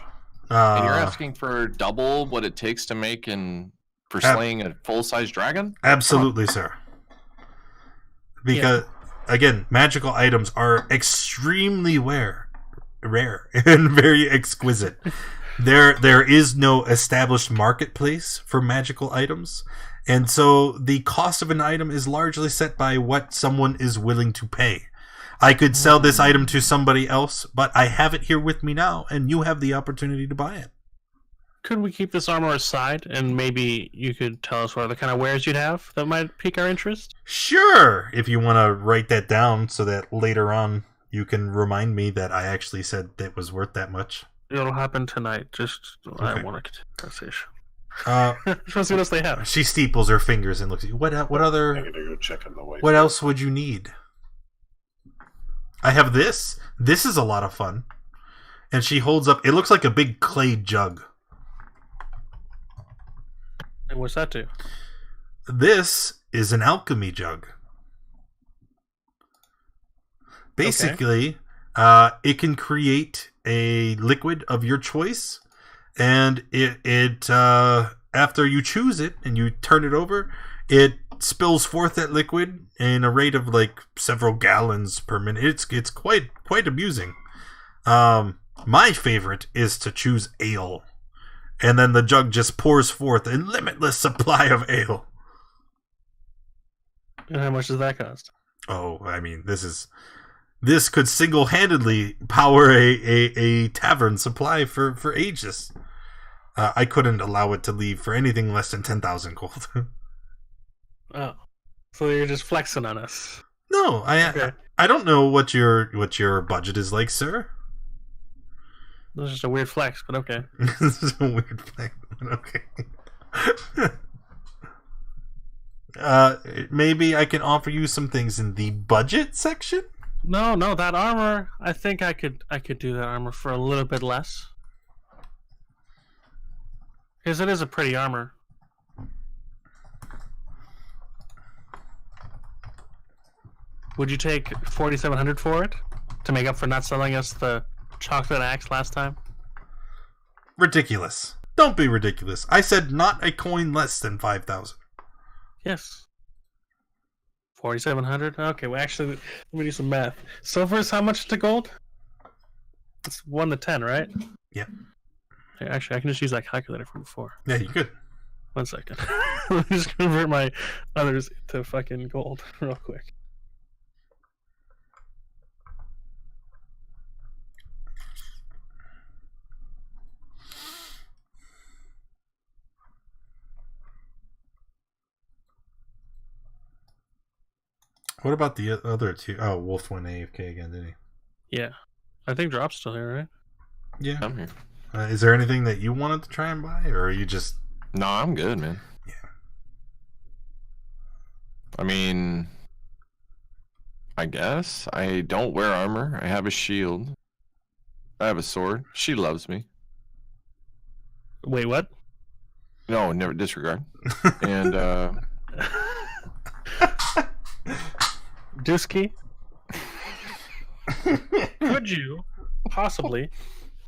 And you're asking for double what it takes to make for slaying a full-size dragon? Absolutely, sir. Because again, magical items are extremely rare and very exquisite. There is no established marketplace for magical items, and so the cost of an item is largely set by what someone is willing to pay. I could sell this item to somebody else, but I have it here with me now, and you have the opportunity to buy it. Could we keep this armor aside, and maybe you could tell us what other kind of wares you'd have that might pique our interest? Sure, if you want to write that down so that later on you can remind me that I actually said it was worth that much. It'll happen tonight. Just I Okay. want a conversation. Just want to see what else they have. She steeples her fingers and looks at you. What other? I'm gonna go check on the way. What else would you need? I have this. This is a lot of fun. And she holds up. It looks like a big clay jug. And what's that do? This is an alchemy jug. Basically, it can create a liquid of your choice, and it after you choose it and you turn it over, it spills forth that liquid in a rate of like several gallons per minute. It's quite amusing. My favorite is to choose ale, and then the jug just pours forth a limitless supply of ale. And how much does that cost? Oh, I mean, this could single-handedly power a tavern supply for ages. I couldn't allow it to leave for anything less than 10,000 gold. Oh, so you're just flexing on us? No, Okay. I don't know what your budget is like, sir. This is just a weird flex, but okay. This is a weird thing. Okay. Maybe I can offer you some things in the budget section. No, that armor. I think I could do that armor for a little bit less. Because it is a pretty armor. Would you take 4,700 for it to make up for not selling us the chocolate axe last time? Ridiculous. Don't be ridiculous. I said not a coin less than 5,000. Yes. 4,700. Okay, well, actually, let me do some math. Silver is how much to gold? It's 1 to 10, right? Yeah. Hey, actually, I can just use that calculator from before. Yeah, you could. 1 second. Let me just convert my others to fucking gold real quick. What about the other two? Oh, Wolf went AFK again, didn't he? Yeah. I think Drop's still here, right? Yeah. I'm here. Is there anything that you wanted to try and buy, or are you just... No, I'm good, man. Yeah. I mean, I guess. I don't wear armor. I have a shield. I have a sword. She loves me. Wait, what? No, never disregard. And Dusky, could you possibly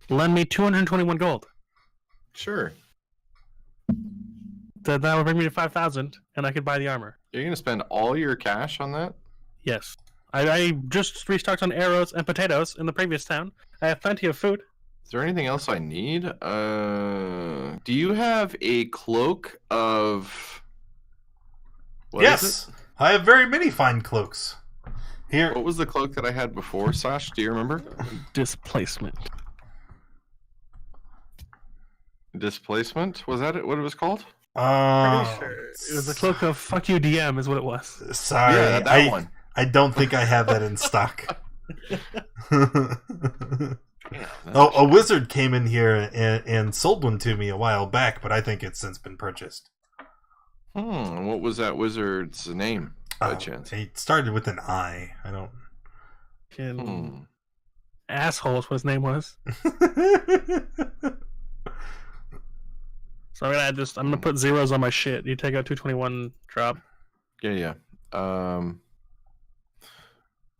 lend me 221 gold? sure. That would bring me to 5,000, and I could buy the armor. You're gonna spend all your cash on that? Yes. I just restocked on arrows and potatoes in the previous town. I have plenty of food. Is there anything else I need? Do you have a cloak of? What is Yes, I have very many fine cloaks. Here, it? What was the cloak that I had before, Sash? Do you remember? Displacement. Displacement? Was that it? What it was called? Pretty sure. It was a cloak of fuck you DM is what it was. Sorry, Yeah, that one. I don't think I have that in stock. Yeah, A wizard came in here and sold one to me a while back, but I think it's since been purchased. What was that wizard's name, by chance? It started with an I. I don't. Fucking asshole is what his name was. So I'm gonna put zeros on my shit. You take out 221 drop. Yeah.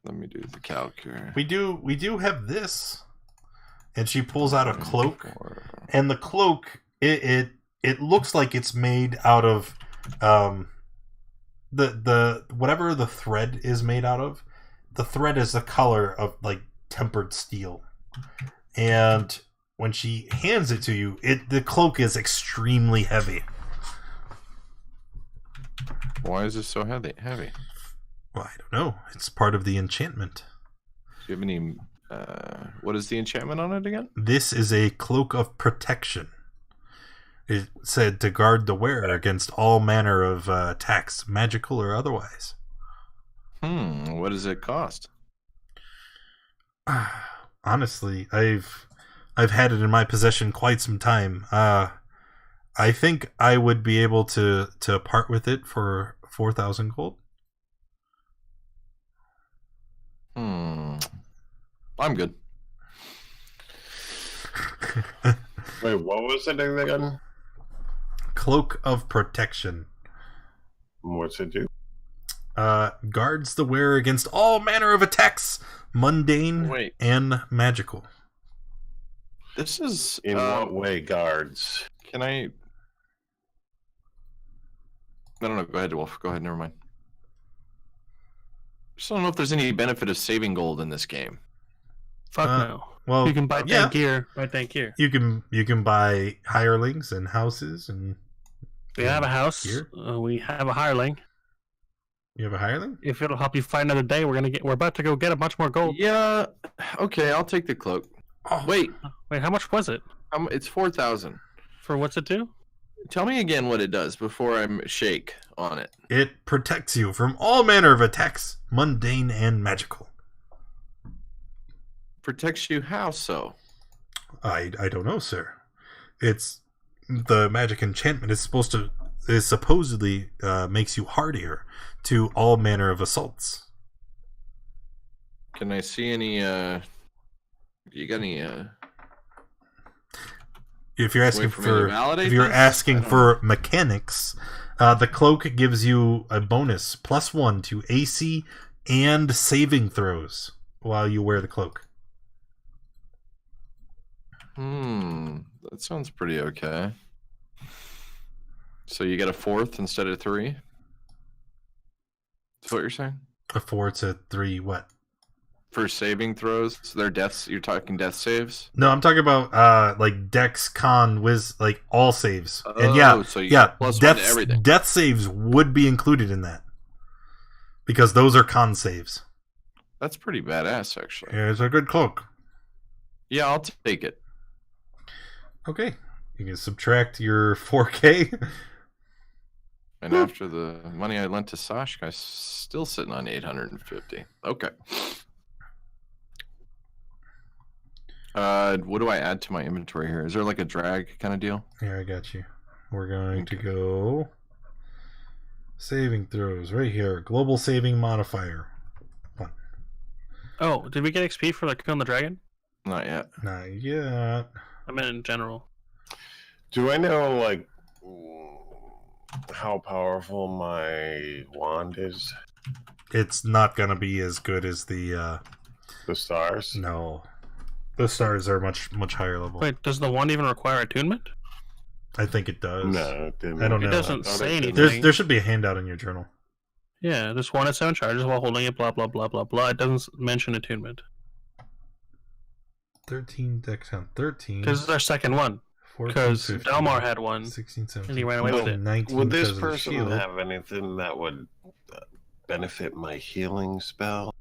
Let me do the calc here. We do have this, and she pulls out a cloak, and the cloak it looks like it's made out of the whatever the thread is made out of. The thread is the color of like tempered steel, and when she hands it to you, the cloak is extremely heavy. Why is this so heavy? Well, I don't know. It's part of the enchantment. Do you have any? What is the enchantment on it again? This is a cloak of protection. It said to guard the wearer against all manner of attacks, magical or otherwise. What does it cost? Honestly, I've had it in my possession quite some time. I think I would be able to part with it for 4,000 gold. I'm good. Wait, what was it again? Cloak of protection. What's it do? Guards the wearer against all manner of attacks, mundane and magical. This is In what way, guards? Can I don't know. Go ahead, Wolf. Go ahead. Never mind. Just don't know if there's any benefit of saving gold in this game. Fuck no. Well, You can buy dank gear. Buy dank gear. You can buy hirelings and houses and. We have a house. We have a hireling. You have a hireling? If it'll help you fight another day, we're about to go get a bunch more gold. Yeah. Okay, I'll take the cloak. Oh. Wait, how much was it? it's 4,000. For what's it do? Tell me again what it does before I shake on it. It protects you from all manner of attacks, mundane and magical. Protects you how so? I don't know, sir. It's the magic enchantment is supposedly makes you hardier to all manner of assaults. Can I see any you got any If you're asking for me to validate this? for mechanics, the cloak gives you a bonus +1 to AC and saving throws while you wear the cloak. That sounds pretty okay. So you get a 4th instead of 3? That's what you're saying? A 4 to 3 what? For saving throws? So they're deaths. You're talking death saves? No, I'm talking about like Dex, Con, Wiz, like all saves. And so you get +1 to everything. Death saves would be included in that because those are con saves. That's pretty badass, actually. Yeah, it's a good cloak. Yeah, I'll take it. Okay, you can subtract your 4K. And after the money I lent to Sashk, I'm still sitting on 850. Okay. What do I add to my inventory here? Is there like a drag kind of deal? Here, I got you. We're going to go saving throws right here. Global saving modifier 1. Oh, did we get XP for killing the dragon? Not yet. Not yet. I meant in general. Do I know, like, how powerful my wand is? It's not gonna be as good as the stars. no. The stars are much higher level. Wait, does the wand even require attunement? I think it does. No, it didn't. I don't know. It doesn't say anything. There should be a handout in your journal. Yeah, this one at 7 charges while holding it, blah, blah, blah, blah, blah. It doesn't mention attunement. 13 dex count 13. Because it's our second one. 14, Because 15, Dalmar had one. 16, 17, and he ran away with it. 19 Would this because of the person shield. have anything that would benefit my healing spell?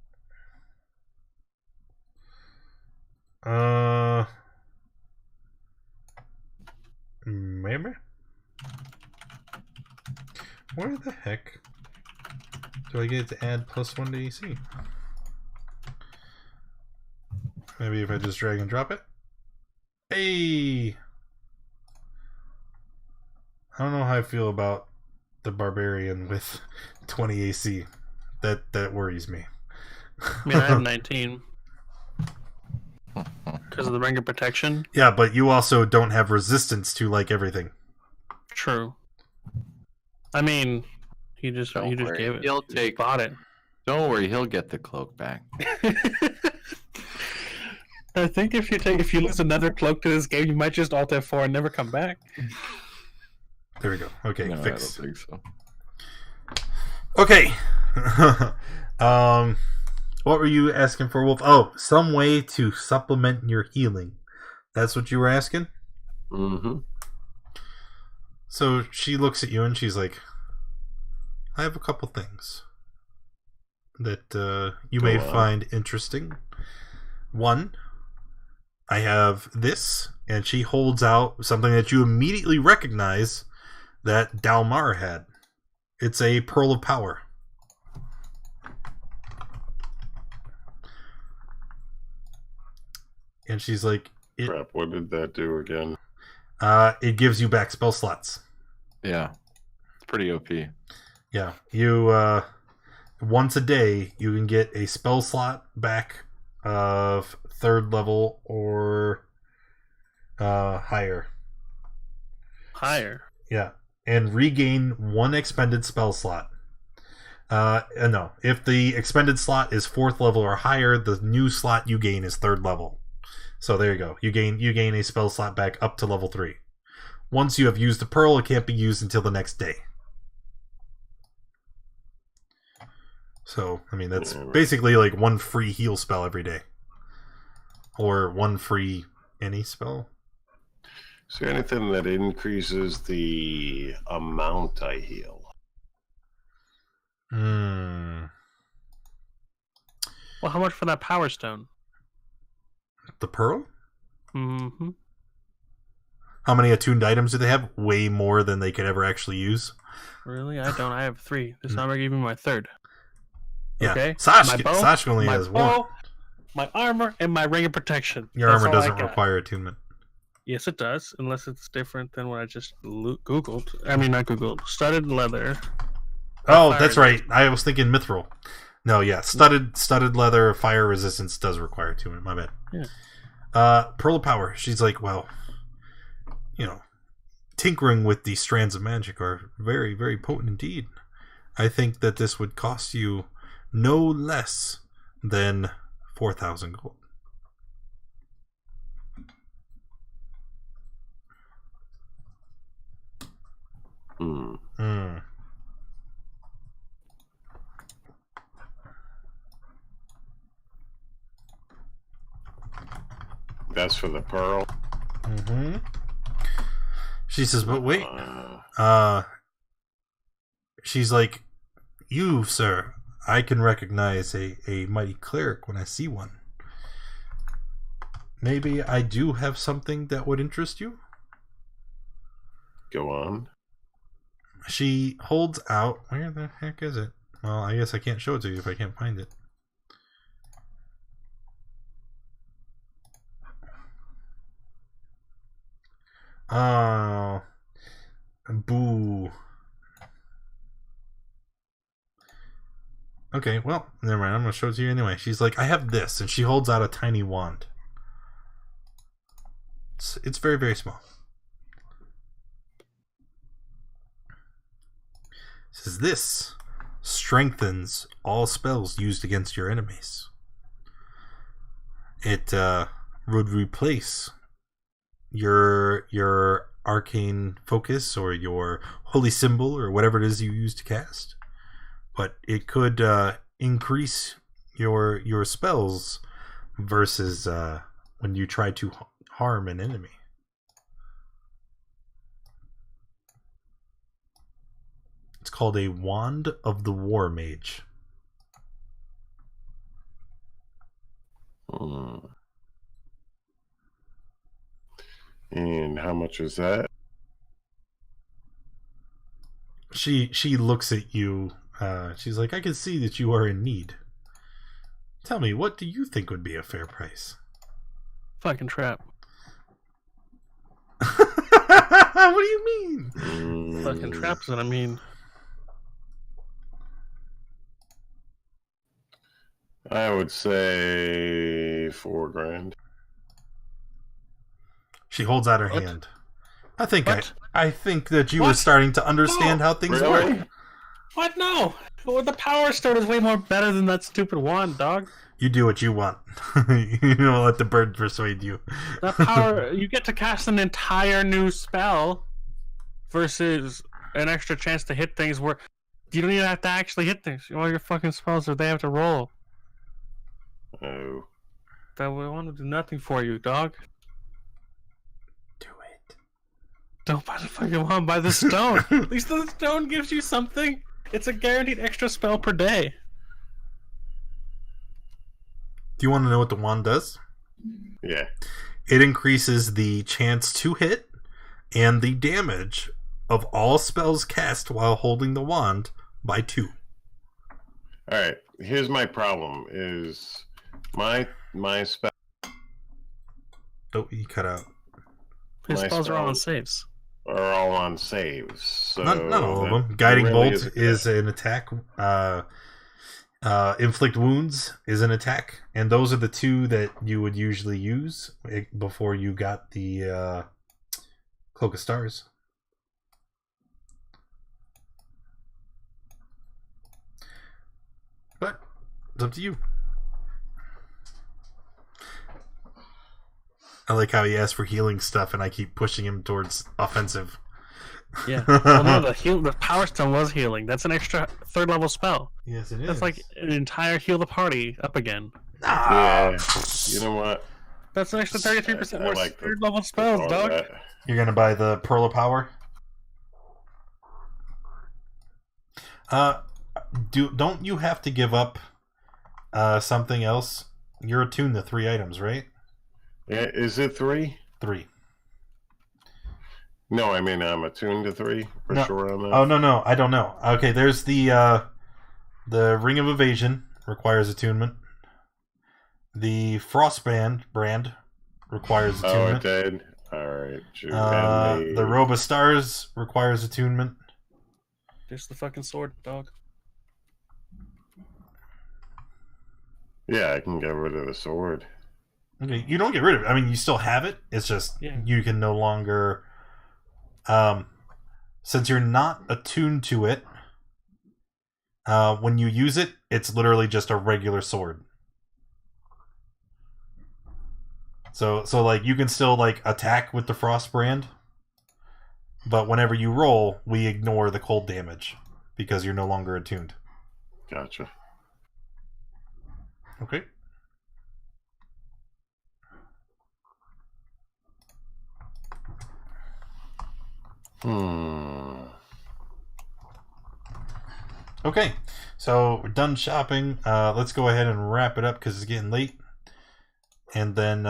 Maybe. Where the heck do I get to add +1 to AC? Maybe if I just drag and drop it. Hey! I don't know how I feel about the barbarian with 20 AC. That worries me. I mean, I have 19. Because of the ring of protection? Yeah, but you also don't have resistance to like everything. True. I mean, he just Don't worry. gave it. He'll He take- bought it. Don't worry, he'll get the cloak back. I think if you lose another cloak to this game, you might just alt F4 and never come back. There we go. Okay, No, fix. I don't think so. Okay. What were you asking for, Wolf? Oh, some way to supplement your healing. That's what you were asking? Mm-hmm. So she looks at you and she's like, I have a couple things that you may find interesting. One, I have this, and she holds out something that you immediately recognize that Dalmar had. It's a Pearl of Power. And she's like, Crap, what did that do again? it gives you back spell slots. Yeah. It's pretty OP. Yeah, you once a day you can get a spell slot back of 3rd level or higher. Higher. Yeah, and regain 1 expended spell slot. No, if the expended slot is 4th level or higher, the new slot you gain is 3rd level. So there you go. You gain a spell slot back up to level 3. Once you have used the pearl, it can't be used until the next day. So, I mean, that's basically like 1 free heal spell every day. Or 1 free any spell. Is there anything that increases the amount I heal? Hmm. Well, how much for that power stone? The pearl? Mm-hmm. How many attuned items do they have? Way more than they could ever actually use. Really? I don't. I have 3. This time I give you my 3rd. Yeah. Okay. Sashk, My bow, Sashk only my has bow, 1. my armor, and my ring of protection. Your That's armor all I doesn't got. require attunement. Yes, it does, unless it's different than what I just Googled. I mean, not Googled. Studded leather. Oh, Fire that's right. I was thinking mithril. No, yeah, studded leather, fire resistance does require attunement. My bad. Yeah. Pearl of Power. She's like, well, you know, tinkering with these strands of magic are very, very potent indeed. I think that this would cost you no less than 4,000 gold. Hmm. That's for the pearl. Mm-hmm. She says, but wait. She's like, you, sir, I can recognize a mighty cleric when I see one. Maybe I do have something that would interest you? Go on. She holds out. Where the heck is it? Well, I guess I can't show it to you if I can't find it. Oh. Boo. Okay, well, never mind. I'm going to show it to you anyway. She's like, I have this. And she holds out a tiny wand. It's very, very small. says this strengthens all spells used against your enemies. It would replace your arcane focus or your holy symbol or whatever it is you use to cast, but it could increase your spells versus when you try to harm an enemy. It's called a Wand of the War Mage. And how much is that? She looks at you. She's like, I can see that you are in need. Tell me, what do you think would be a fair price? Fucking trap. What do you mean? Fucking trap is what I mean. I would say $4,000. She holds out her What? hand. I think What? I think that you were What? starting to understand No. how things Really? work. What? No. Well, the Power Stone is way more better than that stupid wand, dog. You do what you want. You don't let the bird persuade you. That power, you get to cast an entire new spell versus an extra chance to hit things where you don't even have to actually hit things. All your fucking spells are they have to roll. Oh. That we want to do nothing for you, dog. Do it. Don't buy the fucking wand, buy the stone. At least the stone gives you something. It's a guaranteed extra spell per day. Do you want to know what the wand does? Yeah. It increases the chance to hit and the damage of all spells cast while holding the wand by 2. Alright. Here's my problem is my spell Oh, you cut out. His My spells are all on spells. saves. are all on saves. So Not all of that them. Guiding really Bolt isn't is an attack. Inflict Wounds is an attack. And those are the 2 that you would usually use before you got the Cloak of Stars. But it's up to you. I like how he asked for healing stuff and I keep pushing him towards offensive. Yeah. Well, no, the Power Stone was healing. That's an extra 3rd level spell. Yes, it is. That's like an entire heal the party up again. Yeah. You know what? That's an extra 33% I more like the- 3rd level spells, All dog. that. You're gonna buy the Pearl of Power. Don't you have to give up something else? You're attuned to 3 items, right? Yeah, is it 3? 3. No, I mean I'm attuned to 3 for No. sure on that. Oh no, I don't know. Okay, there's the Ring of Evasion requires attunement. The Frostband brand requires Oh, attunement. it did. All right. The Robe of Stars requires attunement. There's the fucking sword, dog. Yeah, I can get rid of the sword. Okay, you don't get rid of it. I mean, you still have it. It's just Yeah. you can no longer, since you're not attuned to it. When you use it, it's literally just a regular sword. So like you can still like attack with the Frost brand, but whenever you roll, we ignore the cold damage because you're no longer attuned. Gotcha. Okay. Okay, so we're done shopping. Let's go ahead and wrap it up because it's getting late. And then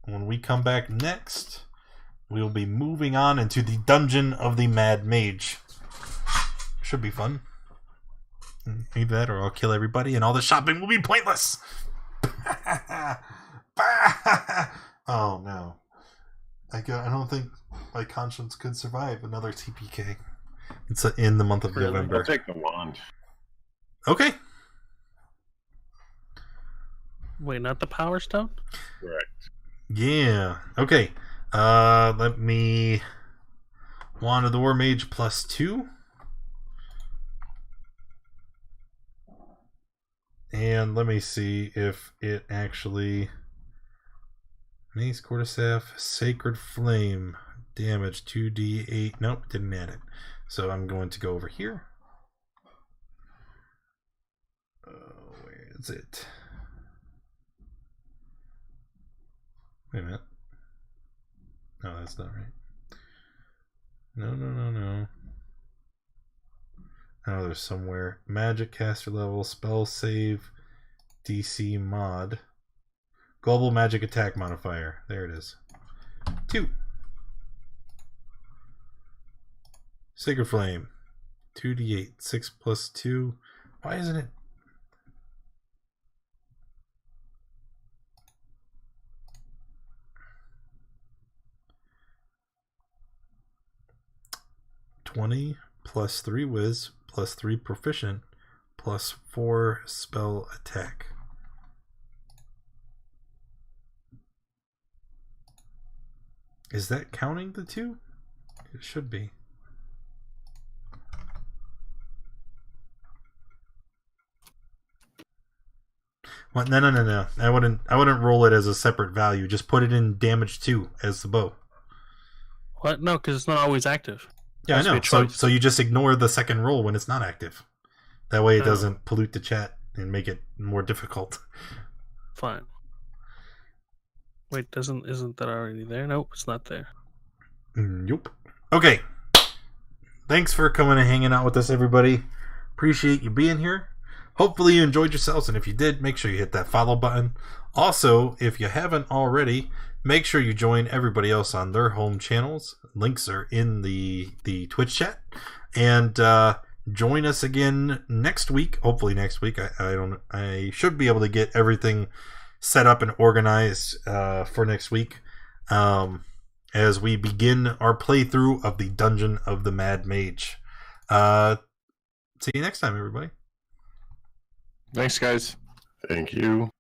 when we come back next, we'll be moving on into the Dungeon of the Mad Mage. Should be fun. Either that or I'll kill everybody and all the shopping will be pointless. Oh no. I don't think my conscience could survive another TPK. It's in the month of Really? November. I'll take the wand. Okay. Wait, not the Power Stone? Correct. Yeah. Okay. Let me Wand of the War Mage +2. And let me see if it actually... Mace, Quarterstaff, Sacred Flame. Damage 2d8. Nope, didn't add it. So I'm going to go over here. Where is it? Wait a minute. No, that's not right. No. Oh, there's somewhere. Magic caster level, spell save, DC mod. Global magic attack modifier. There it is. 2. Sacred Flame. 2d8. 6 plus 2. Why isn't it? +20 plus 3 whiz plus 3 proficient plus 4 spell attack. Is that counting the 2? It should be. Well, no. I wouldn't roll it as a separate value. Just put it in damage 2 as the bow. What? No, because it's not always active. Yeah, I know. So you just ignore the second roll when it's not active. That way it doesn't pollute the chat and make it more difficult. Fine. Wait, isn't that already there? Nope, it's not there. Nope. Okay. Thanks for coming and hanging out with us, everybody. Appreciate you being here. Hopefully you enjoyed yourselves, and if you did, make sure you hit that follow button. Also, if you haven't already, make sure you join everybody else on their home channels. Links are in the Twitch chat. And join us again next week. Hopefully next week. I should be able to get everything set up and organized for next week as we begin our playthrough of the Dungeon of the Mad Mage. See you next time, everybody. Thanks, guys. Thank you.